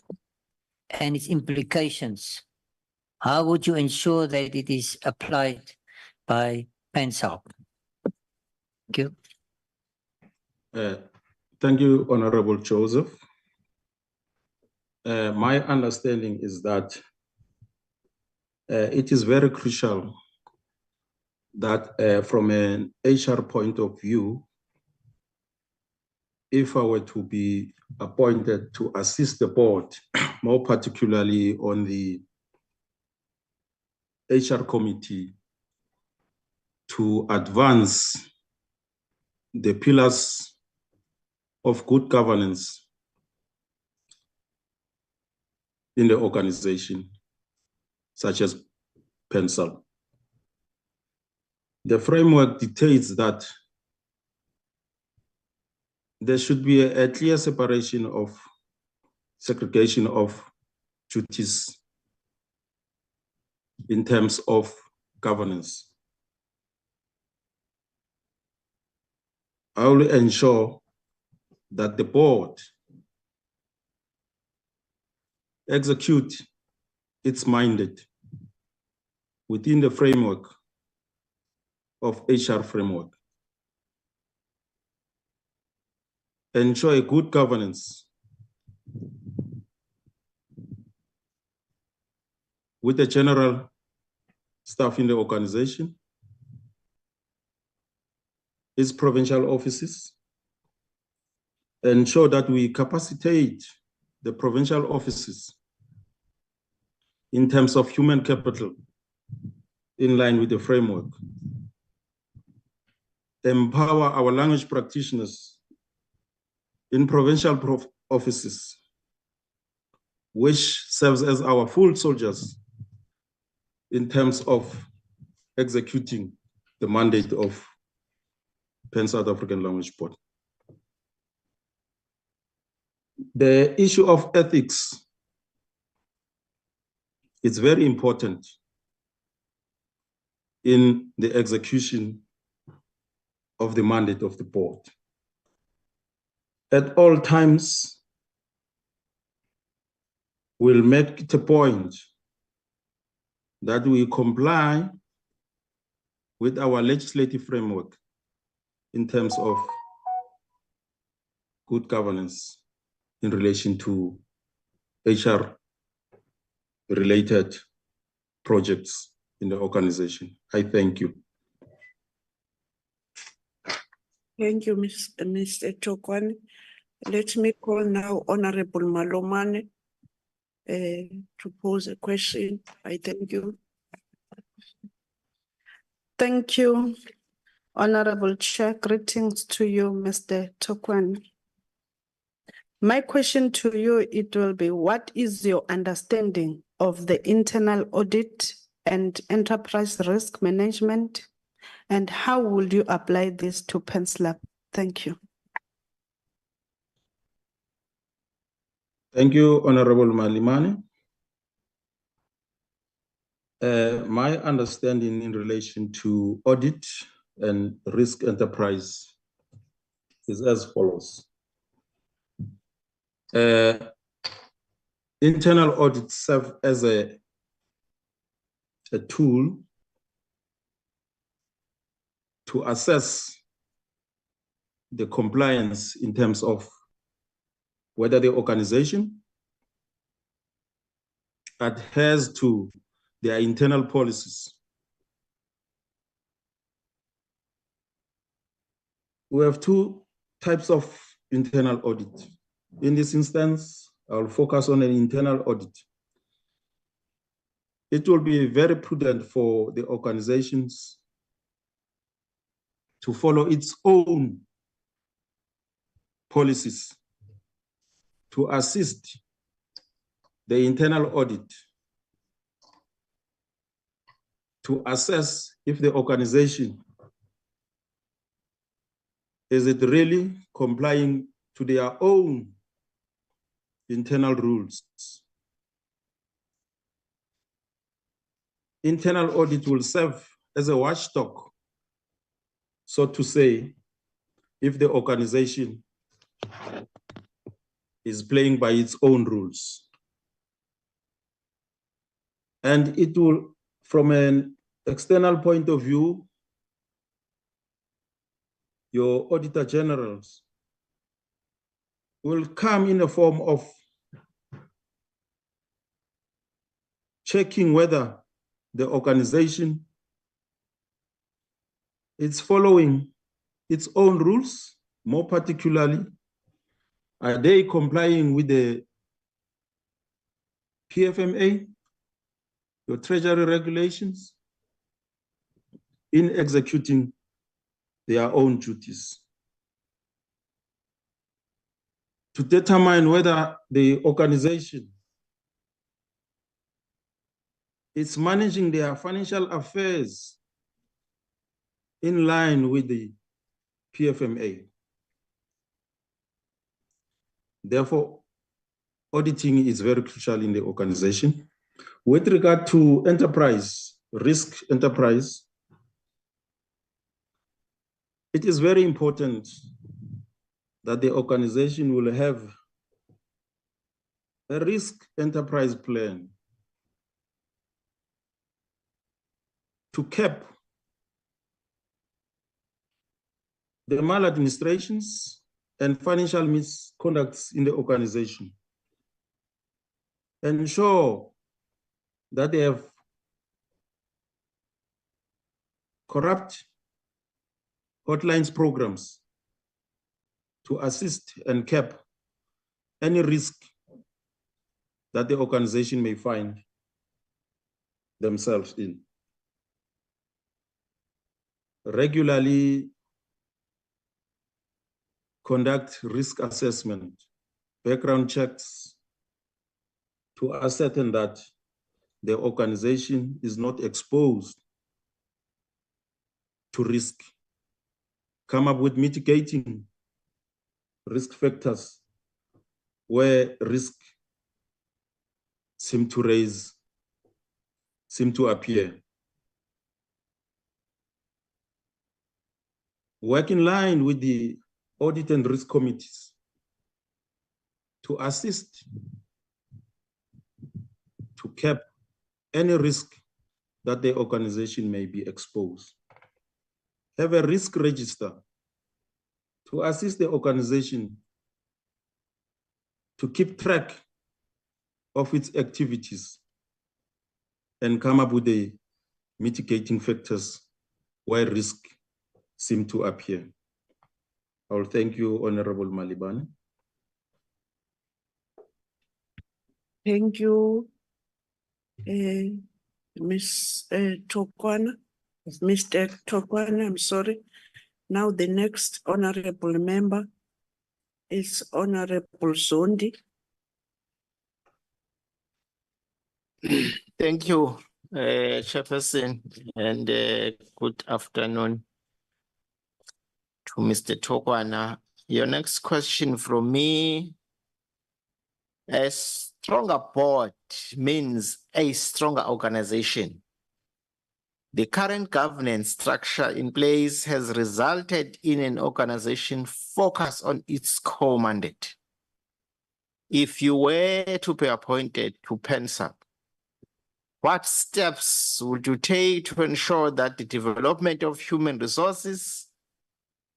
and its implications? How would you ensure that it is applied by PanSALB? Thank you. Thank you, Honorable Joseph. My understanding is that it is very crucial that from an HR point of view, if I were to be appointed to assist the board, more particularly on the HR committee, to advance the pillars of good governance in the organization, such as PanSALB. The framework dictates that there should be a clear separation of segregation of duties in terms of governance. I will ensure that the board execute its mandate within the framework of HR framework. Ensure a good governance with the general staff in the organization, its provincial offices, ensure that we capacitate the provincial offices in terms of human capital in line with the framework. Empower our language practitioners in provincial offices, which serves as our full soldiers in terms of executing the mandate of PanSALB African Language Board. The issue of ethics is very important in the execution of the mandate of the board. At all times, we'll make it a point that we comply with our legislative framework in terms of good governance in relation to HR related projects in the organization. I thank you. Thank you, Mr. Toana. Let me call now Honorable Malomane to pose a question. I thank you. Thank you, Honorable Chair. Greetings to you, Mr. Toana. My question to you, it will be, what is your understanding of the internal audit and enterprise risk management, and how will you apply this to PanSALB? Thank you. Thank you, Honorable Malimane. My understanding in relation to audit and risk enterprise is as follows. Internal audits serve as a tool to assess the compliance in terms of whether the organization adheres to their internal policies. We have two types of internal audit. In this instance, I'll focus on an internal audit. It will be very prudent for the organizations to follow its own policies to assist the internal audit to assess if the organization is it really complying to their own internal rules. Internal audit will serve as a watchdog, so to say, if the organization is playing by its own rules. And it will, from an external point of view, your auditor generals will come in the form of checking whether the organization is following its own rules, more particularly, are they complying with the PFMA, your treasury regulations, in executing their own duties? To determine whether the organization is managing their financial affairs in line with the PFMA. Therefore, auditing is very crucial in the organization. With regard to enterprise, risk enterprise, it is very important that the organization will have a risk enterprise plan to cap the maladministrations and financial misconducts in the organization. Ensure that they have corrupt hotlines programs to assist and cap any risk that the organization may find themselves in. regularly conduct risk assessment, background checks to ascertain that the organization is not exposed to risk, come up with mitigating risk factors where risk seem to appear. Work in line with the audit and risk committees to assist to cap any risk that the organization may be exposed. Have a risk register to assist the organization to keep track of its activities and come up with the mitigating factors where risk seem to appear. I will thank you, Honorable Malibane. Thank you, Ms. Toana, Mr. Toana, I'm sorry. Now the next honorable member is Honorable Zondi. Thank you, Chairperson, and good afternoon to Mr. Toana. Your next question from me: a stronger board means a stronger organization. The current governance structure in place has resulted in an organization focused on its core mandate. If you were to be appointed to PanSALB, what steps would you take to ensure that the development of human resources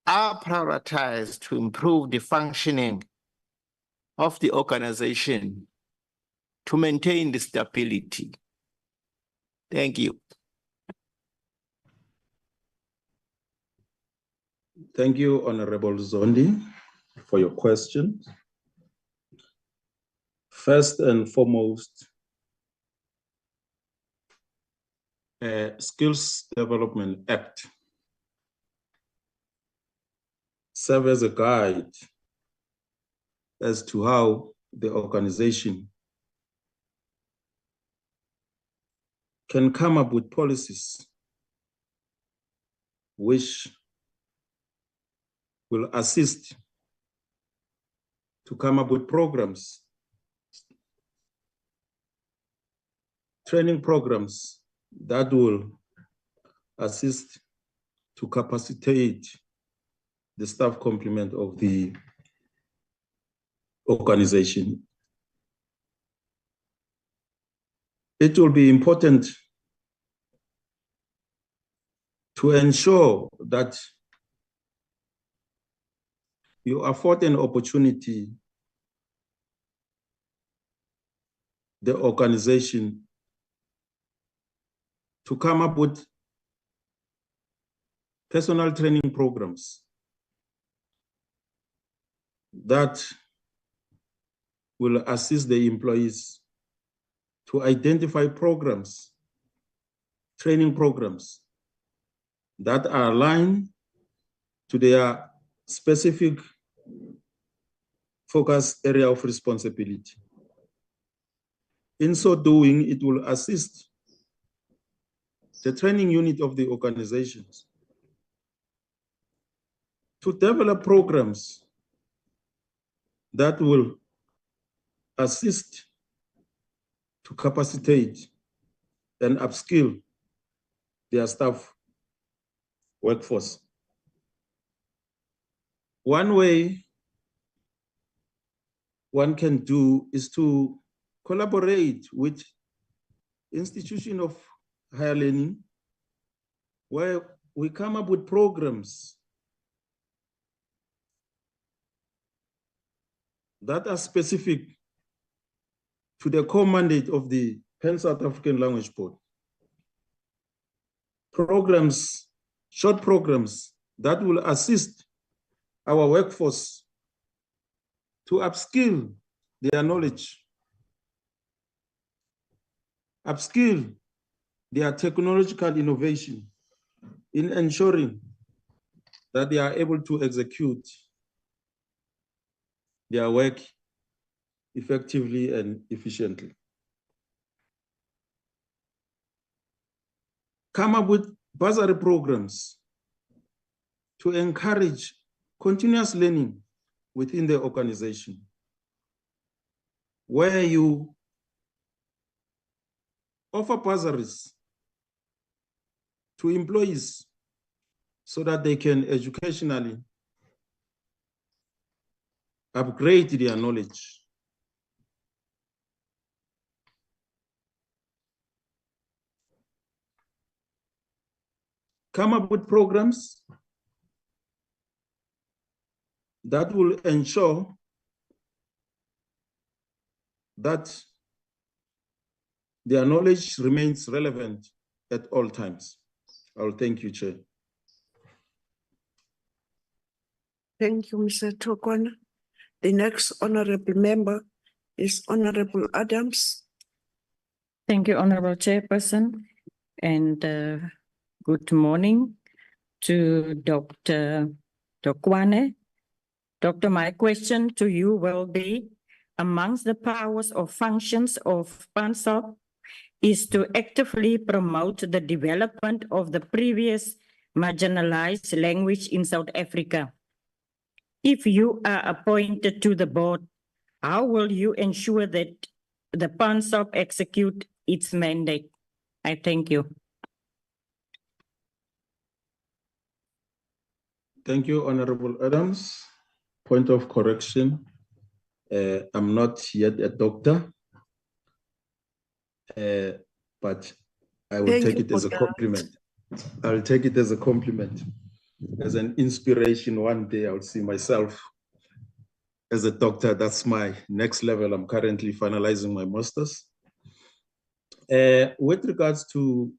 are prioritized to improve the functioning of the organization to maintain the stability? Thank you. Thank you, Honorable Zondi, for your question. First and foremost, Skills Development Act serves as a guide as to how the organization can come up with policies which will assist to come up with programs, training programs that will assist to capacitate the staff complement of the organization. It will be important to ensure that you afford an opportunity the organization to come up with personal training programs that will assist the employees to identify programs, training programs that are aligned to their specific focus area of responsibility. In so doing, it will assist the training unit of the organizations to develop programs that will assist to capacitate and upskill their staff workforce. One way one can do is to collaborate with institutions of higher learning, where we come up with programs that are specific to the core mandate of the Pan-South African Language Board. Programs, short programs that will assist our workforce to upskill their knowledge, upskill their technological innovation, in ensuring that they are able to execute their work effectively and efficiently. Come up with bursary programs to encourage continuous learning within the organization, where you offer bursaries to employees so that they can educationally upgrade their knowledge. Come up with programs that will ensure that their knowledge remains relevant at all times. I'll thank you, Chair. Thank you, Mr. Toana. The next honorable member is Honorable Adams. Thank you, Honorable Chairperson, and good morning to Dr. Toana. Doctor, my question to you will be, amongst the powers or functions of PanSALB is to actively promote the development of the previous marginalized language in South Africa. If you are appointed to the board, how will you ensure that the PanSALB execute its mandate? I thank you. Thank you, Honorable Adams. Point of correction, I'm not yet a doctor, but I will take it as a compliment. I will take it as a compliment, as an inspiration. One day I'll see myself as a doctor. That's my next level. I'm currently finalizing my master's. With regards to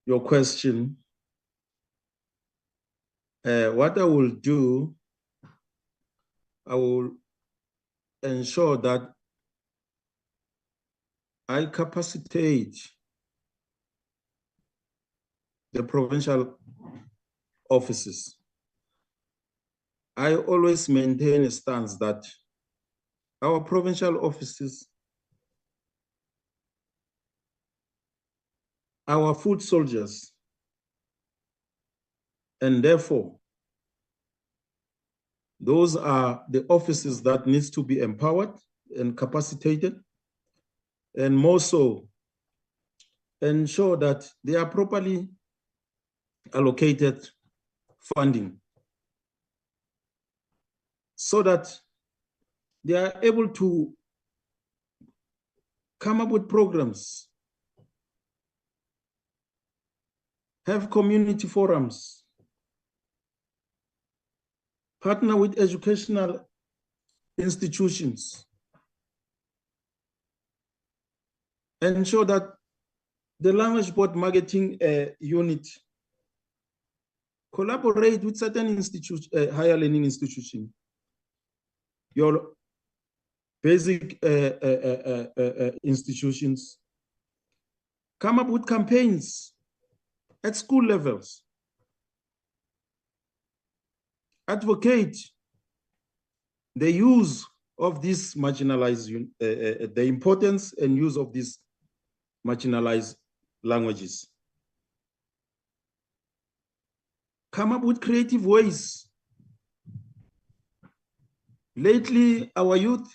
your question, what I will do, I will ensure that I capacitate the provincial offices. I always maintain a stance that our provincial offices, our foot soldiers, and therefore, those are the offices that needs to be empowered and capacitated, and more so, ensure that they are properly allocated funding so that they are able to come up with programs, have community forums, partner with educational institutions, ensure that the language board marketing unit collaborate with certain institutions, higher learning institutions, your basic institutions, come up with campaigns at school levels, advocate the use of these marginalized, the importance and use of these marginalized languages. Come up with creative ways. Lately, our youth,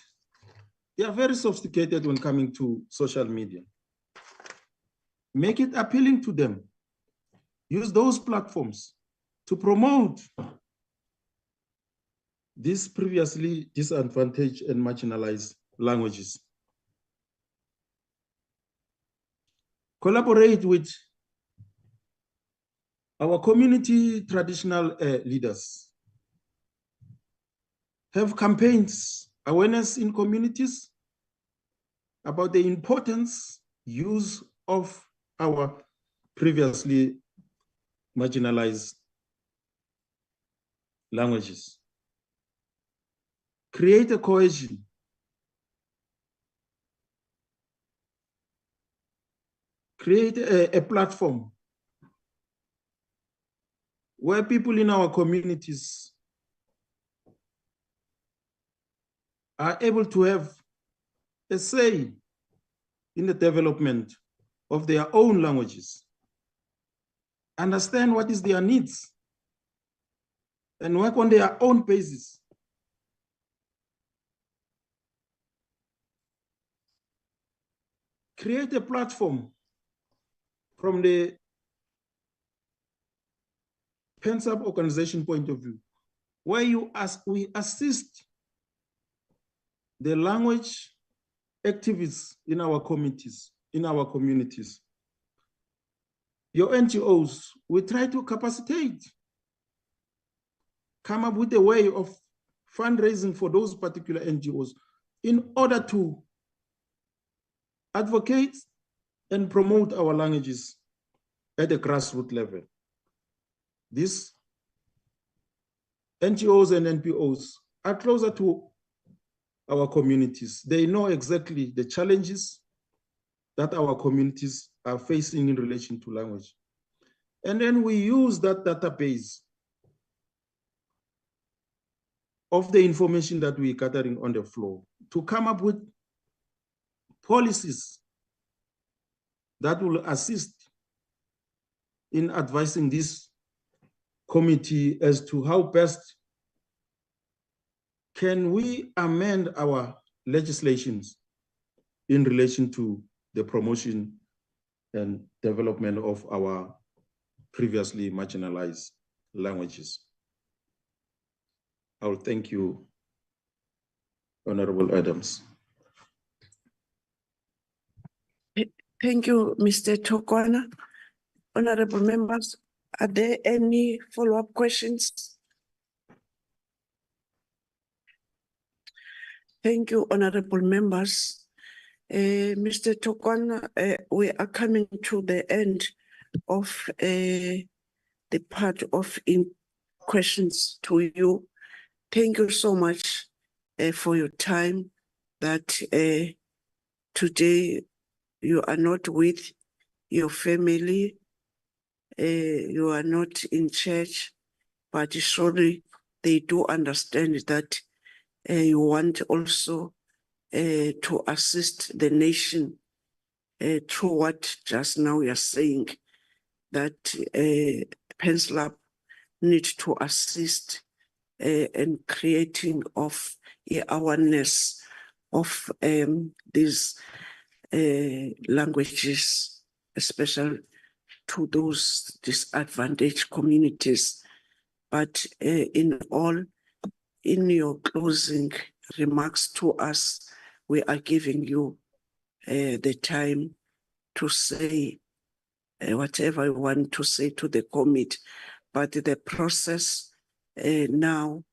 they are very sophisticated when coming to social media. Make it appealing to them. Use those platforms to promote these previously disadvantaged and marginalized languages. Collaborate with our community traditional leaders. Have campaigns, awareness in communities about the importance, use of our previously marginalized languages. Create a cohesion. create a platform where people in our communities are able to have a say in the development of their own languages, understand what is their needs, and work on their own basis. Create a platform from the PanSALB organization point of view, where we assist the language activists in our communities, Your NGOs, we try to capacitate, come up with a way of fundraising for those particular NGOs in order to advocate and promote our languages at a grassroots level. These NGOs and NPOs are closer to our communities. They know exactly the challenges that our communities are facing in relation to language. And then we use that database of the information that we're gathering on the floor to come up with policies that will assist in advising this committee as to how best can we amend our legislations in relation to the promotion and development of our previously marginalized languages. I will thank you, Honorable Adams. Thank you, Mr. Toana. Honorable members, are there any follow-up questions? Thank you, honorable members. Mr. Toana, we are coming to the end of the part of questions to you. Thank you so much for your time, that today you are not with your family, you are not in church, but surely they do understand that you want also to assist the nation through what just now you are saying, that PanSALB need to assist in creating of awareness of these languages, especially to those disadvantaged communities. But in all, in your closing remarks to us, we are giving you the time to say whatever you want to say to the committee. But the process now,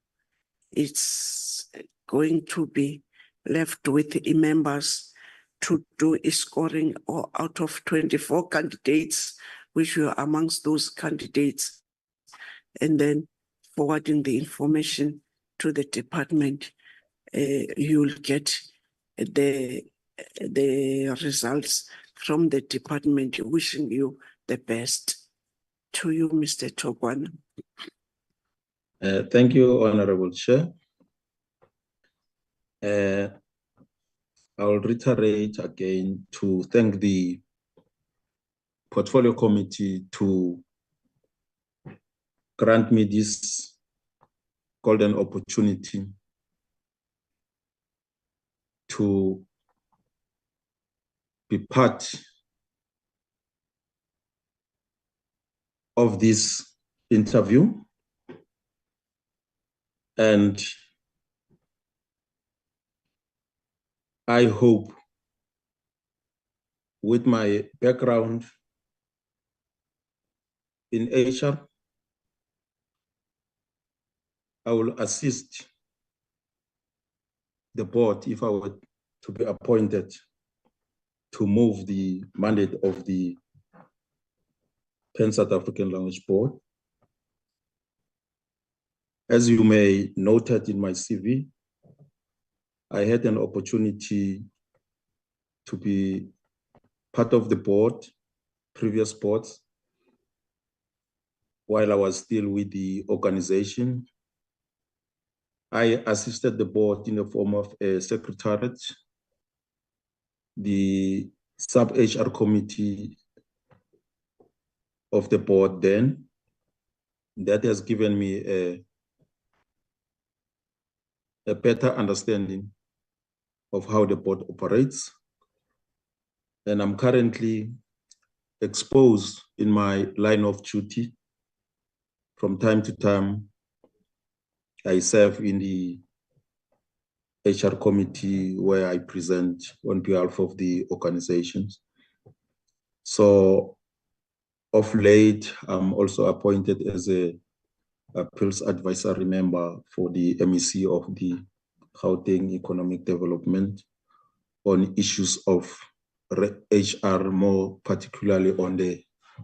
it's going to be left with the members to do a scoring out of 24 candidates, which you are amongst those candidates, and then forwarding the information to the department. You'll get the results from the department. Wishing you the best. To you, Mr. Toana. Thank you, Honorable Chair. I'll reiterate again to thank the Portfolio Committee to grant me this golden opportunity to be part of this interview. And I hope with my background in HR, I will assist the board, if I were to be appointed, to move the mandate of the Pan-South African Language Board. As you may noted in my CV, I had an opportunity to be part of the board previous boards while I was still with the organization. I assisted the board in the form of a secretariat, the sub-HR committee of the board then. That has given me a better understanding of how the board operates. And I'm currently exposed in my line of duty. From time to time, I serve in the HR committee where I present on behalf of the organizations. So of late, I'm also appointed as a appeals advisory member for the MEC of the Gauteng Economic Development on issues of HR, more particularly on the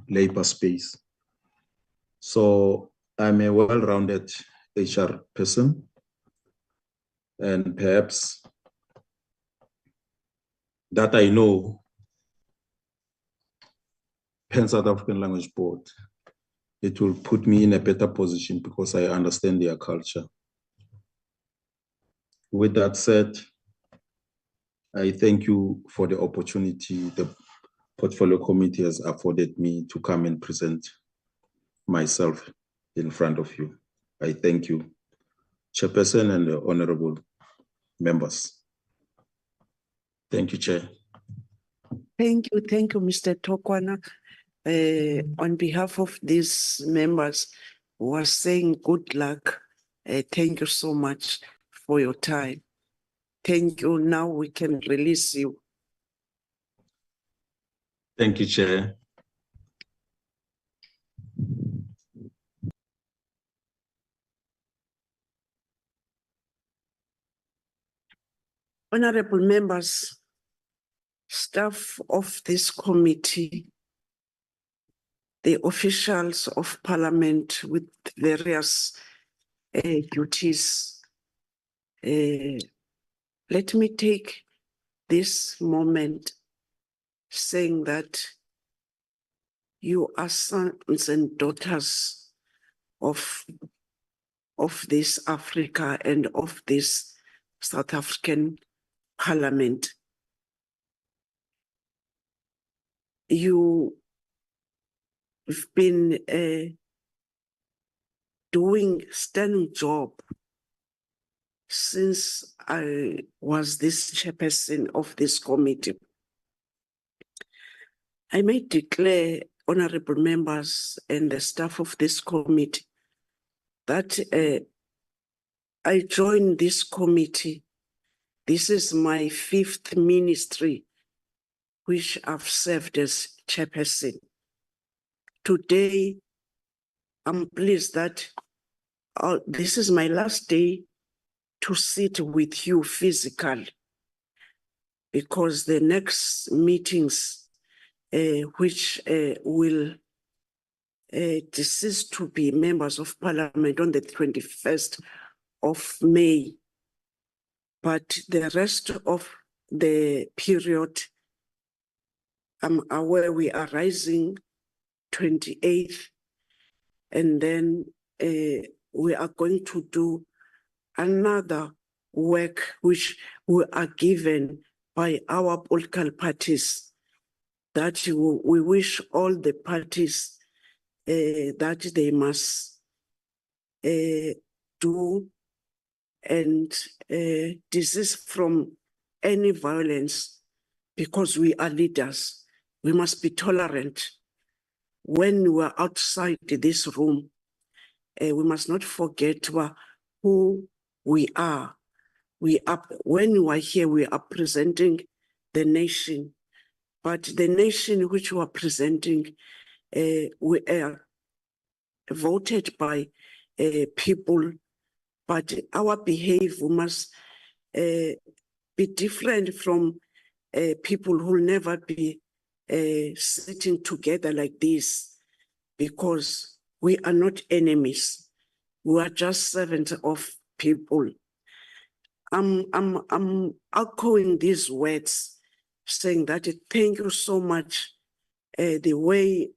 labor space. So I'm a well-rounded HR person, and perhaps that I know PanSALB African Language Board, it will put me in a better position because I understand their culture. With that said, I thank you for the opportunity the Portfolio Committee has afforded me to come and present myself in front of you. I thank you, Chairperson and the honorable members. Thank you, Chair. Thank you, Mr. Toana. On behalf of these members who are saying good luck, thank you so much for your time. Thank you. Now we can release you. Thank you, Chair. Honorable members, staff of this committee, the officials of Parliament with various duties, let me take this moment saying that you are sons and daughters of this Africa and of this South African Parliament. You've been doing stunning job since I was this chairperson of this committee. I may declare, honorable members and the staff of this committee, that I joined this committee. This is my 5th ministry, which I've served as chairperson. Today, I'm pleased that this is my last day to sit with you physically, because the next meetings, which will cease to be members of Parliament on the 21st of May, but the rest of the period, I'm aware we are rising 28th, and then we are going to do another work which we are given by our political parties, that we wish all the parties that they must do and desist from any violence, because we are leaders. We must be tolerant. When we are outside this room, we must not forget who we are. When we are here, we are presenting the nation, but the nation which we are presenting, we are voted by people, but our behavior must be different from people who will never be sitting together like this, because we are not enemies. We are just servants of people. I'm echoing these words, saying that thank you so much the way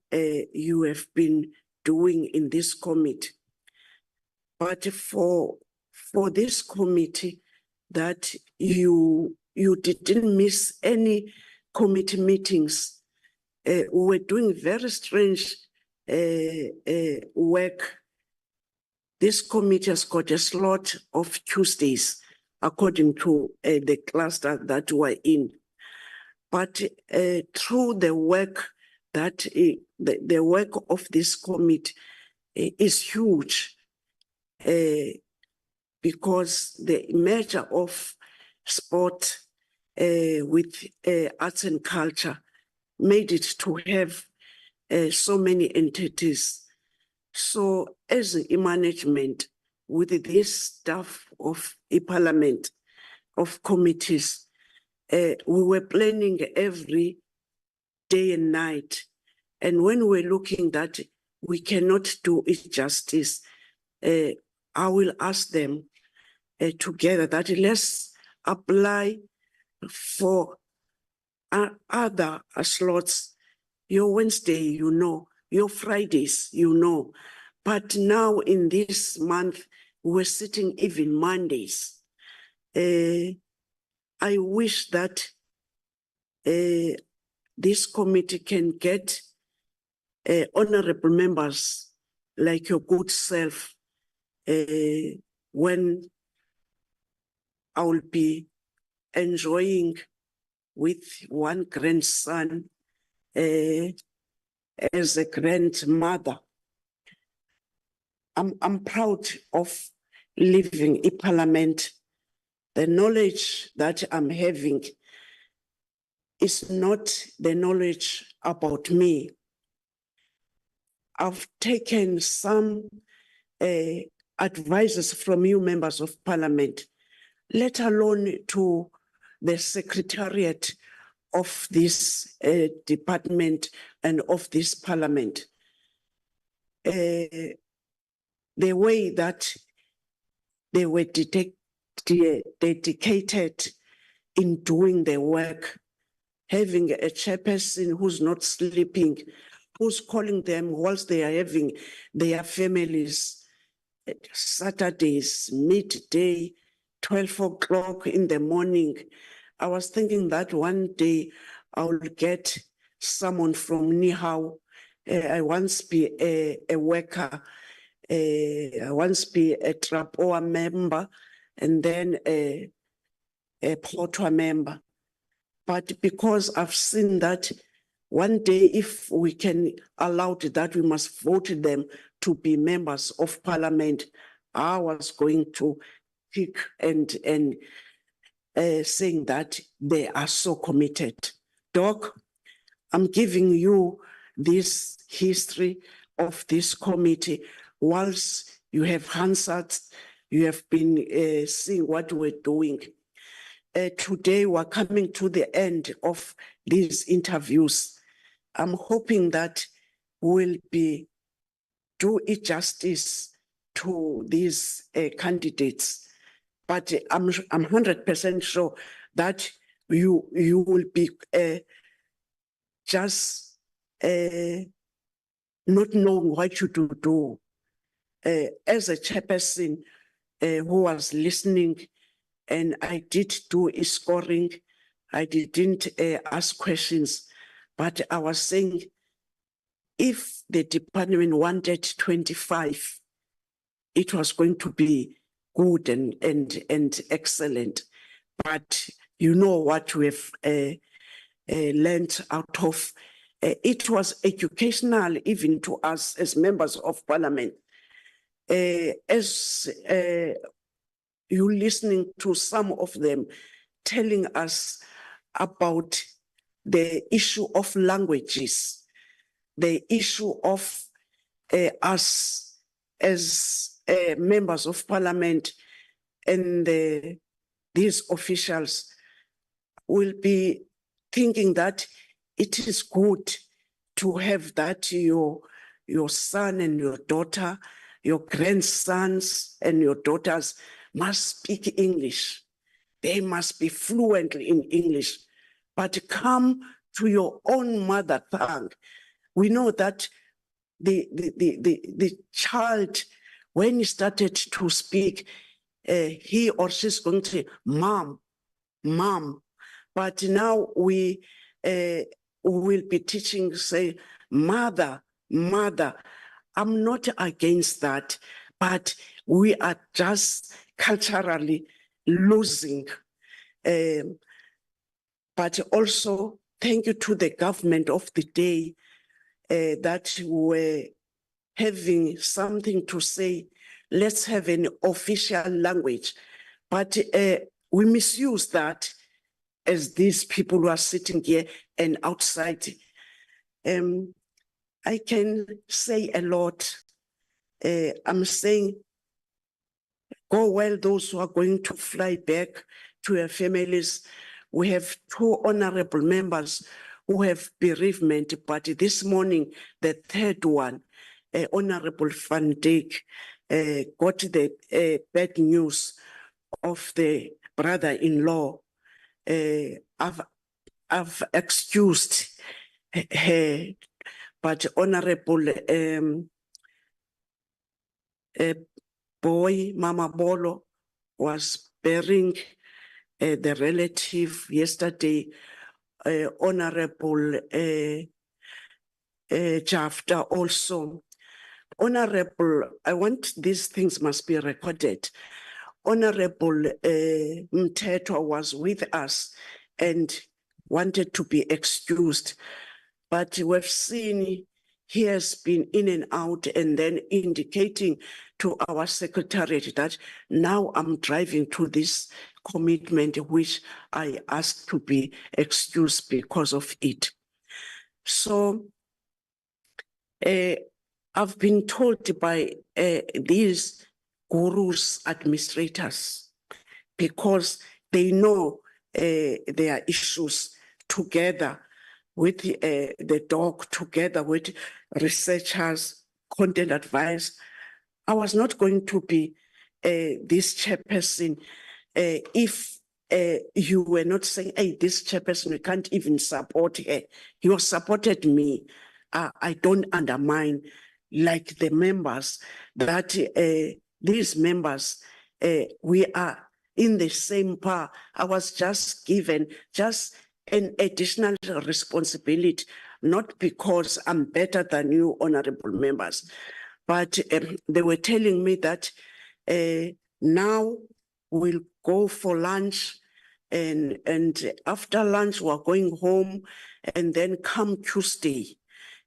you have been doing in this committee. But for this committee, that you didn't miss any committee meetings. We were doing very strange work. This committee has got a slot of Tuesdays, according to the cluster that we're in. But through the work that the work of this committee is huge, because the merger of sport with arts and culture made it to have so many entities. So as a management, with this staff of a parliament, of committees, we were planning every day and night. And when we're looking that we cannot do it justice, I will ask them together that let's apply for other slots. Your Wednesday, you know, your Fridays, you know. But now in this month, we're sitting even Mondays. I wish that this committee can get honorable members like your good self when I will be enjoying with one grandson as a grandmother. I'm proud of living in parliament. The knowledge that I'm having is not the knowledge about me. I've taken some advices from you members of parliament, let alone to the secretariat of this department and of this parliament. The way that they were dedicated in doing their work, having a chairperson who's not sleeping, who's calling them whilst they are having their families, Saturdays, midday, 12 o'clock in the morning. I was thinking that one day I will get someone from Nihau. I once be a worker, I once be a Trapoa member, and then a Potwa member. But because I've seen that one day, if we can allow that, we must vote them to be members of parliament, I was going to pick and saying that they are so committed. Doc, I'm giving you this history of this committee. Whilst you have answered, you have been seeing what we're doing. Today, we're coming to the end of these interviews. I'm hoping that we'll do it justice to these candidates. But I'm 100% sure that you will be just not knowing what you do. As a chairperson who was listening, and I did do a scoring, I didn't ask questions, but I was saying if the department wanted 25, it was going to be good and excellent. But you know what we have learned out of. It was educational even to us as members of parliament. As you listening to some of them telling us about the issue of languages, the issue of us as members of parliament and these officials will be thinking that it is good to have that your son and your daughter, your grandsons and your daughters must speak English. They must be fluent in English. But come to your own mother tongue. We know that the child, when he started to speak, he or she's going to say, mom, mom. But now we will be teaching, say, mother, mother. I'm not against that, but we are just culturally losing. But also, thank you to the government of the day that were having something to say. Let's have an official language. But we misuse that as these people who are sitting here and outside. I can say a lot. I'm saying, go well those who are going to fly back to their families. We have 2 honorable members who have bereavement, but this morning, the third one, Honorable Van Dijk, got the bad news of the brother-in-law. I've excused her, but Honorable boy, Mama Bolo, was burying the relative yesterday. Honorable Jafta also. Honorable, I want these things must be recorded. Honorable Mteto was with us and wanted to be excused, but we've seen he has been in and out and then indicating to our secretariat that now I'm driving to this commitment which I asked to be excused because of it. So I've been told by these gurus, administrators, because they know their issues together with the doc, together with researchers, content advice. I was not going to be this chairperson if you were not saying, hey, this chairperson, we can't even support her. You supported me. I don't undermine like the members that these members, we are in the same power. I was just given just an additional responsibility, not because I'm better than you, honorable members, but they were telling me that now we'll go for lunch, and after lunch we're going home, and then come Tuesday,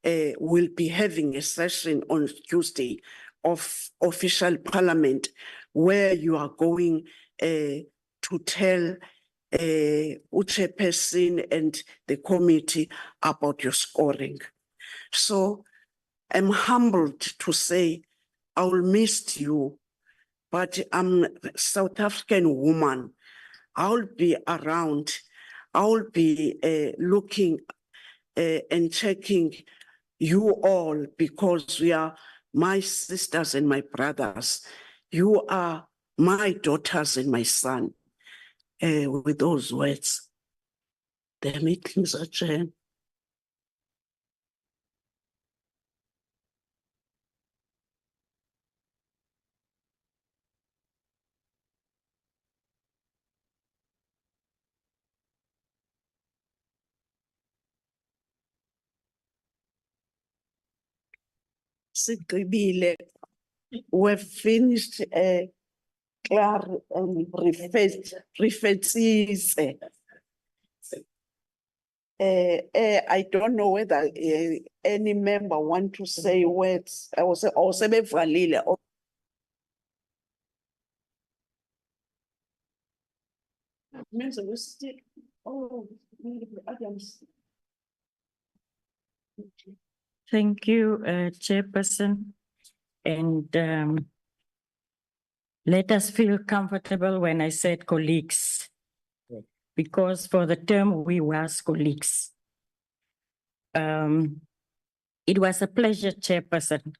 we'll be having a session on Tuesday of official parliament where you are going to tell chairperson and the committee about your scoring. So I'm humbled to say I will miss you, but I'm a South African woman. I'll be around. I'll be looking and checking you all, because we are my sisters and my brothers. You are my daughters and my son. With those words, the meetings adjourned. Sigqibile. We've finished Clar and Refetis. I don't know whether any member want to say words. I was also bevalile. Thank you, Chairperson. And let us feel comfortable when I said colleagues, because for the term we was colleagues. It was a pleasure, Chairperson,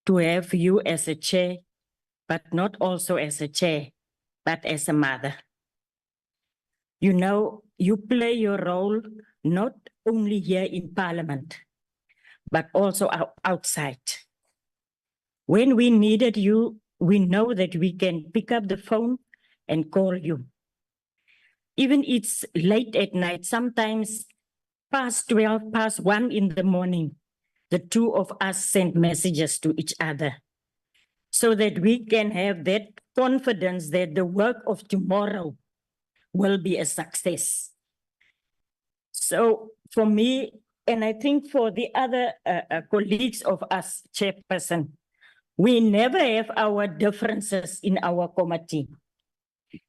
to have you as a chair, but not also as a chair, but as a mother. You know, you play your role not only here in Parliament, but also outside. When we needed you, we know that we can pick up the phone and call you. Even it's late at night, sometimes past 12, past 1 in the morning, the two of us send messages to each other so that we can have that confidence that the work of tomorrow will be a success. So for me, and I think for the other colleagues of us, Chairperson, we never have our differences in our committee.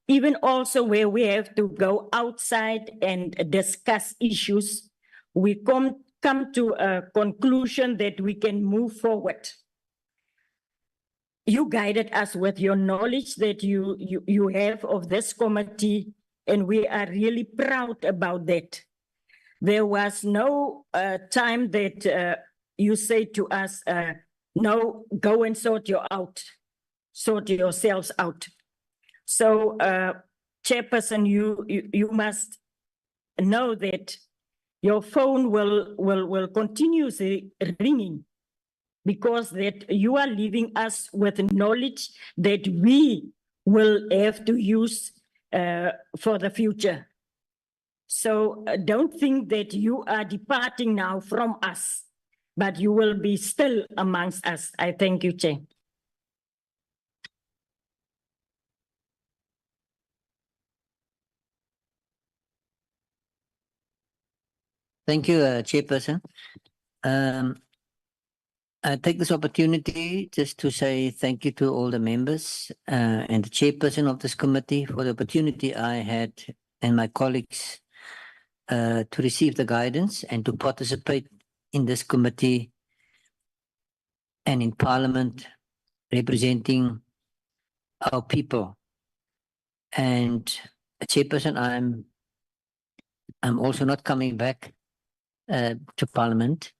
Even also where we have to go outside and discuss issues, we come to a conclusion that we can move forward. You guided us with your knowledge that you have of this committee, and we are really proud about that. There was no time that you say to us, no, go and sort yourselves out. So, Chairperson, you must know that your phone will continuously ringing, because that you are leaving us with knowledge that we will have to use for the future. So don't think that you are departing now from us, but you will be still amongst us. I thank you, Chair. Thank you, Chairperson. I take this opportunity just to say thank you to all the members and the chairperson of this committee for the opportunity I had and my colleagues to receive the guidance and to participate in this committee and in Parliament representing our people. And Chairperson, I'm also not coming back to Parliament.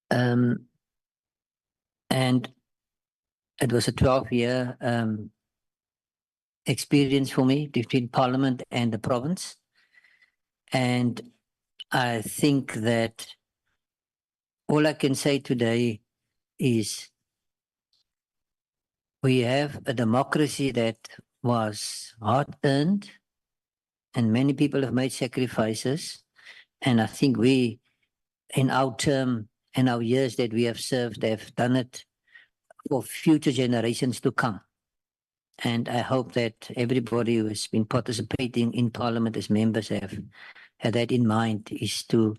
And it was a 12-year experience for me between Parliament and the province. And I think that all I can say today is we have a democracy that was hard-earned, and many people have made sacrifices. And I think we, in our term and our years that we have served, have done it for future generations to come. And I hope that everybody who has been participating in Parliament as members have had that in mind, is to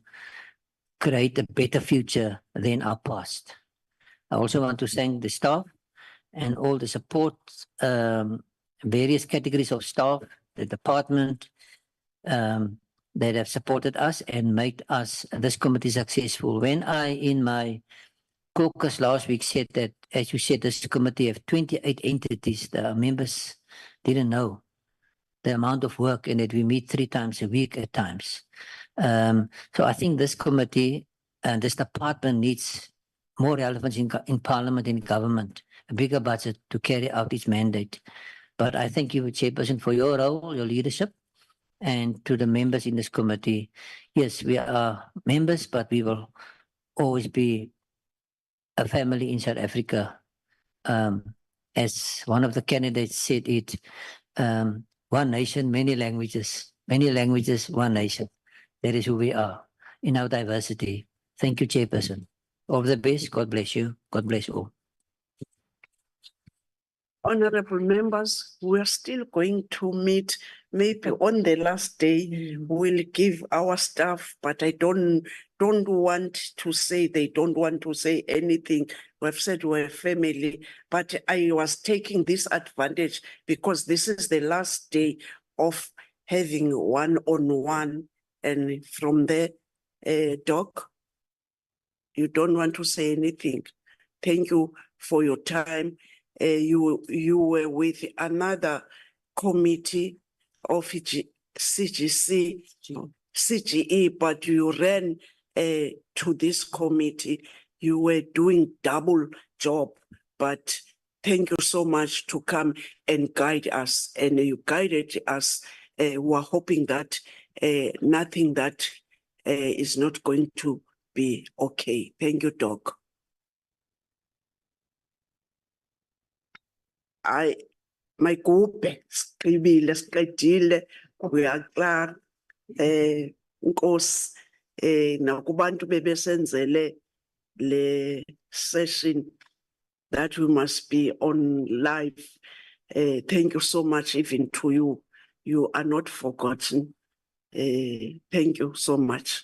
create a better future than our past. I also want to thank the staff and all the support, various categories of staff, the department, that have supported us and made us, this committee, successful. When I, in my caucus last week, said that, as you said, this committee have 28 entities, the members didn't know the amount of work, and that we meet 3 times a week at times. So I think this committee and this department needs more relevance in Parliament and government, a bigger budget to carry out its mandate. But I thank you, Chairperson, for your role, your leadership, and to the members in this committee. Yes, we are members, but we will always be a family in South Africa. As one of the candidates said it, one nation, many languages, one nation. That is who we are in our diversity. Thank you, Chairperson. All the best. God bless you. God bless all. Honorable members, we are still going to meet maybe on the last day. We'll give our staff, but I don't want to say they don't want to say anything. We've said we're a family, but I was taking this advantage because this is the last day of having one-on-one, and from there, Doc, you don't want to say anything. Thank you for your time. You were with another committee of CGE, but you ran to this committee. You were doing double job, but thank you so much to come and guide us. And you guided us we're hoping that nothing that is not going to be okay. Thank you, Doc. My group, siqedile, we are clear. Nkosi, nakubantu bebesenzele le session that we must be on live. Thank you so much, even to you. You are not forgotten. Thank you so much.